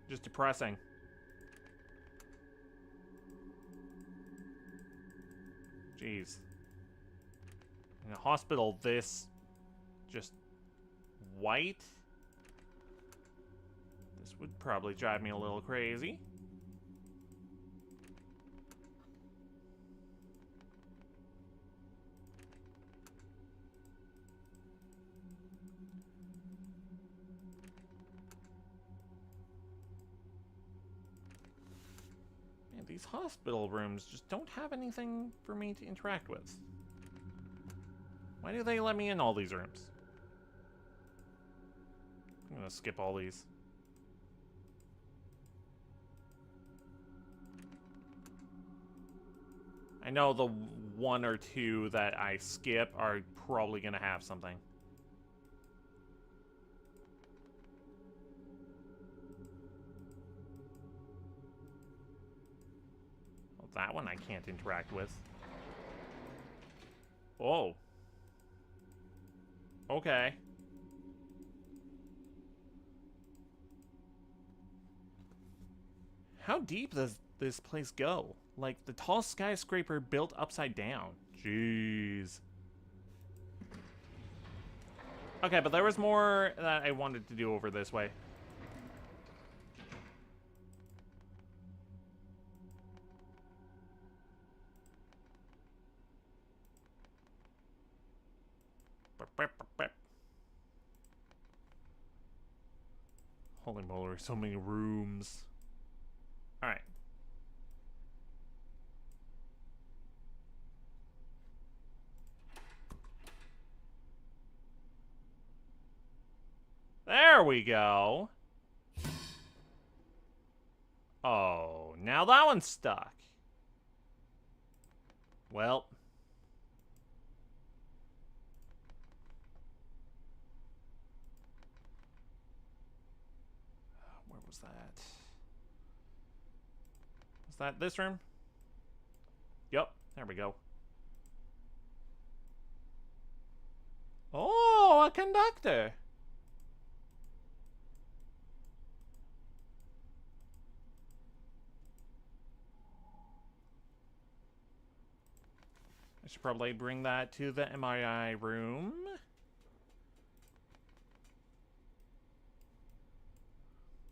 just depressing. Jeez. In a hospital this just white, this would probably drive me a little crazy. Man, these hospital rooms just don't have anything for me to interact with. Why do they let me in all these rooms? I'm gonna skip all these. I know the one or two that I skip are probably gonna have something. Well, that one I can't interact with. Oh. Okay. How deep does this place go? Like the tall skyscraper built upside down. Jeez. Okay, but there was more that I wanted to do over this way. Holy moly, so many rooms. Alright. There we go. Oh, now that one's stuck. Well. was that? Was that this room? Yep, there we go. Oh, a conductor. I should probably bring that to the MRI room.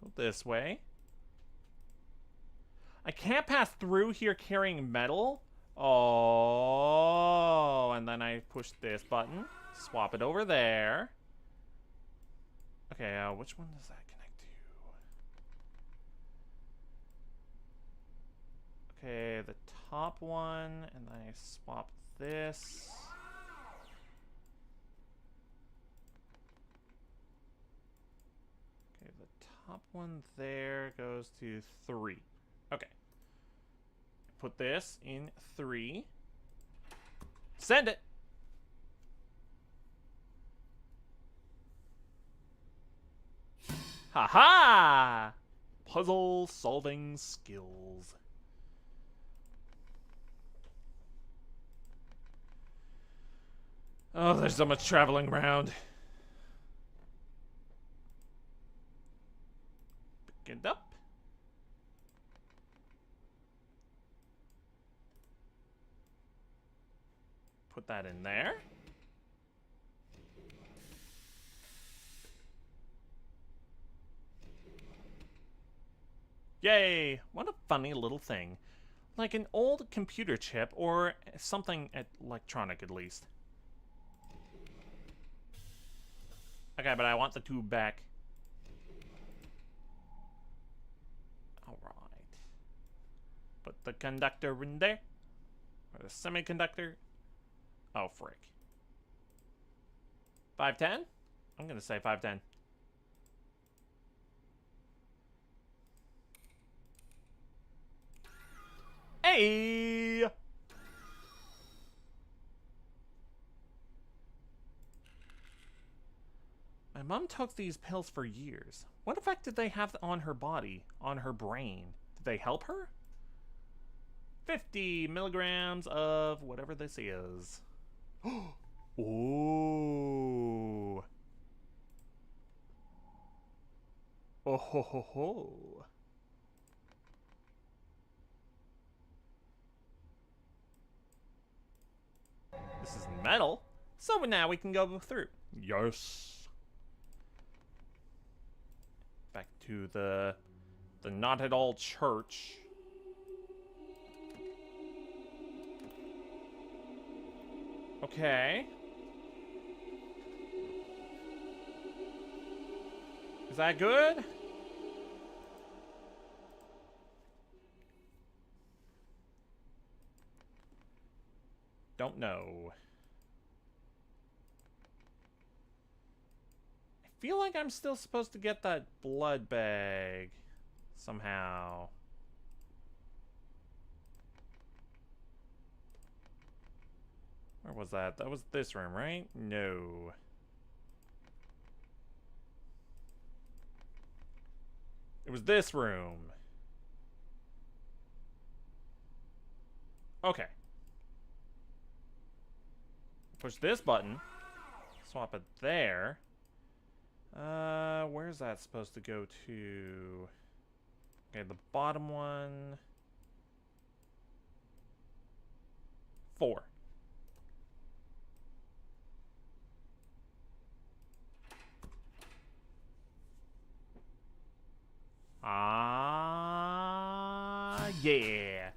Go this way. I can't pass through here carrying metal. Oh, and then I push this button. Swap it over there. Okay, which one does that connect to? Okay, the top one, and then I swap this. Okay, the top one there goes to 3. Okay. Put this in 3. Send it! Haha! Puzzle solving skills. Oh, there's so much traveling around. Pick it up. Put that in there. Yay! What a funny little thing. Like an old computer chip, or something electronic at least. Okay, but I want the tube back. Alright. Put the conductor in there. Or the semiconductor. Oh, frick. 510? I'm gonna say 510. Hey! My mom took these pills for years. What effect did they have on her body, on her brain? Did they help her? 50 milligrams of whatever this is. Ooh. Oh ho ho ho. This is metal, so now we can go through. Yes. Back to the not at all church. Okay. Is that good? Don't know. I feel like I'm still supposed to get that blood bag somehow. Where was that? That was this room, right? No. It was this room. Okay. Push this button. Swap it there. Where's that supposed to go to? Okay, the bottom one. 4. Yeah.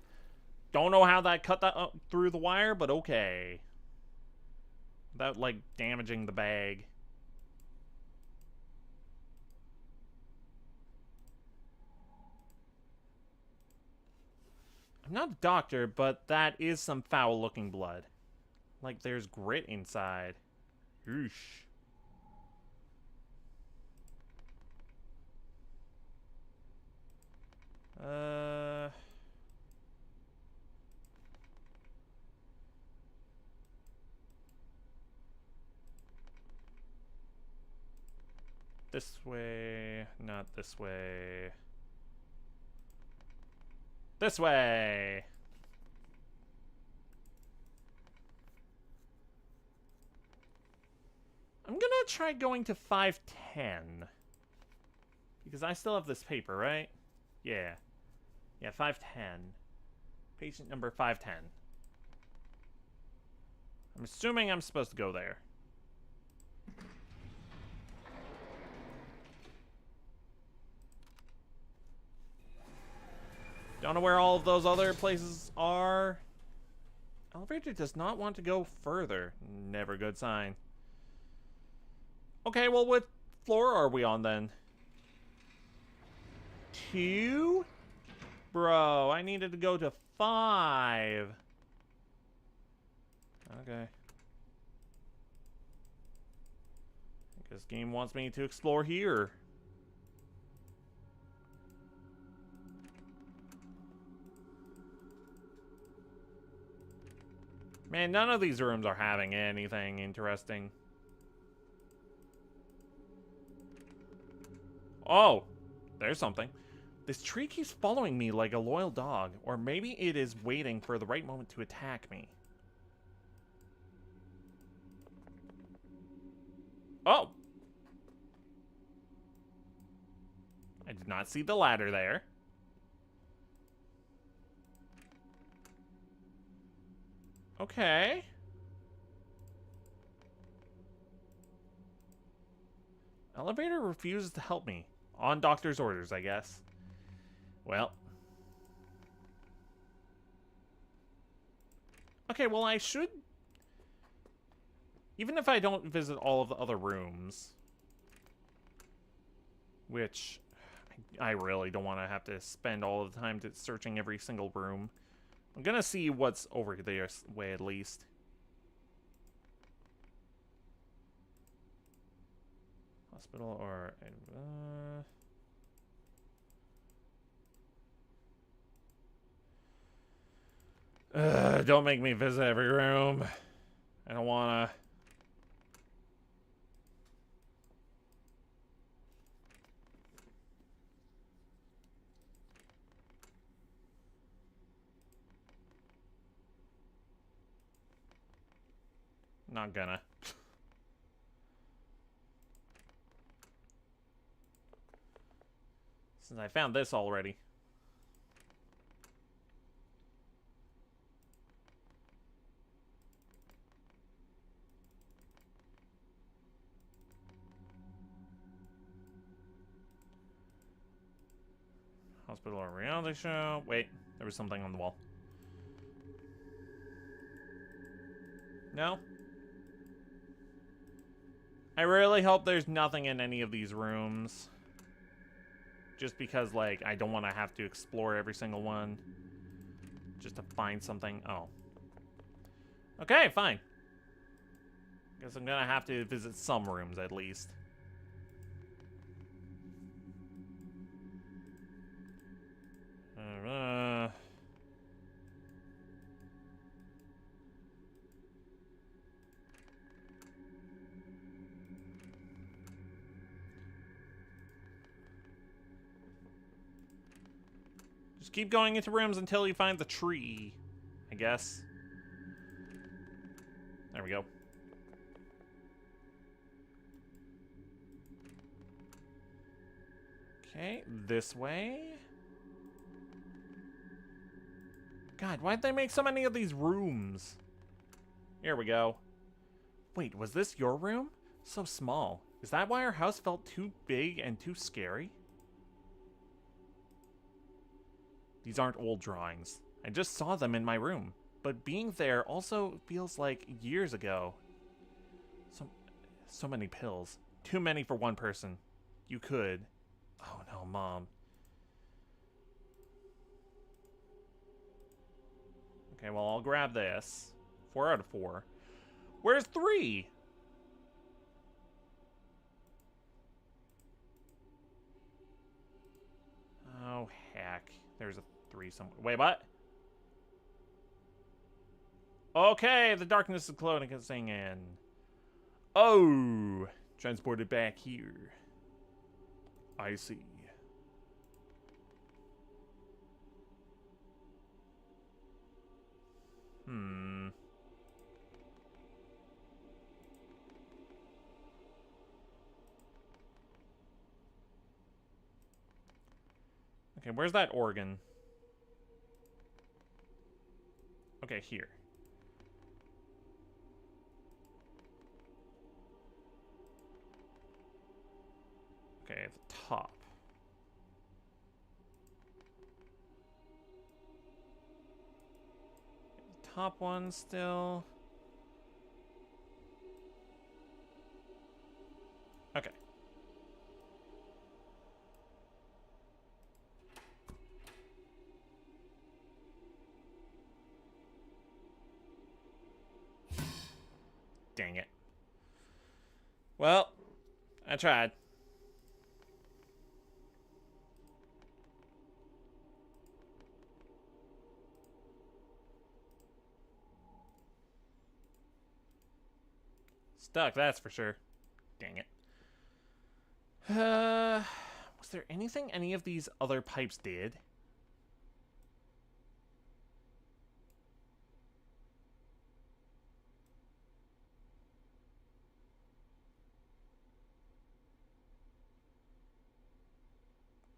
Don't know how that cut that through the wire, but okay. Without, like, damaging the bag. I'm not a doctor, but that is some foul-looking blood. Like, there's grit inside. Oosh. this way, not this way. This way! I'm gonna try going to 510. Because I still have this paper, right? Yeah. Yeah, 510. Patient number 510. I'm assuming I'm supposed to go there. Don't know where all of those other places are. Elevator does not want to go further. Never a good sign. Okay, well, what floor are we on then? 2? Bro, I needed to go to 5. Okay. I guess game wants me to explore here. Man, none of these rooms are having anything interesting. Oh, there's something. This tree keeps following me like a loyal dog, or maybe it is waiting for the right moment to attack me. Oh! I did not see the ladder there. Okay. Elevator refuses to help me. On doctor's orders, I guess. Well. Okay, well, I should... Even if I don't visit all of the other rooms... Which... I really don't want to have to spend all of the time searching every single room. I'm gonna see what's over there way at least. Hospital or... don't make me visit every room. I don't wanna... Not gonna. Since I found this already. Hospital or reality show. Wait, there was something on the wall. No? I really hope there's nothing in any of these rooms. Just because, like, I don't want to have to explore every single one. Just to find something. Oh. Okay, fine. Guess I'm gonna have to visit some rooms at least. Just keep going into rooms until you find the tree, I guess. There we go. Okay, this way. God, why'd they make so many of these rooms? Here we go. Wait, was this your room? So small. Is that why our house felt too big and too scary? These aren't old drawings. I just saw them in my room. But being there also feels like years ago. So many pills. Too many for one person. You could. Oh no, Mom. Okay, well, I'll grab this. 4 out of 4. Where's 3? Oh, heck. There's a 3 somewhere. Wait, what? Okay, the darkness is closing in. Oh, transported back here. I see. Hmm. Okay, where's that organ? Okay, here. Okay, at the top. The top one still. Okay. Dang it. Well, I tried. Stuck, that's for sure. Dang it. Was there anything any of these other pipes did?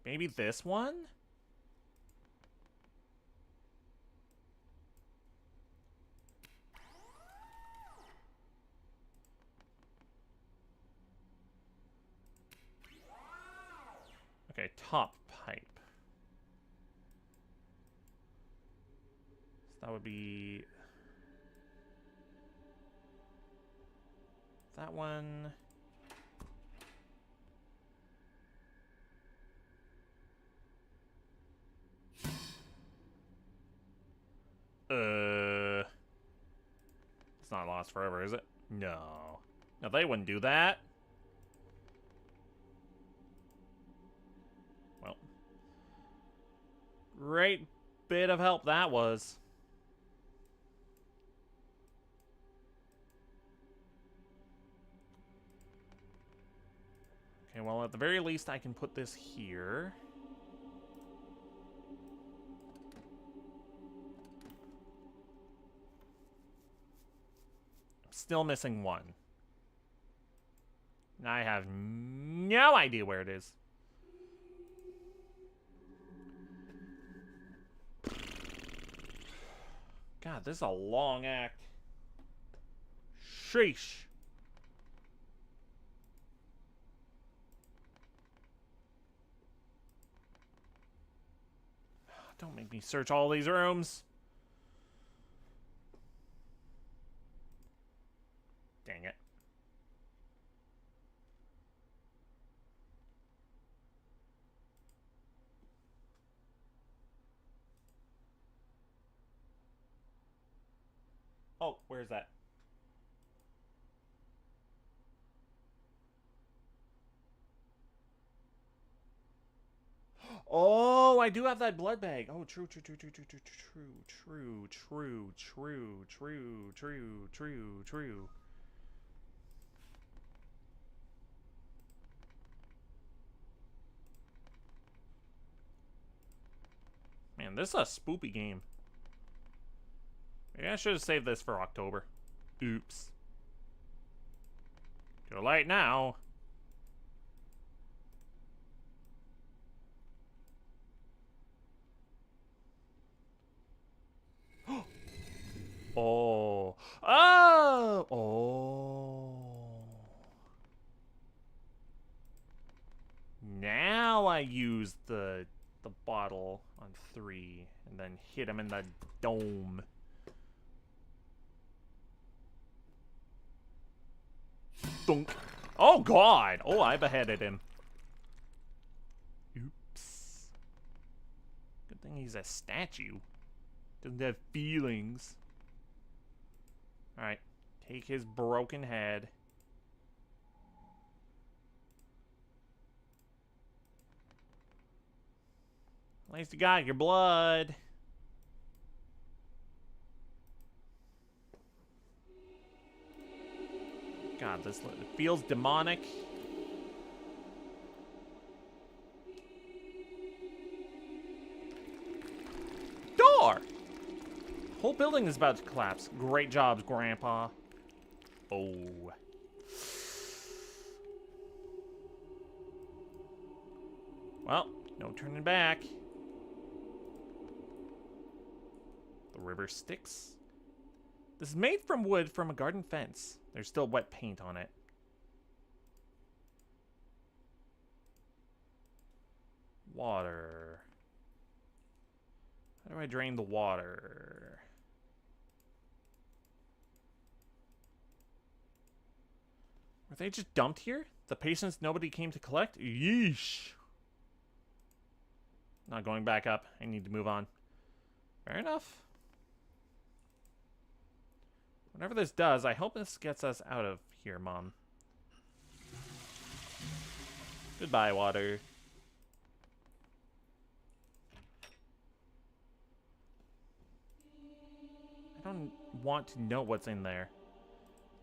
Maybe this one? Okay, top pipe. So that would be... that one... It's not lost forever, is it? No. No, they wouldn't do that. Well. Great bit of help that was. Okay, well, at the very least, I can put this here. I'm still missing one. And I have no idea where it is. God, this is a long act. Sheesh. Don't make me search all these rooms. Dang it. Oh, where's that? Oh, I do have that blood bag. Oh, true. Man, this is a spoopy game. Maybe I should have saved this for October. Oops. Too late now. Oh. Oh. Oh. Now I use the bottle on 3 and then hit him in the dome. Dunk. Oh god. Oh, I beheaded him. Oops. Good thing he's a statue. Doesn't have feelings. Alright. Take his broken head. At least you got your blood. God, this feels demonic. Whole building is about to collapse. Great jobs, Grandpa. Oh. Well, no turning back. The river Styx. This is made from wood from a garden fence. There's still wet paint on it. Water. How do I drain the water? Were they just dumped here? The patients nobody came to collect? Yeesh. Not going back up. I need to move on. Fair enough. Whatever this does, I hope this gets us out of here, Mom. Goodbye, water. I don't want to know what's in there.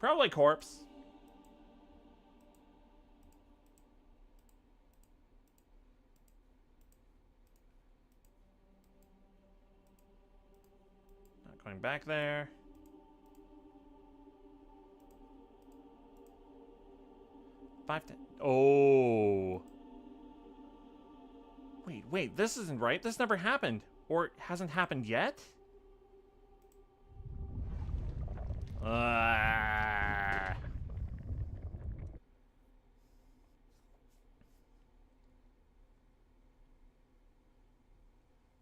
Probably corpse. Not going back there. Oh. Wait, this isn't right. This never happened. Or hasn't happened yet?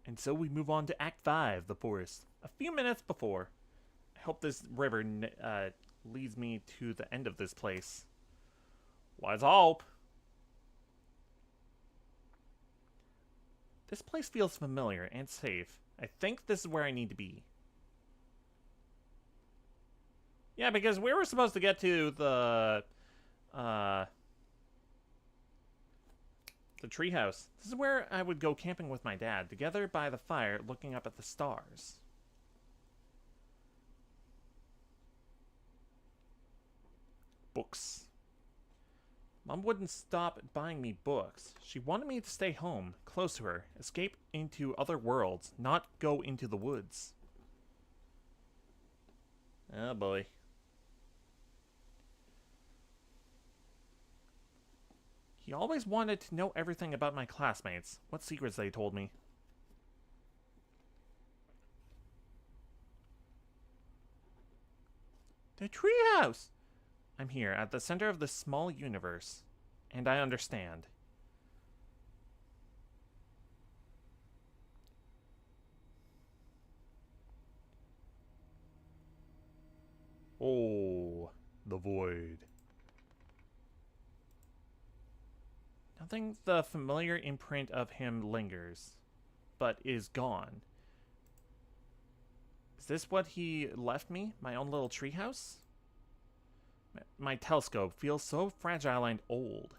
And so we move on to Act 5, the forest. A few minutes before. I hope this river leads me to the end of this place. Let's hope. This place feels familiar and safe. I think this is where I need to be. Yeah, because we were supposed to get to the treehouse. This is where I would go camping with my dad, together by the fire, looking up at the stars. Books. Mom wouldn't stop buying me books. She wanted me to stay home, close to her, escape into other worlds, not go into the woods. Oh boy. He always wanted to know everything about my classmates, what secrets they told me. The treehouse! I'm here, at the center of this small universe, and I understand. Oh, the void. Nothing the familiar imprint of him lingers, but is gone. Is this what he left me? My own little treehouse? My telescope feels so fragile and old.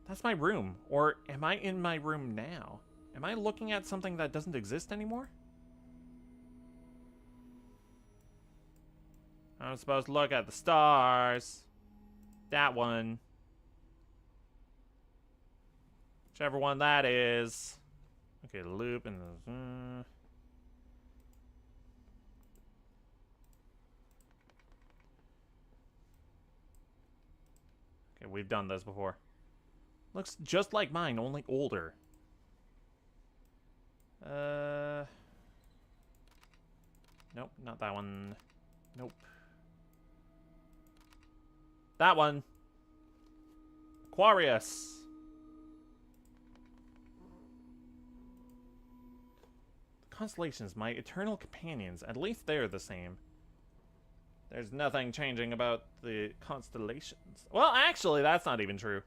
That's my room. Or am I in my room now? Am I looking at something that doesn't exist anymore? I'm supposed to look at the stars. That one. Whichever one that is. Okay, the loop and the... Okay, we've done this before. Looks just like mine, only older. Nope, not that one. Nope. That one. Aquarius. The constellations, my eternal companions. At least they're the same. There's nothing changing about the constellations. Well, actually, that's not even true.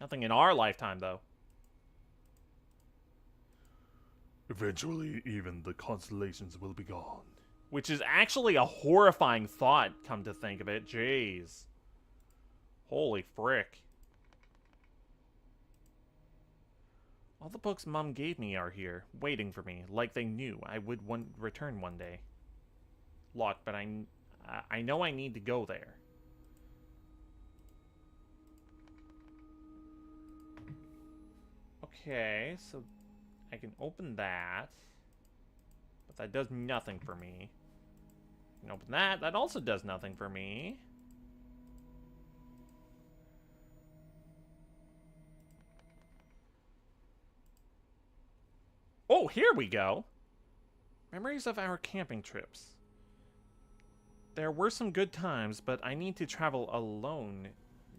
Nothing in our lifetime, though. Eventually, even the constellations will be gone. Which is actually a horrifying thought, come to think of it. Jeez. Holy frick. All the books Mom gave me are here, waiting for me, like they knew I would return one day. Locked, but I know I need to go there. Okay, so I can open that. But that does nothing for me. And open that. That also does nothing for me. Oh, here we go. Memories of our camping trips. There were some good times, but I need to travel alone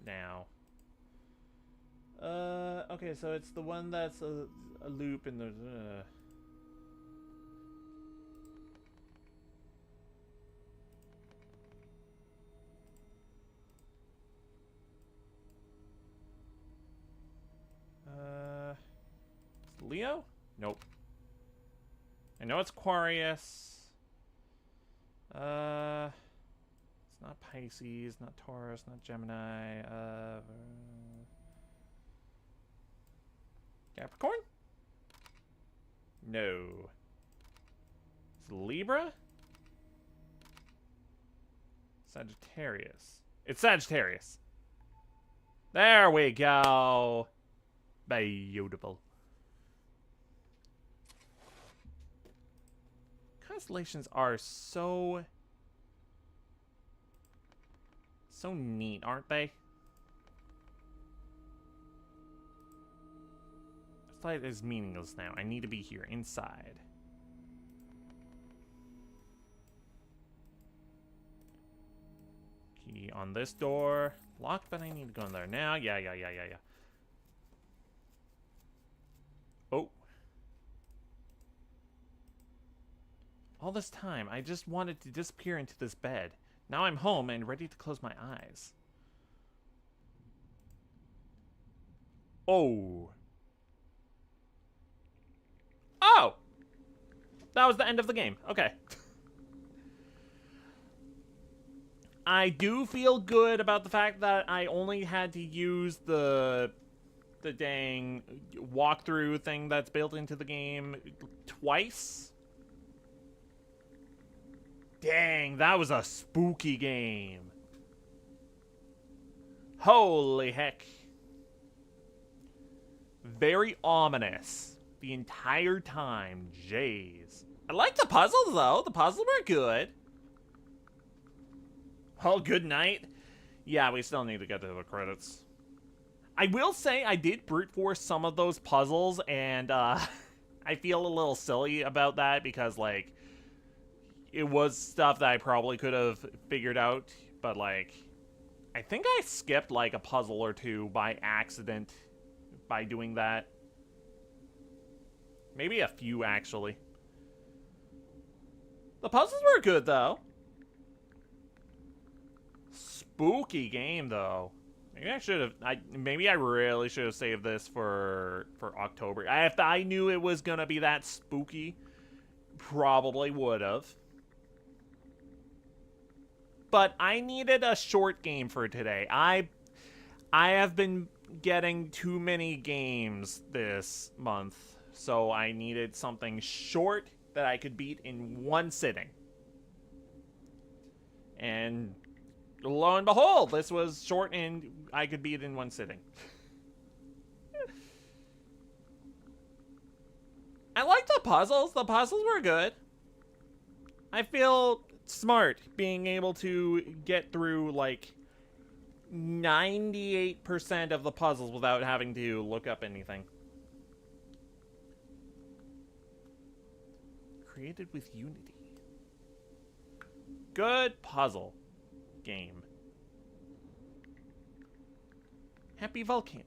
now. Okay, so it's the one that's a loop in the... Leo? Nope. I know it's Aquarius. It's not Pisces, not Taurus, not Gemini. Capricorn? No. It's Libra? Sagittarius. It's Sagittarius. There we go. Beautiful. Constellations are so neat, aren't they? This light is meaningless now. I need to be here inside. Key on this door. Locked, but I need to go in there now. Yeah. Oh. All this time, I just wanted to disappear into this bed. Now I'm home and ready to close my eyes. Oh. Oh! That was the end of the game. Okay. I do feel good about the fact that I only had to use the dang walkthrough thing that's built into the game twice. Dang, that was a spooky game. Holy heck. Very ominous the entire time. Jeez. I like the puzzles, though. The puzzles were good. Oh, good night. Yeah, we still need to get to the credits. I will say I did brute force some of those puzzles, and I feel a little silly about that because, like, it was stuff that I probably could have figured out, but, like, I think I skipped, like, a puzzle or two by accident by doing that. Maybe a few, actually. The puzzles were good, though. Spooky game, though. Maybe I should have... maybe I really should have saved this for October. If I knew it was gonna be that spooky, probably would have. But I needed a short game for today. I have been getting too many games this month, so I needed something short that I could beat in one sitting. And lo and behold, this was short and I could beat it in one sitting. I like the puzzles. The puzzles were good. I feel smart being able to get through like 98% of the puzzles without having to look up anything. Created with Unity. Good puzzle game. Happy Volcano.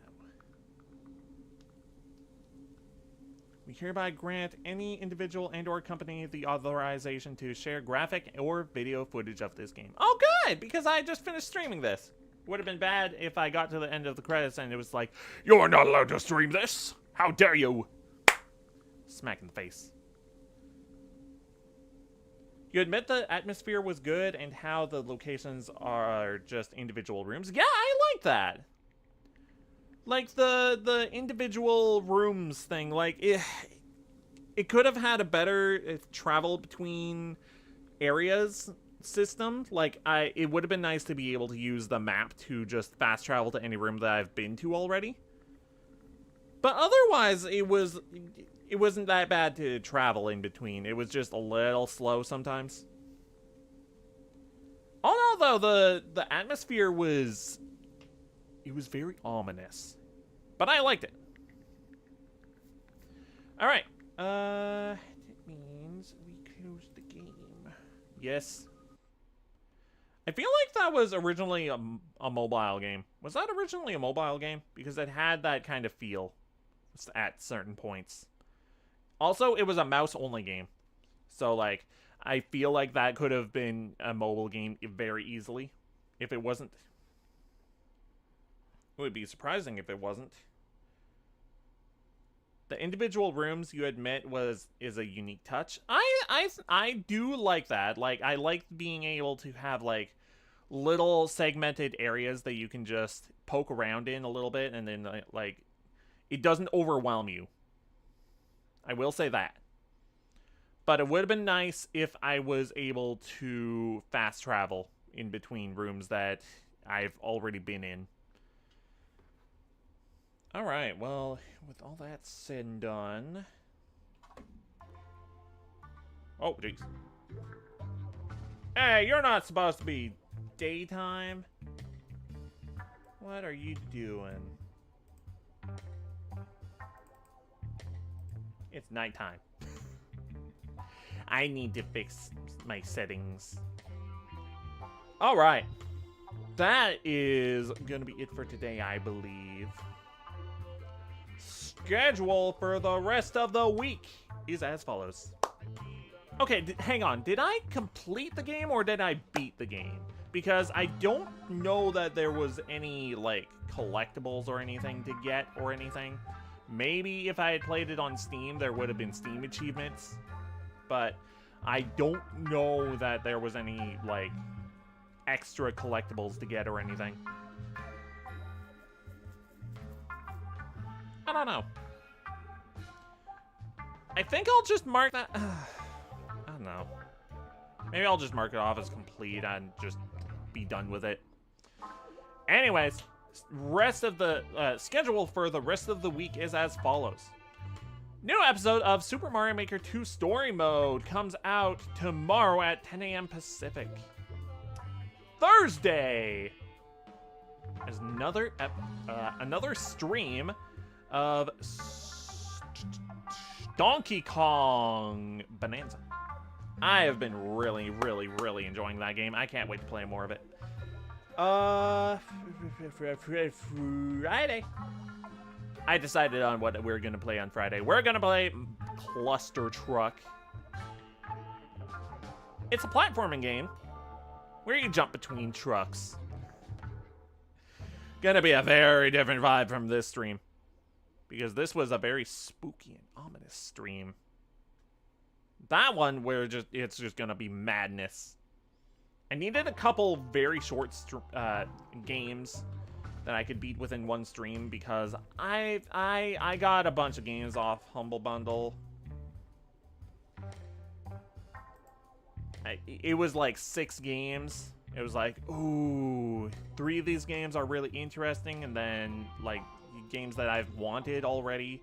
We hereby grant any individual and/or company the authorization to share graphic or video footage of this game. Oh, good! Because I just finished streaming this. Would have been bad if I got to the end of the credits and it was like, "You're not allowed to stream this! How dare you!" Smack in the face. You admit the atmosphere was good and how the locations are just individual rooms? Yeah, I like that. Like the individual rooms thing, like it could have had a better travel between areas system. Like it would have been nice to be able to use the map to just fast travel to any room that I've been to already. But otherwise, it wasn't that bad to travel in between. It was just a little slow sometimes. All in all, though, the atmosphere was... It was very ominous. But I liked it. Alright. That means we close the game. Yes. I feel like that was originally a mobile game. Was that originally a mobile game? Because it had that kind of feel at certain points. Also, it was a mouse-only game. So, like, I feel like that could have been a mobile game very easily. If it wasn't. It would be surprising if it wasn't. The individual rooms, you admit, is a unique touch. I do like that. Like, I like being able to have, like, little segmented areas that you can just poke around in a little bit, and then, like, it doesn't overwhelm you. I will say that. But it would have been nice if I was able to fast travel in between rooms that I've already been in. Alright, well, with all that said and done... Oh, jeez. Hey, you're not supposed to be daytime. What are you doing? It's nighttime. I need to fix my settings. Alright. That is gonna be it for today, I believe. Schedule for the rest of the week is as follows. Okay, hang on. Did I complete the game or did I beat the game? Because I don't know that there was any, like, collectibles or anything to get or anything. Maybe if I had played it on Steam, there would have been Steam achievements. But I don't know that there was any, like, extra collectibles to get or anything. I don't know. I think I'll just mark that... I don't know. Maybe I'll just mark it off as complete and just be done with it. Anyways, rest of the schedule for the rest of the week is as follows. New episode of Super Mario Maker 2 Story Mode comes out tomorrow at 10 a.m. Pacific. Thursday is another stream of Donkey Kong Bonanza. I have been really, really, really enjoying that game. I can't wait to play more of it. Friday. I decided on what we're gonna play on Friday. We're gonna play Cluster Truck. It's a platforming game where you jump between trucks. Gonna be a very different vibe from this stream, because this was a very spooky and ominous stream. That one where it's just gonna be madness. I needed a couple very short games that I could beat within one stream, because I got a bunch of games off Humble Bundle. It was like 6 games. It was like, ooh, 3 of these games are really interesting, and then like games that I've wanted already,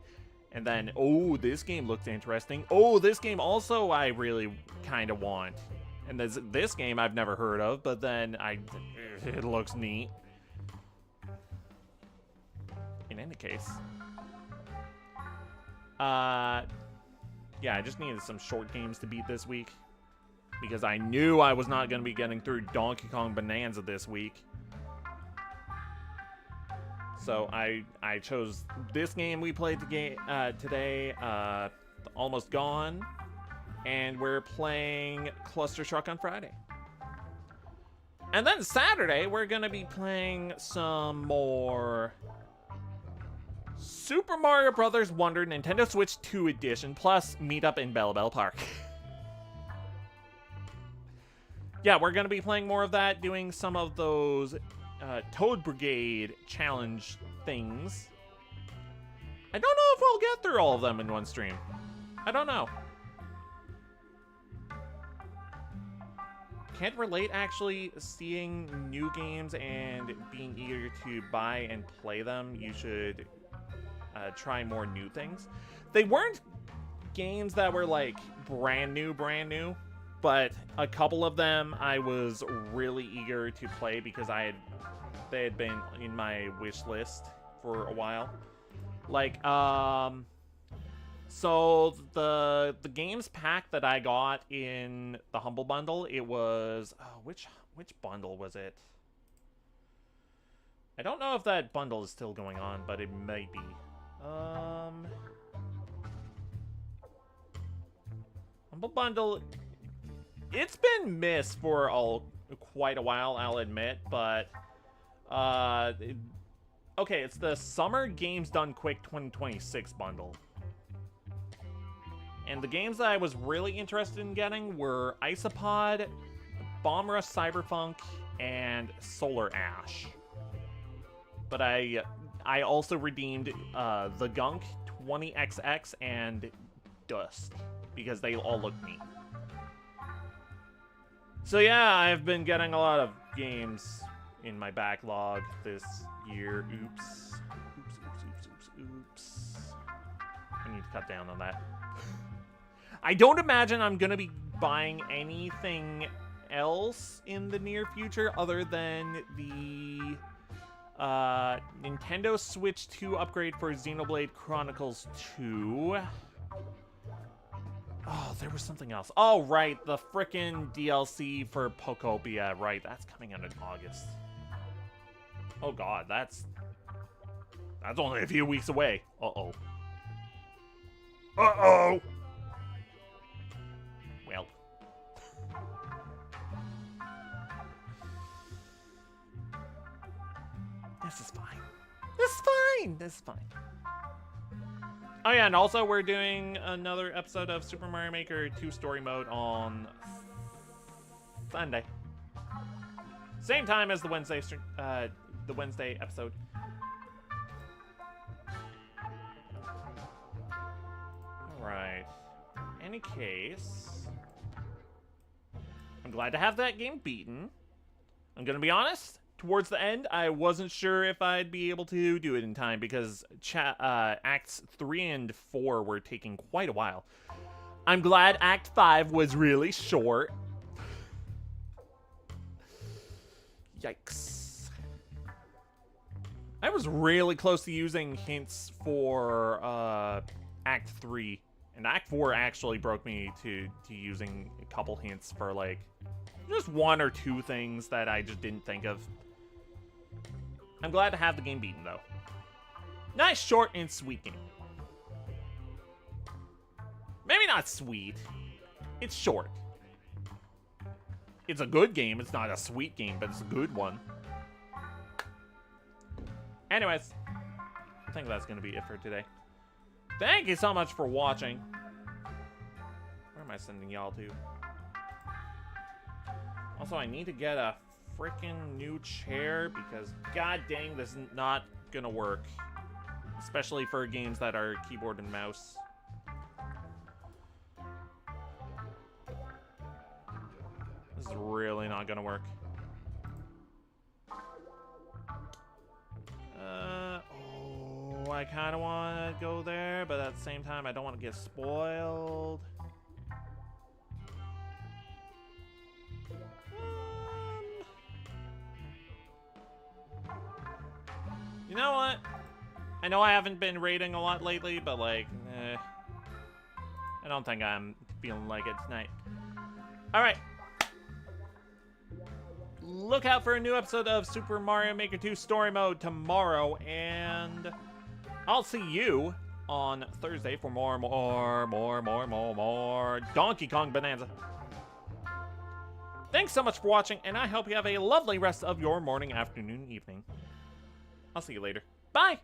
and then, oh, this game looks interesting. Oh, this game also I really kind of want. And this game I've never heard of, but then it looks neat. In any case. Yeah, I just needed some short games to beat this week, because I knew I was not going to be getting through Donkey Kong Bonanza this week. So I chose this game we played today, Almost Gone, and we're playing Cluster Truck on Friday. And then Saturday, we're going to be playing some more Super Mario Bros. Wonder Nintendo Switch 2 Edition, plus Meet Up in Bell Bell Park. Yeah, we're going to be playing more of that, doing some of those Toad Brigade challenge things. I don't know if we'll get through all of them in one stream. I don't know. Can't relate actually seeing new games and being eager to buy and play them. You should try more new things. They weren't games that were like brand new, but a couple of them I was really eager to play because they had been in my wish list for a while. Like, so the games pack that I got in the Humble Bundle, it was, oh, which bundle was it? I don't know if that bundle is still going on, but it might be. Humble Bundle, it's been missed for quite a while, I'll admit, but okay, it's the Summer Games Done Quick 2026 bundle. And the games that I was really interested in getting were Isopod, Bomb Rush Cyberpunk, and Solar Ash. But I also redeemed The Gunk, 20XX, and Dust, because they all look neat. So yeah, I've been getting a lot of games in my backlog this year. Oops. I need to cut down on that. I don't imagine I'm going to be buying anything else in the near future other than the Nintendo Switch 2 upgrade for Xenoblade Chronicles 2. Oh, there was something else. Oh, right, the frickin' DLC for Pokopia. Right, that's coming out in August. Oh god, that's only a few weeks away. Uh-oh. Uh-oh! Well. This is fine. This is fine! This is fine. Oh yeah, and also we're doing another episode of Super Mario Maker 2 Story Mode on Sunday. Same time as the Wednesday episode. Alright. Any case, I'm glad to have that game beaten. I'm gonna be honest, towards the end, I wasn't sure if I'd be able to do it in time because Acts 3 and 4 were taking quite a while. I'm glad Act 5 was really short. Yikes. I was really close to using hints for Act 3. And Act 4 actually broke me to using a couple hints for, like, just one or two things that I just didn't think of. I'm glad to have the game beaten, though. Nice, short, and sweet game. Maybe not sweet. It's short. It's a good game. It's not a sweet game, but it's a good one. Anyways, I think that's going to be it for today. Thank you so much for watching. Where am I sending y'all to? Also, I need to get a freaking new chair because god dang, this is not gonna work. Especially for games that are keyboard and mouse. This is really not gonna work. Oh, I kind of want to go there, but at the same time, I don't want to get spoiled. You know what? I know I haven't been raiding a lot lately, but like, I don't think I'm feeling like it tonight. Alright. Look out for a new episode of Super Mario Maker 2 Story Mode tomorrow, and I'll see you on Thursday for more Donkey Kong Bonanza. Thanks so much for watching, and I hope you have a lovely rest of your morning, afternoon, evening. I'll see you later. Bye!